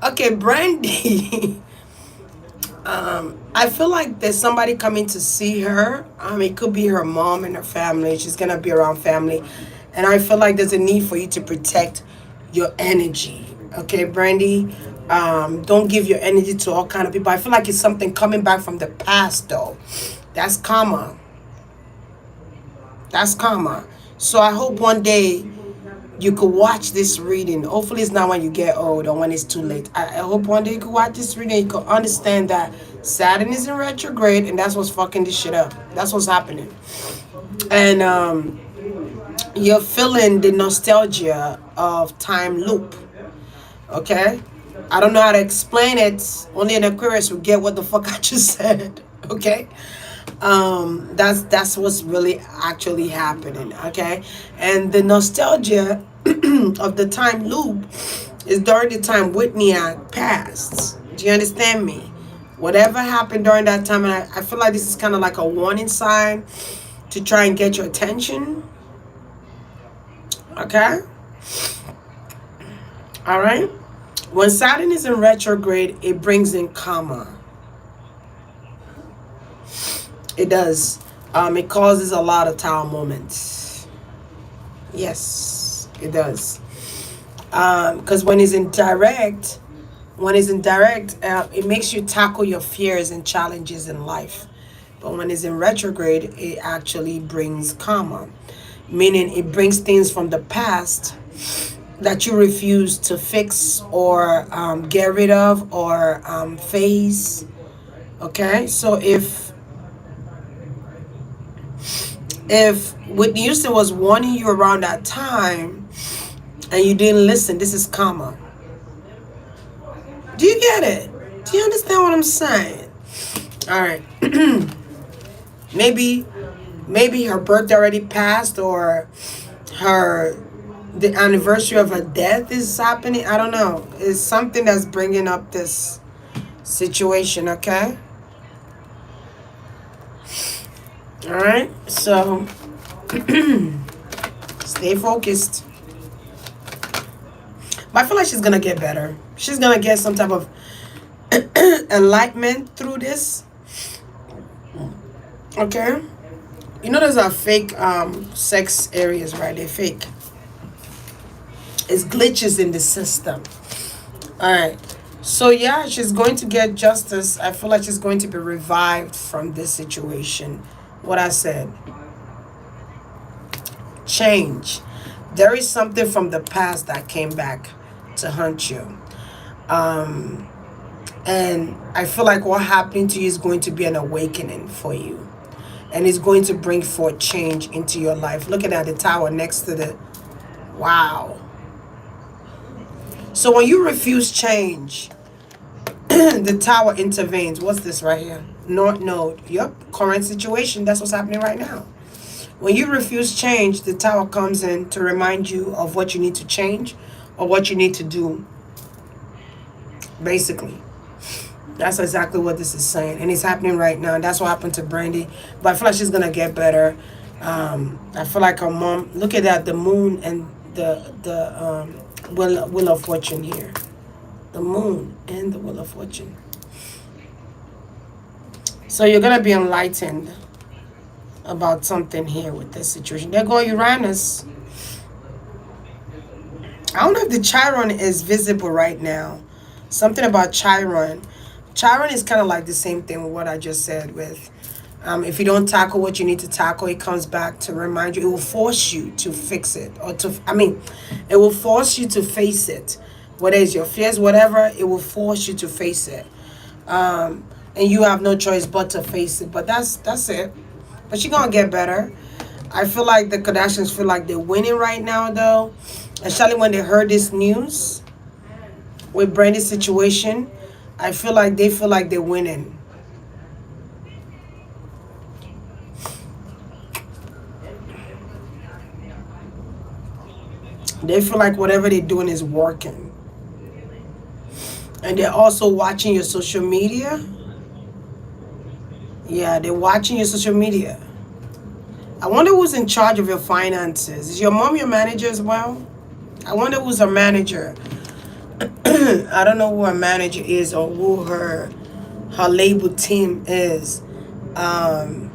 Okay, Brandy. I feel like there's somebody coming to see her. It could be her mom and her family. She's gonna be around family. And I feel like there's a need for you to protect your energy. Okay, Brandy? Don't give your energy to all kind of people. I feel like it's something coming back from the past though. That's karma. That's karma. So I hope one day you could watch this reading. Hopefully, it's not when you get old or when it's too late. I hope one day you could watch this reading and you could understand that Saturn is in retrograde and that's what's fucking this shit up. That's what's happening. And you're feeling the nostalgia of time loop. Okay? I don't know how to explain it. Only an Aquarius will get what the fuck I just said. Okay? That's what's really actually happening. Okay? And the nostalgia of the time loop is during the time Whitney had passed. Do you understand me? Whatever happened during that time, and I feel like this is kind of like a warning sign to try and get your attention. Okay? All right? When Saturn is in retrograde, it brings in karma. It does. It causes a lot of tower moments. Yes, it does. Because when it's in direct, it makes you tackle your fears and challenges in life. But when it's in retrograde, it actually brings karma, meaning it brings things from the past that you refuse to fix or get rid of or face. Okay, so if Whitney Houston was warning you around that time and you didn't listen, this is karma. Do you get it? Do you understand what I'm saying? All right. maybe her birthday already passed, or the anniversary of her death is happening. I don't know. It's something that's bringing up this situation. Okay. All right. So stay focused. But I feel like she's gonna get better. She's gonna get some type of enlightenment through this. Okay. You know those are fake sex areas, right? They're fake. It's glitches in the system. Alright. So yeah, she's going to get justice. I feel like she's going to be revived from this situation. What I said. Change. There is something from the past that came back to haunt you. And I feel like what happened to you is going to be an awakening for you. And it's going to bring forth change into your life. Look at that, the tower next to the... Wow. So when you refuse change, the tower intervenes. What's this right here? North Node. Yep, current situation. That's what's happening right now. When you refuse change, the tower comes in to remind you of what you need to change or what you need to do. Basically. That's exactly what this is saying. And it's happening right now. And that's what happened to Brandy. But I feel like she's going to get better. I feel like her mom... Look at that. The moon and the wheel of fortune here. The moon and the wheel of fortune. So you're going to be enlightened about something here with this situation. There go Uranus. I don't know if the Chiron is visible right now. Something about Chiron. Chiron is kind of like the same thing with what I just said with if you don't tackle what you need to tackle, it comes back to remind you. It will force you to fix it, or it will force you to face it. Whether it's your fears, whatever, it will force you to face it. And you have no choice but to face it. But that's it. But she's going to get better. I feel like the Kardashians feel like they're winning right now, though. Especially when they heard this news with Brandy's situation. I feel like they feel like they're winning. They feel like whatever they're doing is working. And they're also watching your social media. Yeah, they're watching your social media. I wonder who's in charge of your finances. Is your mom your manager as well? I wonder who's her manager. I don't know who her manager is or who her label team is. But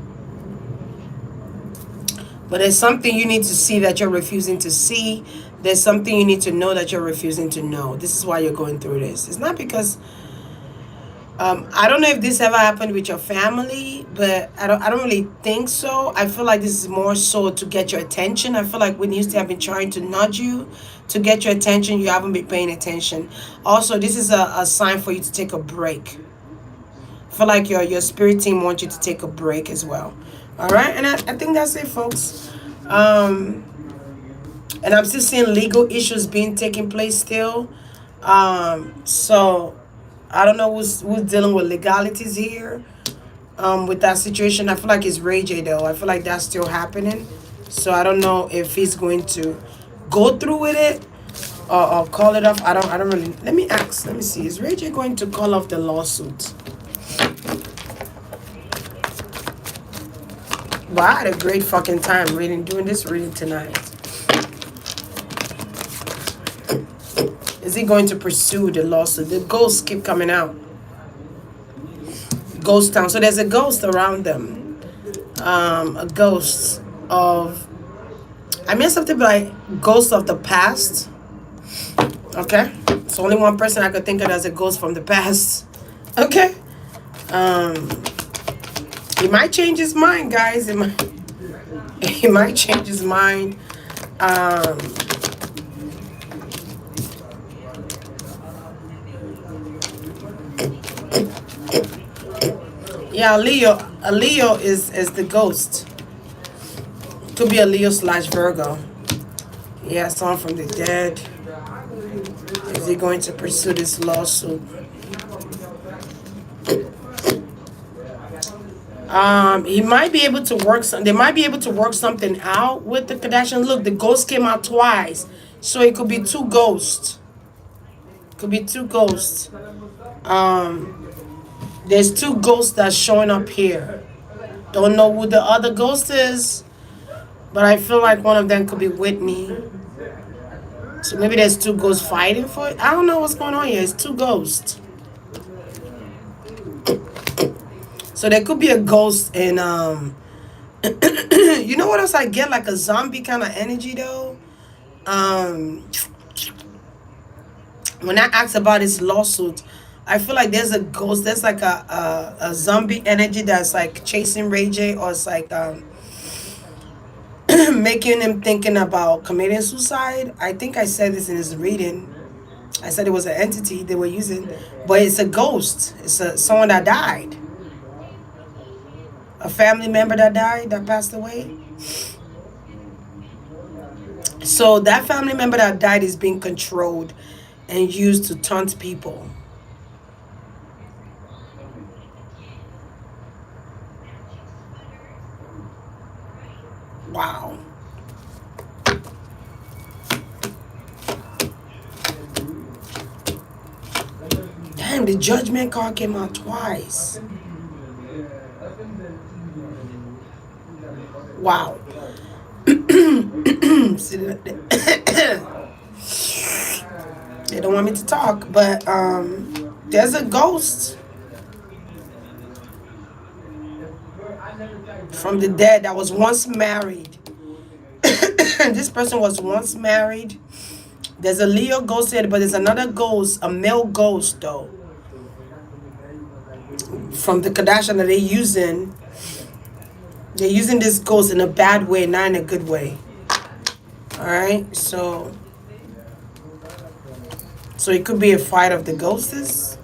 there's something you need to see that you're refusing to see. There's something you need to know that you're refusing to know. This is why you're going through this. It's not because I don't know if this ever happened with your family, but I don't really think so. I feel like this is more so to get your attention. I feel like when used to have been trying to nudge you to get your attention, you haven't been paying attention. Also, this is a sign for you to take a break. I feel like your spirit team wants you to take a break as well. All right, and I think that's it, folks. Um, and I'm still seeing legal issues being taking place still. So I don't know who's dealing with legalities here. With that situation, I feel like it's Ray J though. I feel like that's still happening. So I don't know if he's going to go through with it or call it off. I don't really. Let me ask. Let me see. Is Ray J going to call off the lawsuit? Well, I had a great fucking time doing this reading tonight. Is he going to pursue the lawsuit? The ghosts keep coming out. Ghost town. So there's a ghost around them. A ghost of, I mean something like ghost of the past. Okay. It's only one person I could think of as a ghost from the past. Okay. He might change his mind, guys. He might change his mind. Yeah, Leo. A Leo is the ghost. Could be a Leo / Virgo. Yeah, someone from the dead. Is he going to pursue this lawsuit? He might be able to work some. They might be able to work something out with the Kardashians. Look, the ghost came out twice, so it could be two ghosts. Could be two ghosts. There's two ghosts that's showing up here. Don't know who the other ghost is, but I feel like one of them could be Whitney. So maybe there's two ghosts fighting for it. I don't know what's going on here. It's two ghosts. So there could be a ghost and you know what else I get? Like a zombie kind of energy though. When I asked about this lawsuit, I feel like there's a ghost. There's like a zombie energy that's like chasing Ray J, or it's like making him thinking about committing suicide. I think I said this in his reading. I said it was an entity they were using, but it's a ghost. It's someone that died. A family member that died, that passed away. So that family member that died is being controlled and used to taunt people. Wow. Damn, the judgment card came out twice. Wow. They don't want me to talk, but there's a ghost from the dead that was once married. This person was once married. There's a Leo ghost here, but there's another ghost, a male ghost though, from the Kardashian that they're using. They're using this ghost in a bad way, not in a good way. All right, so it could be a fight of the ghosts.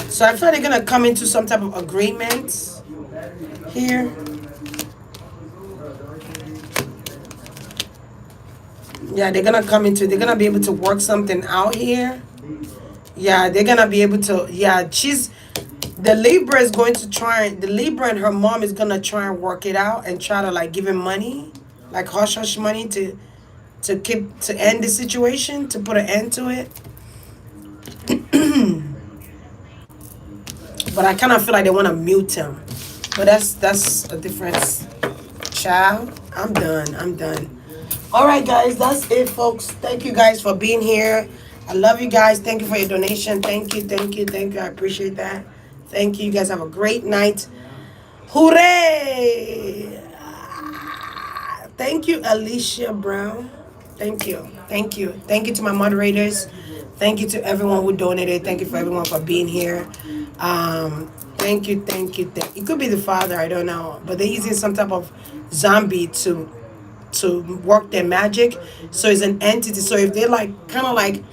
So I feel they're gonna come into some type of agreement here. Yeah, they're gonna be able to work something out here. Yeah, they're gonna be able to. Yeah, the Libra is going to try. The Libra and her mom is gonna try and work it out and try to like give him money, like hush hush money to end the situation, to put an end to it. But I kind of feel like they want to mute him. But that's a difference. Child, I'm done. All right, guys, that's it, folks. Thank you guys for being here. I love you guys. Thank you for your donation. Thank you. I appreciate that. Thank you. You guys have a great night. Hooray! Thank you, Alicia Brown. Thank you. Thank you to my moderators Thank you to everyone who donated. Thank you for everyone for being here. Thank you, thank you, thank. It could be the father, I don't know, but they're using some type of zombie to work their magic. So it's an entity. So if they like, kind of like,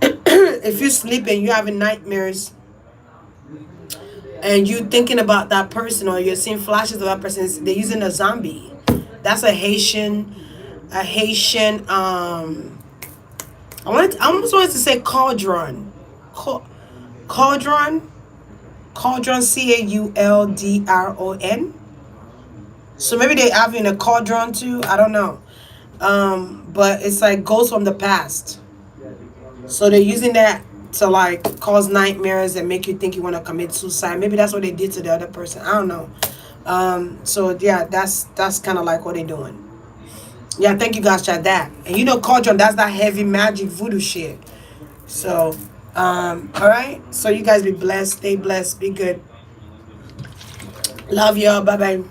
if you sleep and you having nightmares and you thinking about that person or you're seeing flashes of that person, they're using a zombie. That's a Haitian. I almost wanted to say cauldron, cauldron, cauldron, Cauldron. So maybe they having a cauldron too. I don't know. But it's like ghosts from the past. So they're using that to like cause nightmares and make you think you want to commit suicide. Maybe that's what they did to the other person. I don't know. So yeah, that's kind of like what they're doing. Yeah, thank you guys, chat that. And you know, cauldron, that's that heavy magic voodoo shit. So, all right. So you guys be blessed, stay blessed, be good. Love y'all. Bye bye.